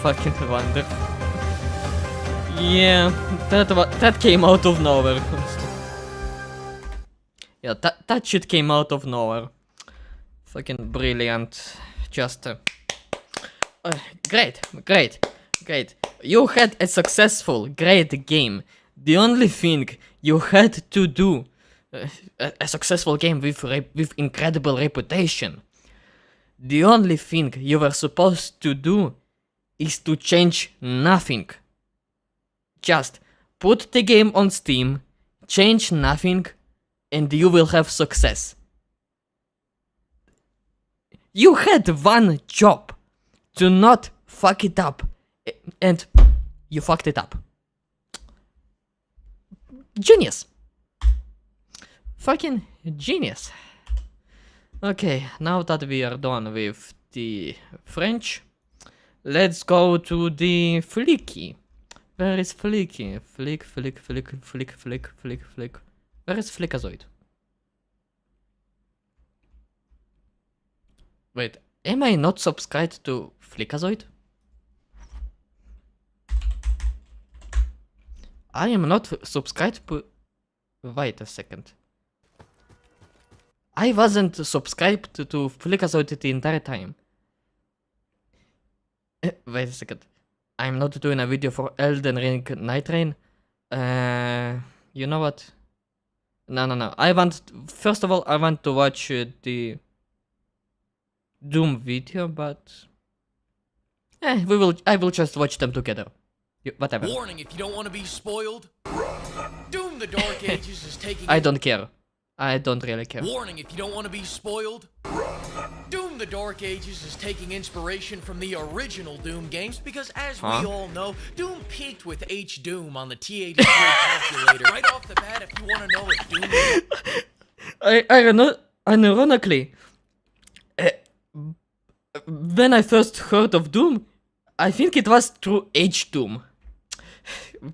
Fucking wonderful. Yeah, that came out of nowhere. Yeah, that shit came out of nowhere. Fucking brilliant. Just great. You had a successful, great game. The only thing you had to do, a successful game with incredible reputation. The only thing you were supposed to do is to change nothing. Just put the game on Steam, change nothing, and you will have success. You had one job, to not fuck it up, and you fucked it up. Genius. Fucking genius. Okay, now that we are done with the French, let's go to the Flicky. Where is Flicky? Flick. Where is Flickazoid? Wait, am I not subscribed to Flickazoid? I am not subscribed to... Wait a second. I wasn't subscribed to Flickazoid the entire time. Wait a second. I'm not doing a video for Elden Ring Night Rain. You know what? No. First of all, I want to watch the Doom video, but I will just watch them together. Whatever. Warning, if you don't want to be spoiled. Doom the Dark Ages is taking I don't care. I don't really care. Warning, if you don't want to be spoiled. Doom the Dark Ages is taking inspiration from the original Doom games because, as we all know, Doom peaked with H-Doom on the T83 calculator. Right off the bat, if you want to know if Doom... Ironically, when I first heard of Doom, I think it was through H-Doom.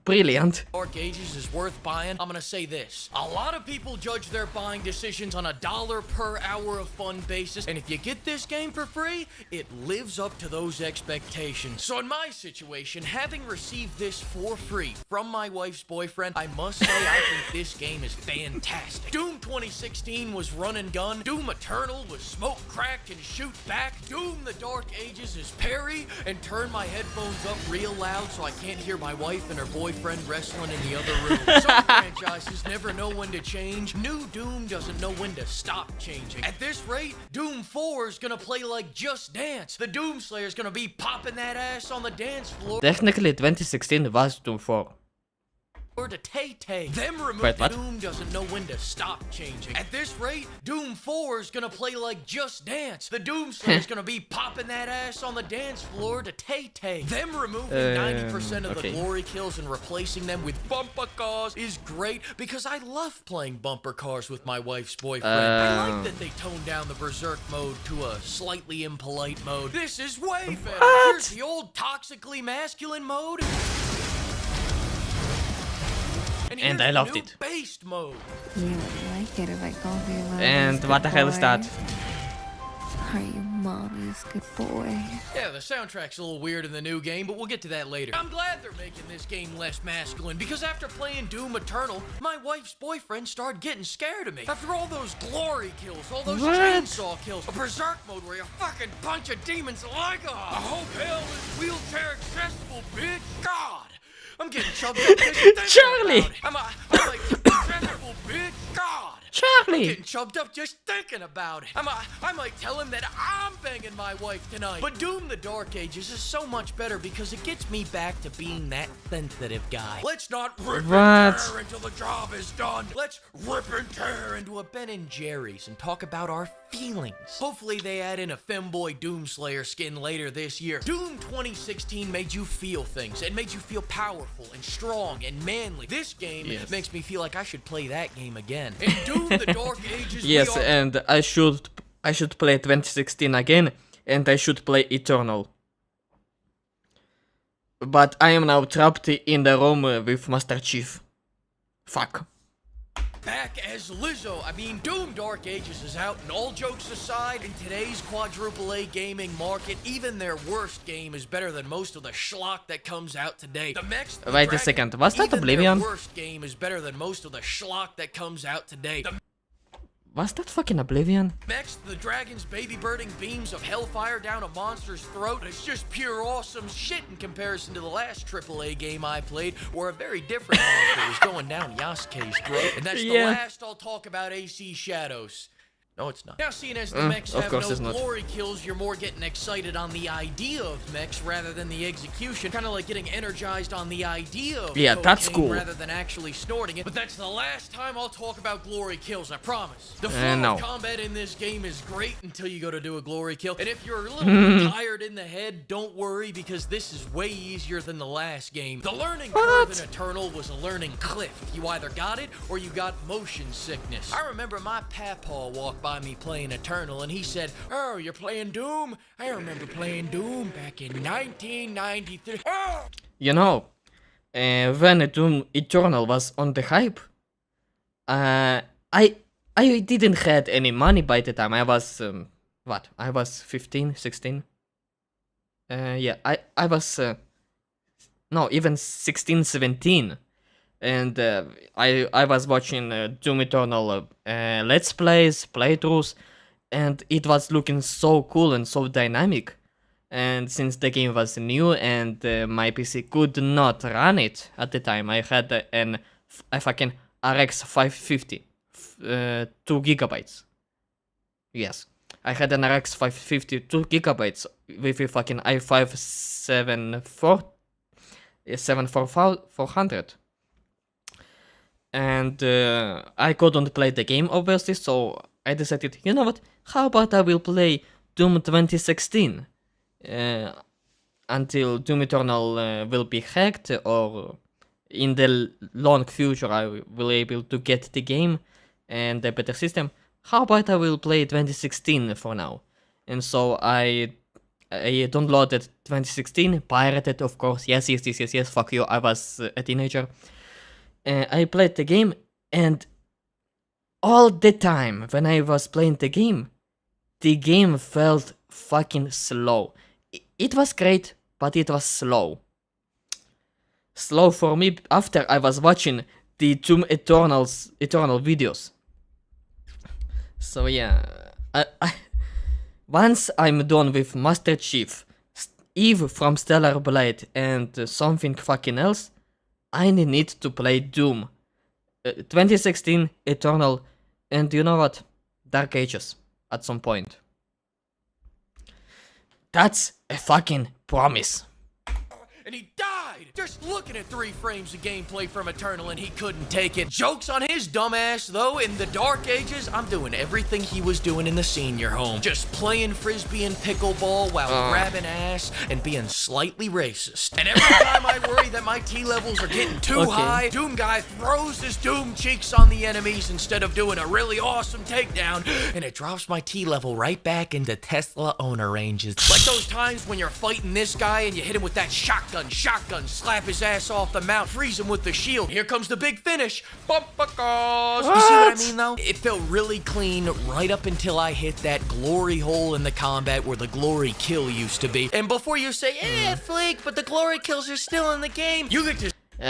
Brilliant. Dark Ages is worth buying. I'm gonna say this. A lot of people judge their buying decisions on $1 per hour of fun basis, and if you get this game for free, it lives up to those expectations. So in my situation, having received this for free from my wife's boyfriend, I must say I think this game is fantastic. Doom 2016 was run and gun. Doom Eternal was smoke, crack, and shoot back. Doom the Dark Ages is parry and turn my headphones up real loud so I can't hear my wife and her boyfriend wrestling in the other room. Some franchises never know when to change. New Doom doesn't know when to stop changing. At this rate, Doom 4 is gonna play like Just Dance. The Doom Slayer's gonna be popping that ass on the dance floor. Technically, 2016 was Doom 4. To Tay-Tay. Them remove Wait, what? Doom doesn't know when to stop changing. At this rate, Doom 4 is gonna play like Just Dance. The Doom Slayer's gonna be popping that ass on the dance floor to Tay-Tay. Them removing 90% of the glory kills and replacing them with bumper cars is great because I love playing bumper cars with my wife's boyfriend. I like that they toned down the Berserk mode to a slightly impolite mode. This is way better. Here's the old toxically masculine mode. And I loved it. Based mode. You would like it if I called you And what the hell is that? Are you mommy's good boy? Yeah, the soundtrack's a little weird in the new game, but we'll get to that later. I'm glad they're making this game less masculine, because after playing Doom Eternal, my wife's boyfriend started getting scared of me. After all those glory kills, all those chainsaw kills, a berserk mode where you fucking punch a demon's leg off. I hope hell is wheelchair accessible, bitch. God! I'm getting chubbed up just thinking Charlie! about it. I'm like, accessible, bitch. God! Charlie! I'm getting chubbed up just thinking about it. I might tell him that I'm banging my wife tonight. But Doom the Dark Ages is so much better because it gets me back to being that sensitive guy. Let's not rip and tear until the job is done. Let's rip and tear into a Ben and Jerry's and talk about our feelings. Hopefully they add in a femboy Doomslayer skin later this year. Doom 2016 made you feel things. It made you feel powerful and strong and manly. This game makes me feel like I should play that game again. And Doom the Dark Ages. Yes, and I should play 2016 again, and I should play Eternal. But I am now trapped in the room with Master Chief. Fuck. Back as Lizzo. I mean, Doom Dark Ages is out, and all jokes aside, in today's quadruple A gaming market, even their worst game is better than most of the schlock that comes out today. The Mechs, the Wait a Dragon, second, was that even Oblivion? Their worst game is better than most of the schlock that comes out today. Was that fucking Oblivion? Next, the dragon's baby birding beams of hellfire down a monster's throat. It's just pure awesome shit in comparison to the last AAA game I played, where a very different monster was going down Yasuke's throat. And that's the last I'll talk about AC Shadows. No, it's not. Now, seeing as the mechs have no glory kills, you're more getting excited on the idea of mechs rather than the execution. Kind of like getting energized on the idea of that's cool. rather than actually snorting it. But that's the last time I'll talk about glory kills, I promise. The flow of combat in this game is great until you go to do a glory kill. And if you're a little tired in the head, don't worry, because this is way easier than the last game. The learning curve in Eternal was a learning cliff. You either got it or you got motion sickness. I remember my papaw walked by me playing Eternal, and he said, "Oh, you're playing Doom? I remember playing Doom back in 1993. Oh! You know, when Doom Eternal was on the hype, I didn't had any money by the time. I was, I was 15, 16? Yeah, I was, no, even 16, 17. and I was watching Doom Eternal Let's Plays, playthroughs, and it was looking so cool and so dynamic. And since the game was new and my PC could not run it at the time, I had a fucking RX 550, 2 gigabytes. Yes, I had an RX 550, 2 gigabytes with a fucking i5 7400. And I couldn't play the game, obviously, so I decided, you know what, how about I will play Doom 2016 until Doom Eternal will be hacked, or in the long future I will be able to get the game and a better system. How about I will play 2016 for now? And so I downloaded 2016, pirated, of course. Yes, fuck you, I was a teenager. I played the game, and all the time when I was playing the game felt fucking slow. It was great, but it was slow. Slow for me after I was watching the Doom Eternal videos. So yeah, once I'm done with Master Chief, Eve from Stellar Blade, and something fucking else, I need to play Doom 2016, Eternal, and you know what? Dark Ages at some point. That's a fucking promise. And he died! Just looking at 3 frames of gameplay from Eternal and he couldn't take it. Joke's on his dumbass, though. In the Dark Ages, I'm doing everything he was doing in the senior home. Just playing frisbee and pickleball while grabbing ass and being slightly racist. And every time I worry that my T-levels are getting too high, Doom Guy throws his Doom cheeks on the enemies instead of doing a really awesome takedown, and it drops my T-level right back into Tesla owner ranges. Like those times when you're fighting this guy and you hit him with that shotgun, slap his ass off the mount, freeze him with the shield. Here comes the big finish. Bumpakos. You see what I mean, though? It felt really clean right up until I hit that glory hole in the combat where the glory kill used to be. And before you say, Flake, but the glory kills are still in the game, you get to see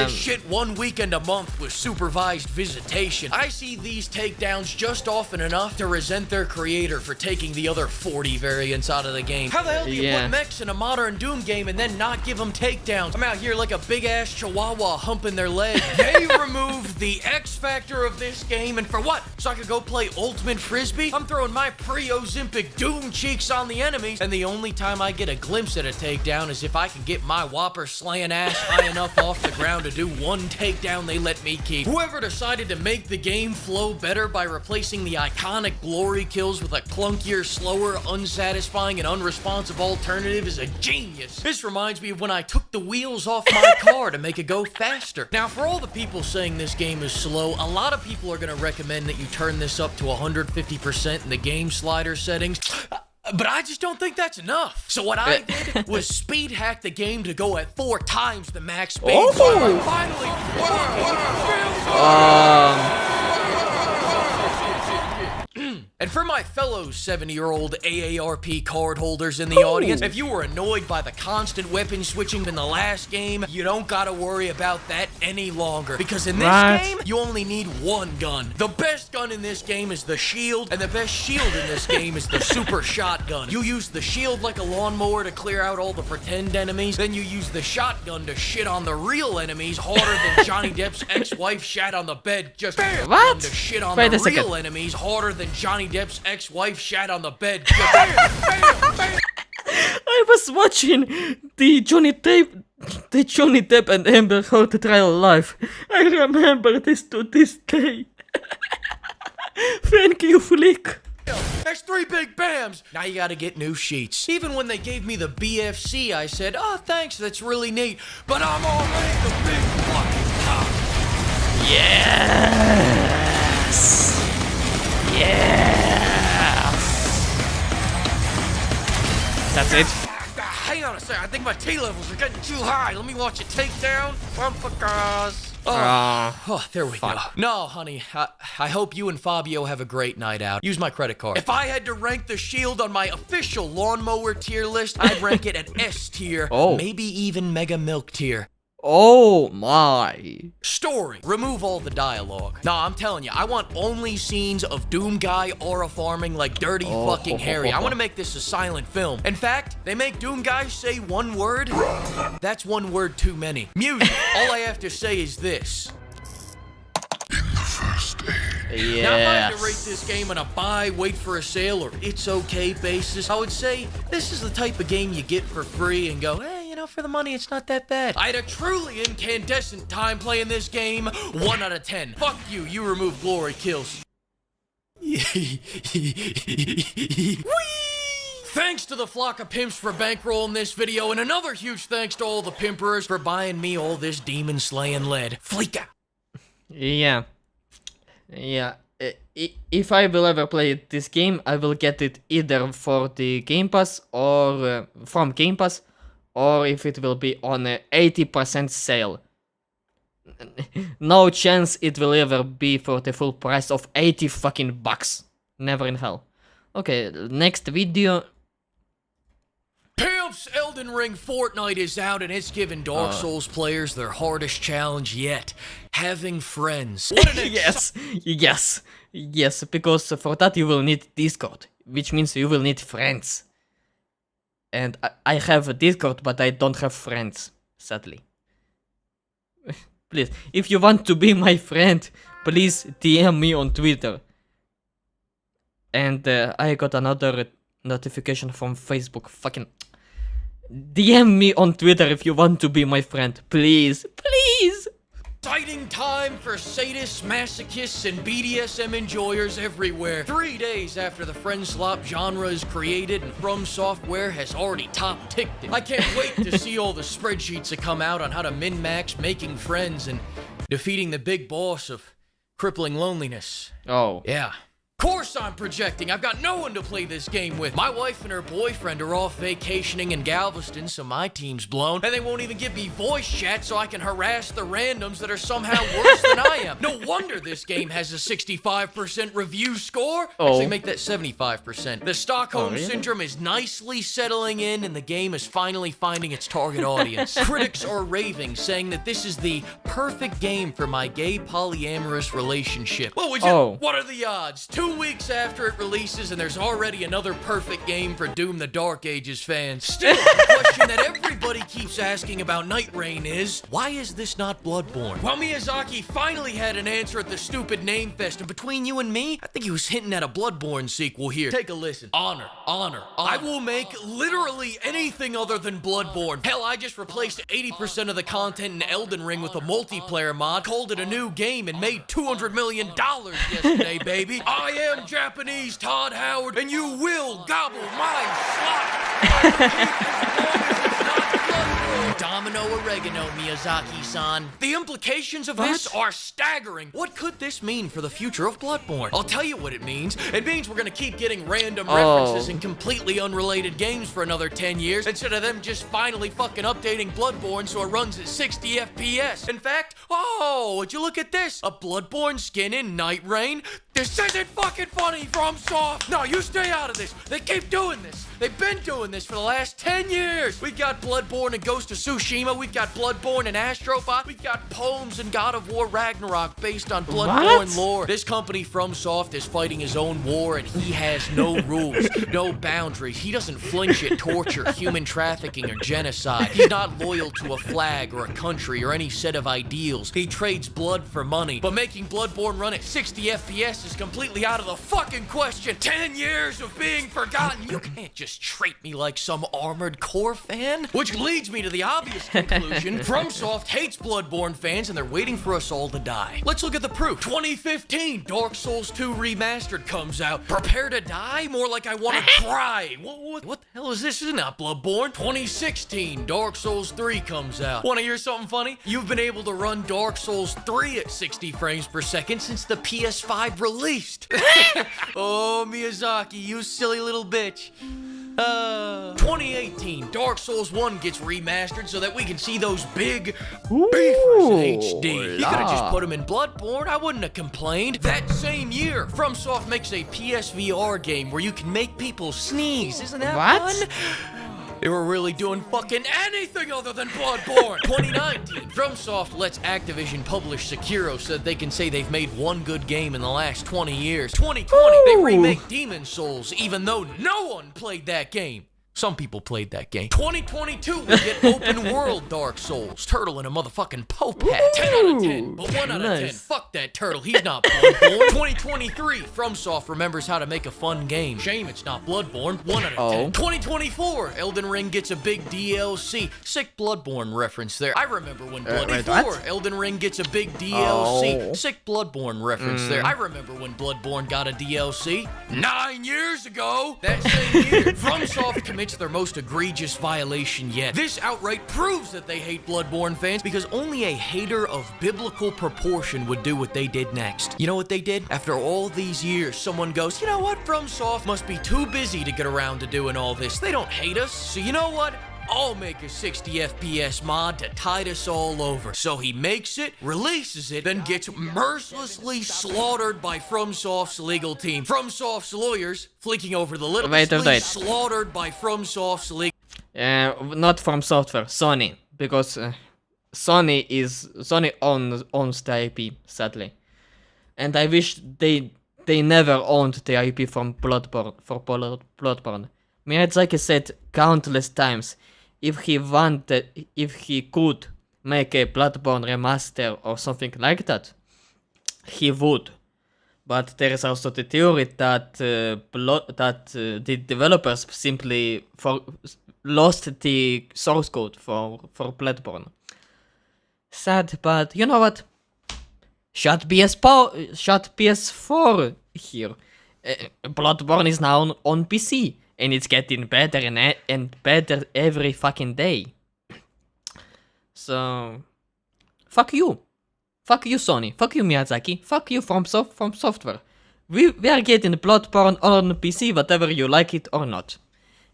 this shit 1 weekend a month with supervised visitation. I see these takedowns just often enough to resent their creator for taking the other 40 variants out of the game. How the hell do you put mechs in a modern Doom game and then not give them takedowns? I'm out here like a big-ass chihuahua humping their leg. They removed the X factor of this game, and for what? So I could go play Ultimate Frisbee? I'm throwing my pre-Ozempic Doom cheeks on the enemies, and the only time I get a glimpse at a takedown is if I can get my whopper slaying ass high enough off the ground to do one takedown they let me keep. Whoever decided to make the game flow better by replacing the iconic glory kills with a clunkier, slower, unsatisfying, and unresponsive alternative is a genius. This reminds me of when I took the wheels off my car to make it go faster. Now, for all the people saying this game is slow, a lot of people are going to recommend that you turn this up to 150% in the game slider settings. But I just don't think that's enough. So what I did was speed hack the game to go at 4 times the max speed. So finally, and for my fellow 70-year-old AARP card holders in the audience, if you were annoyed by the constant weapon switching in the last game, you don't gotta worry about that any longer. Because in this game, you only need 1 gun. The best gun in this game is the shield, and the best shield in this game is the super shotgun. You use the shield like a lawnmower to clear out all the pretend enemies, then you use the shotgun to shit on the real enemies harder than Johnny Depp's ex-wife shat on the bed. Just bam! To shit on the real enemies harder than Johnny Depp's ex-wife shat on the bed. I was watching the Johnny Depp and Amber Heard trial live. I remember this to this day. Thank you, Flick. That's 3 big bams! Now you gotta get new sheets. Even when they gave me the BFC, I said, oh, thanks, that's really neat. But I'm already the big fucking top. Yes! That's it. Hang on a second, I think my T levels are getting too high. Let me watch it take down. There we go. No, honey, I hope you and Fabio have a great night out. Use my credit card. If I had to rank the shield on my official lawnmower tier list, I'd rank it at S tier, maybe even Mega Milk tier. Oh my. Story. Remove all the dialogue. Nah, I'm telling you, I want only scenes of Doom Guy aura farming like Dirty fucking Harry. I want to make this a silent film. In fact, they make Doom Guy say one word. That's one word too many. Music. All I have to say is this. Yes. Now, if I had to rate this game on a buy, wait for a sale, or it's okay basis, I would say this is the type of game you get for free and go, hey, you know, for the money, it's not that bad. I had a truly incandescent time playing this game. 1 out of 10. Fuck you, you remove glory kills. Thanks to the flock of pimps for bankrolling this video, and another huge thanks to all the pimperers for buying me all this demon slaying lead. Fleeka. Yeah. If I will ever play this game, I will get it either for the Game Pass or from Game Pass, or if it will be on a 80% sale. No chance it will ever be for the full price of 80 fucking bucks. Never in hell. Okay, next video. Pimps, Elden Ring Fortnite is out, and it's giving Dark Souls players their hardest challenge yet. Having friends. What an Yes, because for that you will need Discord, which means you will need friends. And I have a Discord, but I don't have friends, sadly. Please, if you want to be my friend, please DM me on Twitter. And I got another notification from Facebook. Fucking DM me on Twitter if you want to be my friend. Please. exciting time for sadists, masochists, and BDSM enjoyers everywhere. 3 days after the friend slop genre is created and From Software has already top-ticked it. I can't wait to see all the spreadsheets that come out on how to min-max making friends and defeating the big boss of crippling loneliness. Oh. Yeah. Of course I'm projecting. I've got no one to play this game with. My wife and her boyfriend are off vacationing in Galveston, so my team's blown. And they won't even give me voice chat so I can harass the randoms that are somehow worse than I am. No wonder this game has a 65% review score. Actually, make that 75%. The Stockholm Syndrome is nicely settling in, and the game is finally finding its target audience. Critics are raving, saying that this is the perfect game for my gay polyamorous relationship. Well, would you? What are the odds? 2 weeks after it releases, and there's already another perfect game for Doom the Dark Ages fans. Still, the question that everybody keeps asking about Night Rain is, why is this not Bloodborne? Well, Miyazaki finally had an answer at the stupid Name Fest, and between you and me, I think he was hinting at a Bloodborne sequel here. Take a listen. Honor. I will make literally anything other than Bloodborne. Hell, I just replaced 80% of the content in Elden Ring with a multiplayer mod, called it a new game, and made $200 million yesterday, baby. I am Japanese Todd Howard, and you will gobble my slot. Domino oregano, Miyazaki-san. The implications of this are staggering. What could this mean for the future of Bloodborne? I'll tell you what it means. It means we're gonna keep getting random references in completely unrelated games for another 10 years, instead of them just finally fucking updating Bloodborne so it runs at 60 FPS. In fact, would you look at this? A Bloodborne skin in Night Rain? This isn't fucking funny, FromSoft! No, you stay out of this. They keep doing this. They've been doing this for the last 10 years. We've got Bloodborne and Ghost of Tsushima. We've got Bloodborne and Astrobot. We've got Poems and God of War Ragnarok based on Bloodborne lore. This company, FromSoft, is fighting his own war, and he has no rules, no boundaries. He doesn't flinch at torture, human trafficking, or genocide. He's not loyal to a flag or a country or any set of ideals. He trades blood for money. But making Bloodborne run at 60 FPS is completely out of the fucking question. 10 years of being forgotten. You can't just treat me like some Armored Core fan. Which leads me to the obvious conclusion. FromSoft hates Bloodborne fans, and they're waiting for us all to die. Let's look at the proof. 2015, Dark Souls 2 Remastered comes out. Prepare to die? More like I want to cry. What the hell is this? This is not Bloodborne. 2016, Dark Souls 3 comes out. Want to hear something funny? You've been able to run Dark Souls 3 at 60 frames per second since the PS5 released. Oh, Miyazaki, you silly little bitch. 2018, Dark Souls 1 gets remastered so that we can see those big beefers in HD. You could have just put them in Bloodborne, I wouldn't have complained. That same year, FromSoft makes a PSVR game where you can make people sneeze. Isn't that fun? They were really doing fucking anything other than Bloodborne. 2019, FromSoft lets Activision publish Sekiro so that they can say they've made one good game in the last 20 years. 2020, they remake Demon Souls even though no one played that game. Some people played that game. 2022, we get open world Dark Souls. Turtle in a motherfucking Pope hat. 10 out of 10, but 1 out of 10. Fuck that turtle, he's not Bloodborne. 2023, FromSoft remembers how to make a fun game. Shame it's not Bloodborne. 1 out of 10. 2024, Elden Ring gets a big DLC. Sick Bloodborne reference there. I remember when Elden Ring gets a big DLC. Sick Bloodborne reference there. I remember when Bloodborne got a DLC. 9 years ago. That same year, FromSoft commits their most egregious violation yet. This outright proves that they hate Bloodborne fans because only a hater of biblical proportion would do what they did next. You know what they did? After all these years, someone goes, you know what? FromSoft must be too busy to get around to doing all this. They don't hate us, so you know what? I'll make a 60 FPS mod to tide us all over. So he makes it, releases it, then gets mercilessly slaughtered by FromSoft's legal team. FromSoft's lawyers, flicking over the little slaughtered by FromSoft's legal not From Software, Sony, because Sony owns the IP, sadly, and I wish they never owned the IP from Bloodborne. Miyazaki said countless times, if he could make a Bloodborne remaster or something like that, he would. But there is also the theory that the developers simply lost the source code for Bloodborne. Sad, but you know what? Shut PS4 here. Bloodborne is now on PC. And it's getting better and better every fucking day. So, fuck you. Fuck you, Sony. Fuck you, Miyazaki. Fuck you, From Software. We are getting Bloodborne on PC, whatever you like it or not.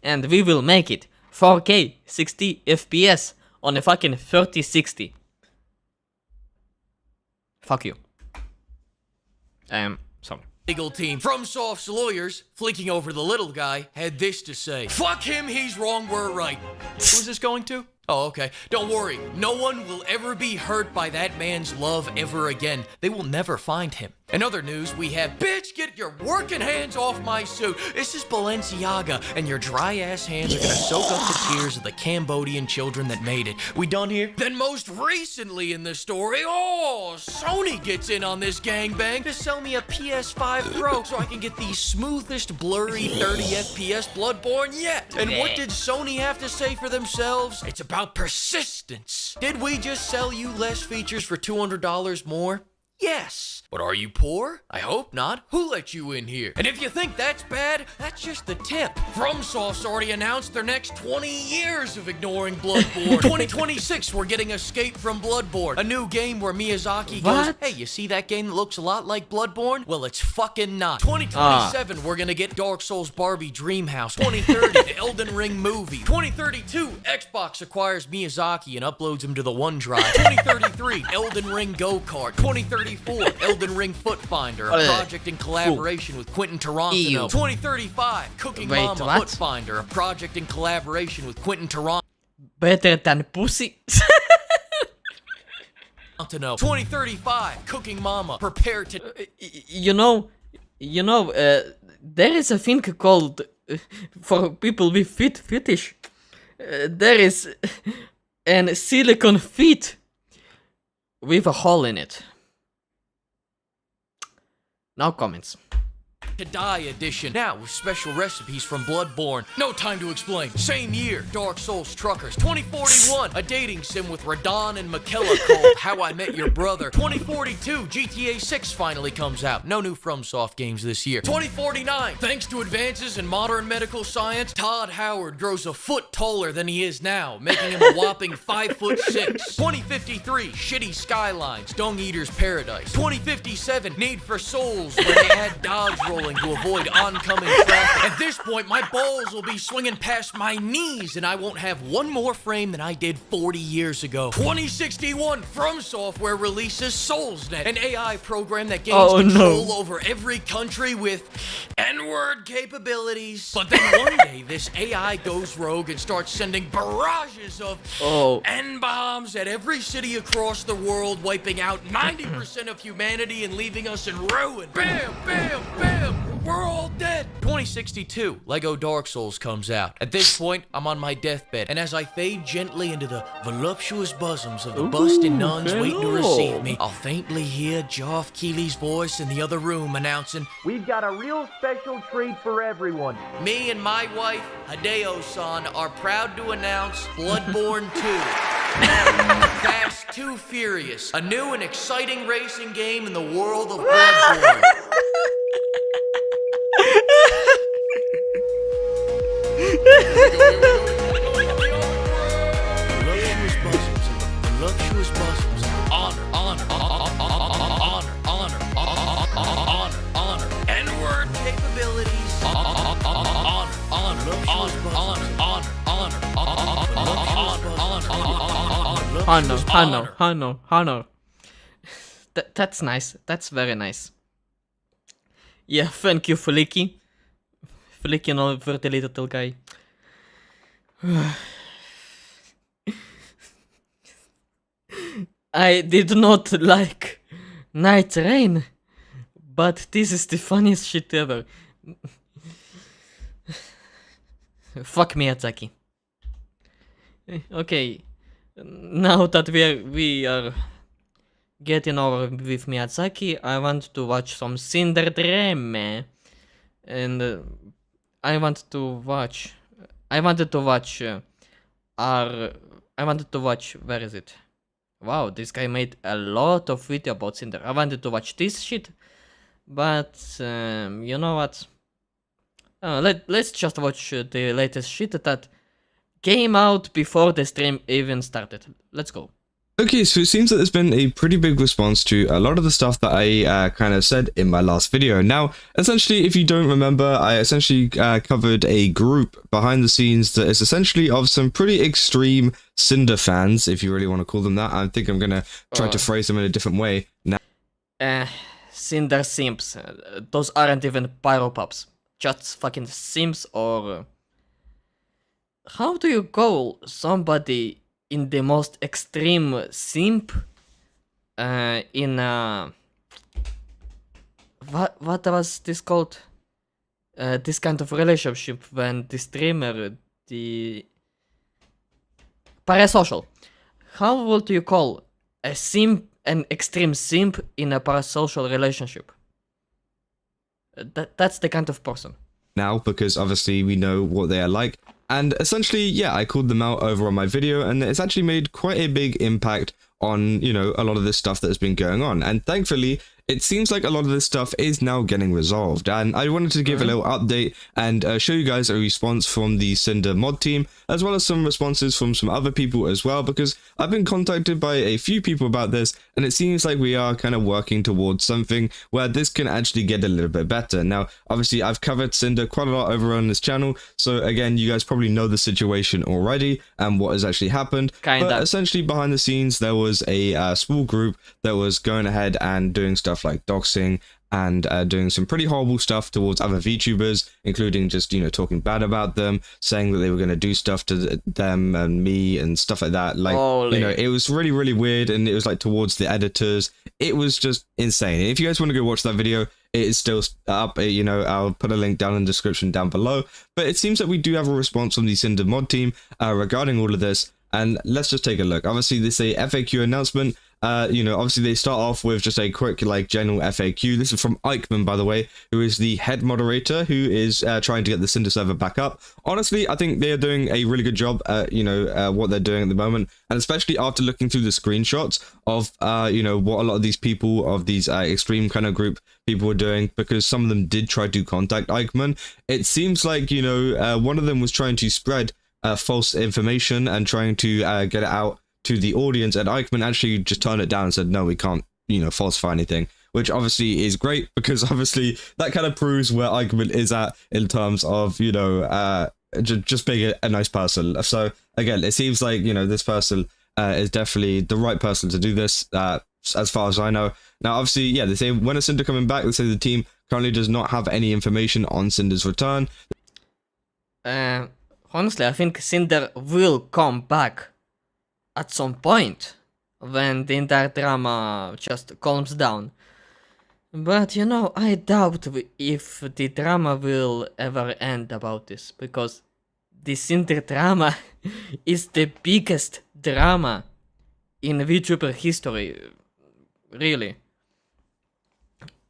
And we will make it 4K, 60 FPS on a fucking 3060. Fuck you. Sorry. Legal team. FromSoft's lawyers, flicking over the little guy, had this to say. Fuck him, he's wrong, we're right. Who's this going to? Oh, okay. Don't worry. No one will ever be hurt by that man's love ever again. They will never find him. In other news, we have, bitch, get your working hands off my suit. This is Balenciaga, and your dry-ass hands are gonna soak up the tears of the Cambodian children that made it. We done here? Then most recently in the story, Sony gets in on this gangbang to sell me a PS5 Pro so I can get the smoothest, blurry 30 FPS Bloodborne yet. And what did Sony have to say for themselves? It's about persistence. Did we just sell you less features for $200 more? Yes. But are you poor? I hope not. Who let you in here? And if you think that's bad, that's just the tip. FromSoft's already announced their next 20 years of ignoring Bloodborne. 2026, we're getting Escape from Bloodborne, a new game where Miyazaki goes, hey, you see that game that looks a lot like Bloodborne? Well, it's fucking not. 2027, we're gonna get Dark Souls Barbie Dreamhouse. 2030, the Elden Ring movie. 2032, Xbox acquires Miyazaki and uploads him to the OneDrive. 2033, Elden Ring Go-Kart. 2034, Elden Ring Foot Finder, a project in collaboration with Quentin Tarantino. 2035, Cooking Mama Foot Finder, a project in collaboration with Quentin Tarantino. Better than pussy. 2035, Cooking Mama, prepare to... there is a thing called, for people with fetish, there is an silicone feet with a hole in it. Now comments. To Die edition, now with special recipes from Bloodborne. No time to explain. Same year, Dark Souls Truckers. 2041, a dating sim with Radon and Michaela called How I Met Your Brother. 2042, GTA 6 finally comes out. No new FromSoft games this year. 2049, thanks to advances in modern medical science, Todd Howard grows a foot taller than he is now, making him a whopping 5'6". 2053, Shitty Skylines, Dung Eater's Paradise. 2057, Need for Souls, where they add dodge rolling to avoid oncoming traffic. At this point, my balls will be swinging past my knees, and I won't have one more frame than I did 40 years ago. 2061, From Software releases SoulsNet, an AI program that gains control over every country with... And N-word capabilities. But then one day, this AI goes rogue and starts sending barrages of N-bombs at every city across the world, wiping out 90% of humanity and leaving us in ruin. Bam, bam, bam, we're all dead. 2062, Lego Dark Souls comes out. At this point, I'm on my deathbed, and as I fade gently into the voluptuous bosoms of the busted nuns waiting to receive me, I'll faintly hear Geoff Keighley's voice in the other room announcing, "We've got a real special treat for everyone." Me and my wife, Hideo-san, are proud to announce Bloodborne 2. Fast 2 Furious, a new and exciting racing game in the world of Bloodborne. Voluptuous bosoms. Honor, honor, honor, honor, honor, honor. N-word capabilities. Honor, honor, honor, honor, honor. That's nice. That's very nice. Yeah, thank you, Flicky. Flicky, no, for the little guy. I did not like Night Rain, but this is the funniest shit ever. Fuck Miyazaki. Okay, now that we are getting over with Miyazaki, I want to watch some Cinder Dreme, and I wanted to watch. Where is it? Wow, this guy made a lot of video about Cinder. I wanted to watch this shit, but you know what? Let's just watch the latest shit that came out before the stream even started. Let's go. Okay, so it seems that there's been a pretty big response to a lot of the stuff that I kind of said in my last video. Now, essentially, if you don't remember, I essentially covered a group behind the scenes that is essentially of some pretty extreme Cinder fans, if you really want to call them that. I think I'm going to try to phrase them in a different way. Now, Cinder simps. Those aren't even pyropops. Just fucking simps, or... how do you call somebody in the most extreme simp in what was this called, this kind of relationship when the streamer, the parasocial, how would you call a simp, an extreme simp in a parasocial relationship? That's the kind of person. Now, because obviously we know what they are like. And essentially, yeah, I called them out over on my video, and it's actually made quite a big impact on, you know, a lot of this stuff that has been going on. And thankfully, it seems like a lot of this stuff is now getting resolved. And I wanted to give a little update and show you guys a response from the Cinder mod team, as well as some responses from some other people as well, because I've been contacted by a few people about this, and it seems like we are kind of working towards something where this can actually get a little bit better. Now, obviously, I've covered Cinder quite a lot over on this channel, so again, you guys probably know the situation already and what has actually happened. But essentially, behind the scenes, there was a small group that was going ahead and doing stuff like doxing and doing some pretty horrible stuff towards other VTubers, including just, you know, talking bad about them, saying that they were going to do stuff to them and me and stuff like that. Like, you know, it was really, really weird, and it was like towards the editors. It was just insane. And if you guys want to go watch that video, it is still up. You know, I'll put a link down in the description down below. But it seems that we do have a response from the Cinder mod team regarding all of this. And let's just take a look. Obviously, this is a FAQ announcement. You know, obviously they start off with just a quick, like, general FAQ. This is from Eichmann, by the way, who is the head moderator, who is trying to get the Cinder server back up. Honestly, I think they are doing a really good job at, you know, what they're doing at the moment. And especially after looking through the screenshots of, you know, what a lot of these people of these extreme kind of group people were doing, because some of them did try to contact Eichmann. It seems like, you know, one of them was trying to spread false information and trying to get it out to the audience, and Eichmann actually just turned it down and said, no, we can't, you know, falsify anything, which obviously is great, because obviously that kind of proves where Eichmann is at in terms of, you know, just being a nice person. So again, it seems like, you know, this person is definitely the right person to do this as far as I know. Now, obviously, yeah, they say when is Cinder coming back? They say the team currently does not have any information on Cinder's return. Honestly, I think Cinder will come back at some point when the entire drama just calms down. But you know, I doubt if the drama will ever end about this, because the Cinder drama is the biggest drama in VTuber history, really.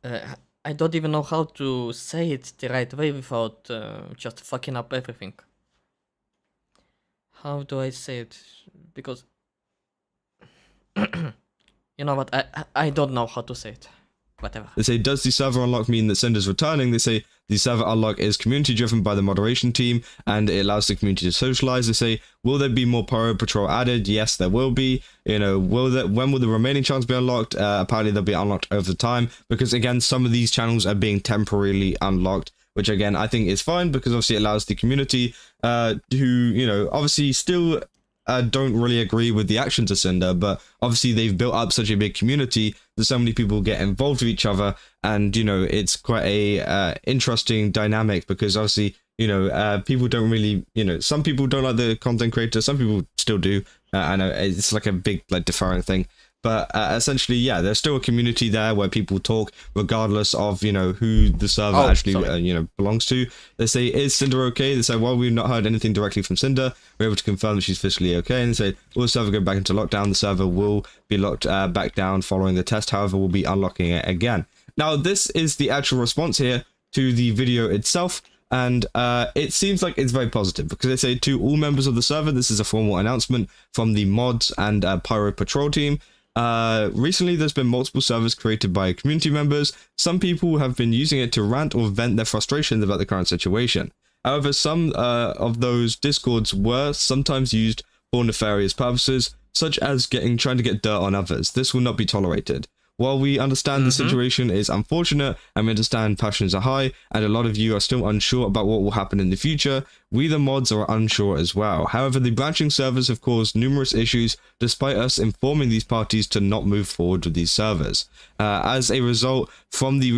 I don't even know how to say it the right way without just fucking up everything. How do I say it? Because you know what, I don't know how to say it. Whatever. They say, does the server unlock mean that Cinder's returning? They say the server unlock is community driven by the moderation team and it allows the community to socialize. They say, will there be more Pyro Patrol added? Yes, there will be. You know, when will the remaining channels be unlocked? Apparently they'll be unlocked over time, because again, some of these channels are being temporarily unlocked, which again, I think is fine, because obviously it allows the community who, you know, obviously still don't really agree with the actions of Cinder, but obviously they've built up such a big community that so many people get involved with each other, and you know, it's quite a interesting dynamic, because obviously, you know, people don't really, you know, some people don't like the content creator, some people still do. I know it's like a big like deferring thing, but essentially, yeah, there's still a community there where people talk regardless of, you know, who the server actually you know, belongs to. They say, is Cinder okay? They say, well, we've not heard anything directly from Cinder. We're able to confirm that she's physically okay. And they say, will the server go back into lockdown? The server will be locked back down following the test. However, we'll be unlocking it again. Now, this is the actual response here to the video itself. And it seems like it's very positive, because they say, to all members of the server, this is a formal announcement from the mods and Pyro Patrol team. Recently, there's been multiple servers created by community members. Some people have been using it to rant or vent their frustrations about the current situation. However, some of those discords were sometimes used for nefarious purposes, such as trying to get dirt on others. This will not be tolerated. While we understand the situation is unfortunate and we understand passions are high and a lot of you are still unsure about what will happen in the future, we the mods are unsure as well. However, the branching servers have caused numerous issues despite us informing these parties to not move forward with these servers. As a result, from the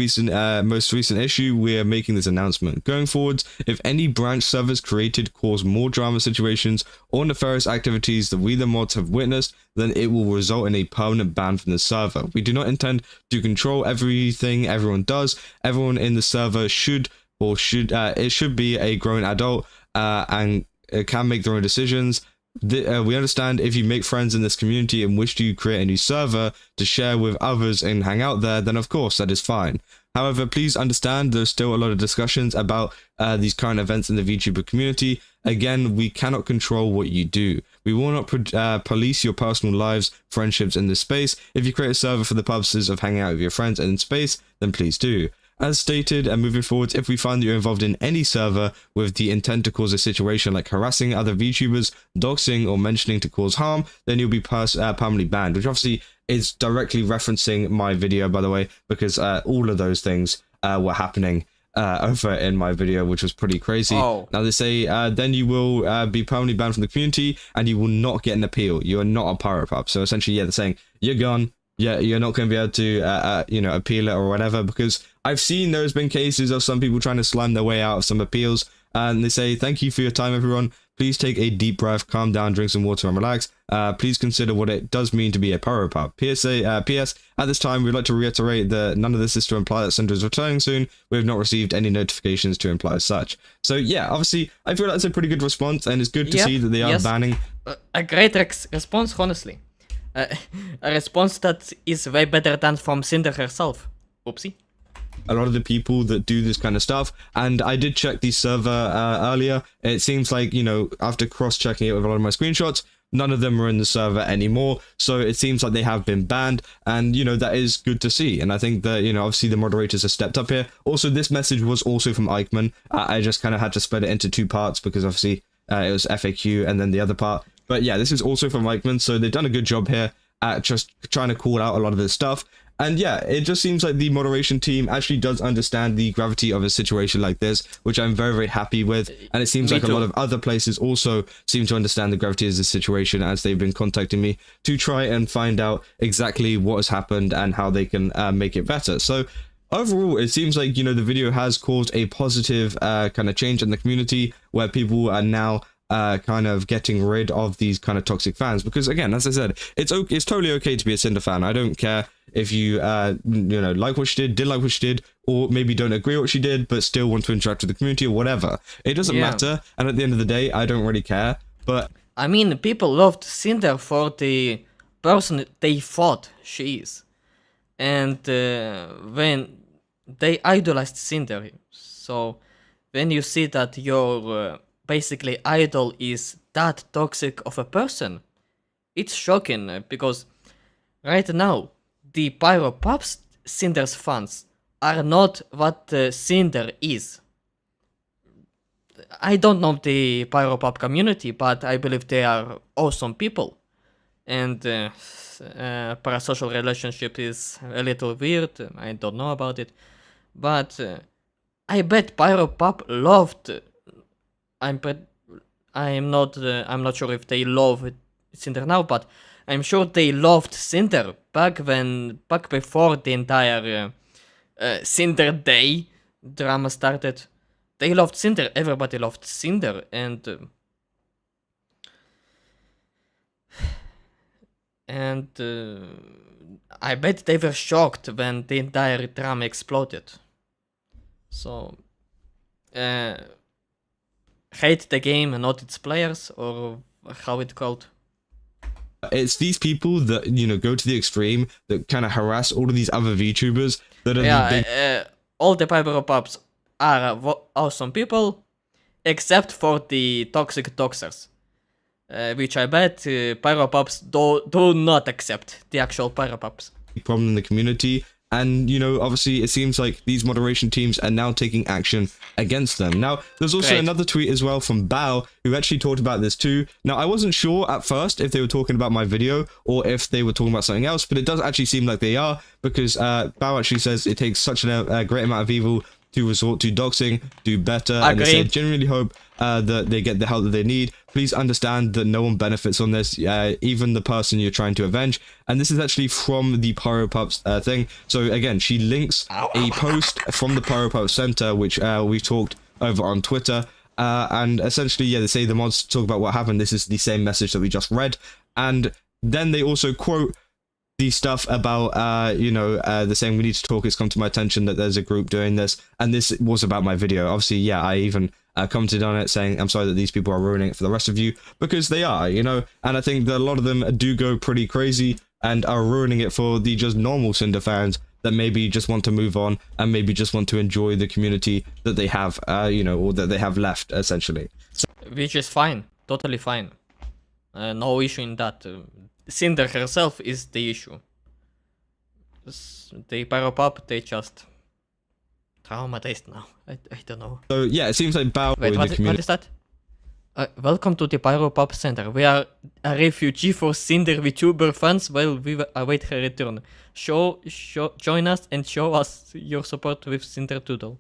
most recent issue, we are making this announcement. Going forwards, if any branch servers created cause more drama situations or nefarious activities that we the mods have witnessed, then it will result in a permanent ban from the server. We do not intend to control everything everyone does. Everyone in the server should be a grown adult and can make their own decisions. We understand if you make friends in this community and wish to create a new server to share with others and hang out there, then of course that is fine. However, please understand there's still a lot of discussions about these current events in the VTuber community. Again, we cannot control what you do. We will not police your personal lives, friendships in this space. If you create a server for the purposes of hanging out with your friends in space, then please do. As stated, and moving forward, if we find that you're involved in any server with the intent to cause a situation like harassing other VTubers, doxing, or mentioning to cause harm, then you'll be permanently banned, which obviously is directly referencing my video, by the way, because all of those things were happening over in my video, which was pretty crazy. Now they say, then you will be permanently banned from the community, and you will not get an appeal. You are not a Pyro Pup. So essentially, yeah, they're saying, you're gone. Yeah, you're not going to be able to, you know, appeal it or whatever, because I've seen there's been cases of some people trying to slime their way out of some appeals, and they say, thank you for your time, everyone. Please take a deep breath, calm down, drink some water, and relax. Please consider what it does mean to be a Pyro Pup. P.S. At this time, we'd like to reiterate that none of this is to imply that Cinder is returning soon. We have not received any notifications to imply as such. So yeah, obviously, I feel that's a pretty good response, and it's good to see that they are banning. A great response, honestly. A response that is way better than from Cinder herself. Oopsie. A lot of the people that do this kind of stuff, and I did check the server earlier. It seems like, you know, after cross-checking it with a lot of my screenshots, none of them are in the server anymore, so it seems like they have been banned, and, you know, that is good to see, and I think that, you know, obviously the moderators have stepped up here. Also, this message was also from Eichmann. I just kind of had to split it into two parts, because obviously it was FAQ and then the other part. But yeah, this is also from Eichmann, so they've done a good job here at just trying to call out a lot of this stuff. And yeah, it just seems like the moderation team actually does understand the gravity of a situation like this, which I'm very, very happy with. And it seems Me like a too. lot of other places also seem to understand the gravity of the situation, as they've been contacting me to try and find out exactly what has happened and how they can make it better. So overall, it seems like, you know, the video has caused a positive kind of change in the community, where people are now kind of getting rid of these kind of toxic fans. Because again, as I said, it's totally okay to be a Cinder fan. I don't care if you you know, like what she did like what she did, or maybe don't agree with what she did but still want to interact with the community or whatever. It doesn't Yeah. matter, and at the end of the day, I don't really care. But I mean, people loved Cinder for the person they thought she is. And when they idolized Cinder, so when you see that your basically idol is that toxic of a person, it's shocking because right now the Pyro Pops Cinder's fans are not what Cinder is. I don't know the Pyro Pop community, but I believe they are awesome people. And parasocial relationship is a little weird. I don't know about it, but I bet Pyro Pop loved. I'm not sure if they love Cinder now, but I'm sure they loved Cinder back before the entire Cinder Day drama started. They loved Cinder. Everybody loved Cinder, and I bet they were shocked when the entire drama exploded. So, hate the game and not its players, or how it's called. it's these people that, you know, go to the extreme, that kind of harass all of these other VTubers that are the big... all the Pyro Pops are awesome people, except for the toxic doxers, which I bet Pyro Pops do not accept the actual Pyro Pops. problem in the community. And, you know, obviously it seems like these moderation teams are now taking action against them. Now, there's also Great. another tweet as well from Bao, who actually talked about this too. Now, I wasn't sure at first if they were talking about my video or if they were talking about something else, but it does actually seem like they are, because Bao actually says it takes such a great amount of evil to resort to doxing, do better, and they say, Agreed. genuinely hope that they get the help that they need. Please understand that no one benefits on this, even the person you're trying to avenge. And this is actually from the Pyro Pups thing. So again, she links a post from the Pyro Pups Center, which we talked over on Twitter. And essentially, yeah, they say the mods talk about what happened. This is the same message that we just read. And then they also quote the stuff about, you know, the saying, we need to talk, it's come to my attention that there's a group doing this, and this was about my video. Obviously, yeah, I even commented on it saying, I'm sorry that these people are ruining it for the rest of you, because they are, you know, and I think that a lot of them do go pretty crazy and are ruining it for the just normal Cinder fans that maybe just want to move on and maybe just want to enjoy the community that they have, you know, or that they have left, essentially. So Which is fine, totally fine. No issue in that. Cinder herself is the issue. The Pyro Pop, they just traumatized now. I don't know. So yeah, it seems like Bao Wait, in what the community. is that? Welcome to the Pyro Pop Center. We are a refugee for Cinder VTuber fans while we await her return. Join us and show us your support with Cinder Doodle.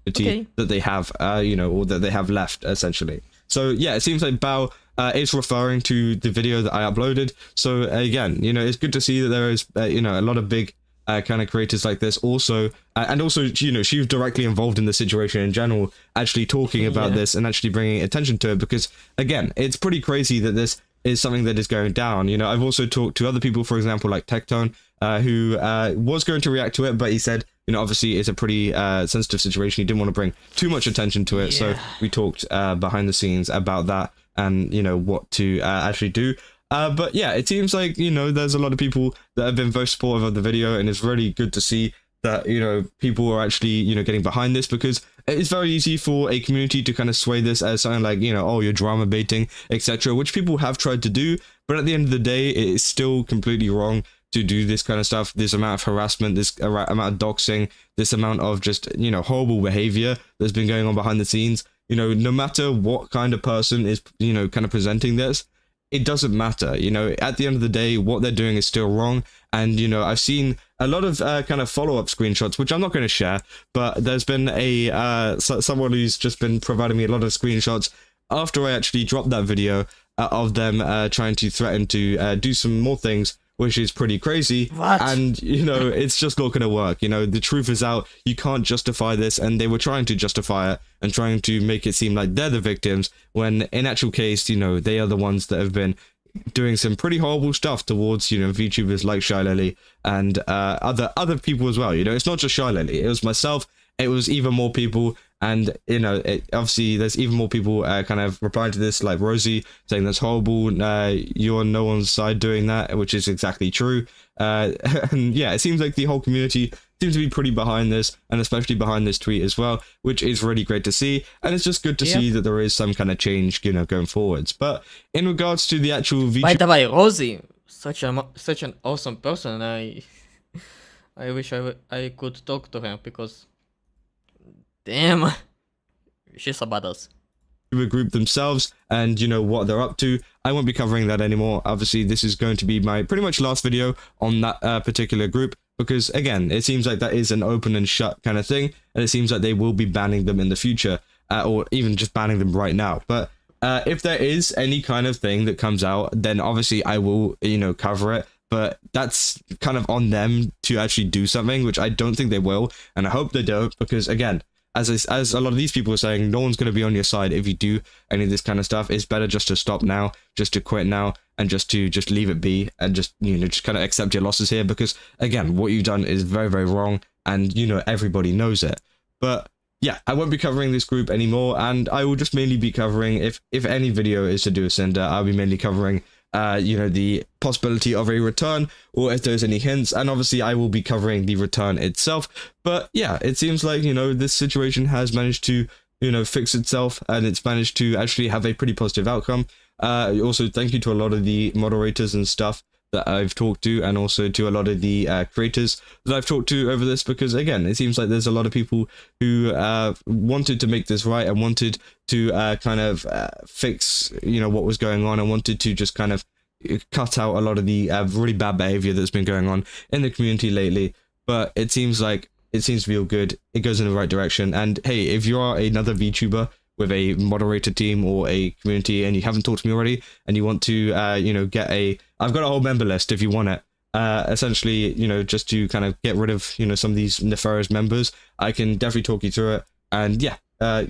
Okay. That they have, you know, or that they have left, essentially. So yeah, it seems like Bao is referring to the video that I uploaded. So again, you know, it's good to see that there is, you know, a lot of big kind of creators like this also, and also, you know, she was directly involved in the situation in general, actually talking about this and actually bringing attention to it, because again, it's pretty crazy that this is something that is going down. You know, I've also talked to other people, for example, like Tectone, who was going to react to it, but he said, you know, obviously it's a pretty sensitive situation. He didn't want to bring too much attention to it. So we talked behind the scenes about that and, you know, what to actually do. But yeah, it seems like, you know, there's a lot of people that have been very supportive of the video, and it's really good to see that, you know, people are actually, you know, getting behind this, because it's very easy for a community to kind of sway this as something like, you know, oh, you're drama baiting, etc., which people have tried to do. But at the end of the day, it is still completely wrong to do this kind of stuff, this amount of harassment, this amount of doxing, this amount of just, you know, horrible behavior that's been going on behind the scenes. You know, no matter what kind of person is, you know, kind of presenting this, it doesn't matter. You know, at the end of the day, what they're doing is still wrong. And, you know, I've seen a lot of kind of follow-up screenshots, which I'm not going to share, but there's been someone who's just been providing me a lot of screenshots after I actually dropped that video of them trying to threaten to do some more things, which is pretty crazy. What? And, you know, it's just not going to work. You know, the truth is out. You can't justify this. And they were trying to justify it and trying to make it seem like they're the victims, when in actual case, you know, they are the ones that have been doing some pretty horrible stuff towards, you know, VTubers like Shylily and other people as well. You know, it's not just Shylily. It was myself. It was even more people. And, you know, obviously there's even more people kind of replying to this, like Rosie saying that's horrible. You're on no one's side doing that, which is exactly true. And yeah, it seems like the whole community seems to be pretty behind this, and especially behind this tweet as well, which is really great to see. And it's just good to see that there is some kind of change, you know, going forwards. But in regards to the actual VTuber... By the way, Rosie, such an awesome person. I wish I could talk to her, because damn, she's a badass. Group themselves and, you know, what they're up to. I won't be covering that anymore. Obviously, this is going to be my pretty much last video on that particular group, because again, it seems like that is an open and shut kind of thing, and it seems like they will be banning them in the future, or even just banning them right now. But if there is any kind of thing that comes out, then obviously I will, you know, cover it. But that's kind of on them to actually do something, which I don't think they will, and I hope they don't, because again, as a lot of these people are saying, no one's going to be on your side if you do any of this kind of stuff. It's better just to stop now, just to quit now, and just leave it be, and just, you know, just kind of accept your losses here, because again, what you've done is very, very wrong, and, you know, everybody knows it. But yeah, I won't be covering this group anymore, and I will just mainly be covering, if any video is to do with Cinder, I'll be mainly covering you know, the possibility of a return, or if there's any hints, and obviously I will be covering the return itself. But yeah, it seems like, you know, this situation has managed to, you know, fix itself, and it's managed to actually have a pretty positive outcome. Also, thank you to a lot of the moderators and stuff that I've talked to, and also to a lot of the creators that I've talked to over this, because again, it seems like there's a lot of people who wanted to make this right, and wanted to kind of fix, you know, what was going on, and wanted to just kind of cut out a lot of the really bad behavior that's been going on in the community lately. But it seems like it seems to be all good. It goes in the right direction. And hey, if you are another VTuber with a moderator team or a community, and you haven't talked to me already, and you want to, you know, I've got a whole member list if you want it. Essentially, you know, just to kind of get rid of, you know, some of these nefarious members, I can definitely talk you through it. And yeah,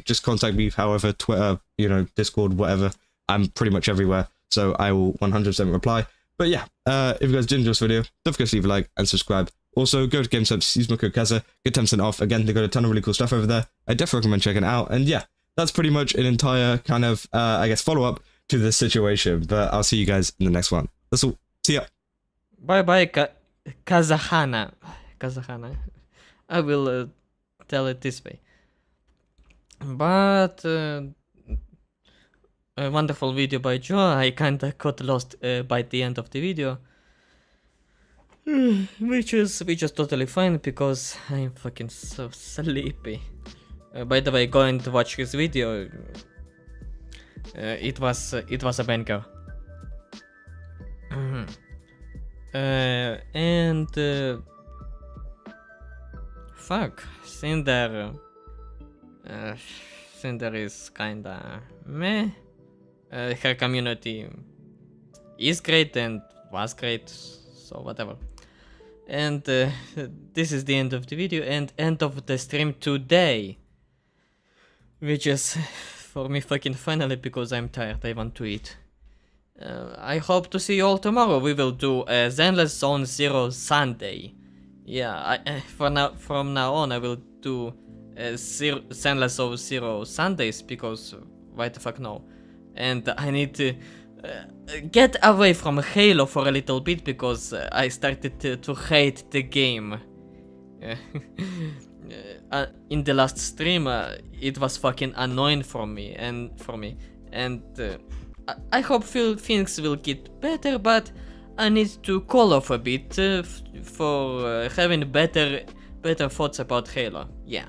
just contact me, however, Twitter, you know, Discord, whatever. I'm pretty much everywhere, so I will 100% reply. But yeah, if you guys did enjoy this video, don't forget to leave a like and subscribe. Also, go to GameSubs, use my code Kaza, get 10% off. Again, they got a ton of really cool stuff over there. I definitely recommend checking it out. And yeah, that's pretty much an entire kind of, I guess, follow-up to this situation. But I'll see you guys in the next one. That's all. See ya. Bye-bye, Kazahana. Kazahana. I will tell it this way. But a wonderful video by Joe. I kinda got lost by the end of the video. Which is totally fine, because I'm fucking so sleepy. By the way, go and watch his video. It was a banger. And fuck, Cinder is kinda meh. Her community is great and was great, so whatever. And this is the end of the video and end of the stream today, which is for me fucking finally, because I'm tired. I want to eat. I hope to see you all tomorrow. We will do a Zenless Zone Zero Sunday. Yeah, from now on I will do Zenless Zone Zero Sundays, because why the fuck no? And I need to get away from Halo for a little bit, because I started to hate the game. In the last stream, it was fucking annoying for me, and I hope things will get better, but I need to call off a bit for having better thoughts about Halo. Yeah.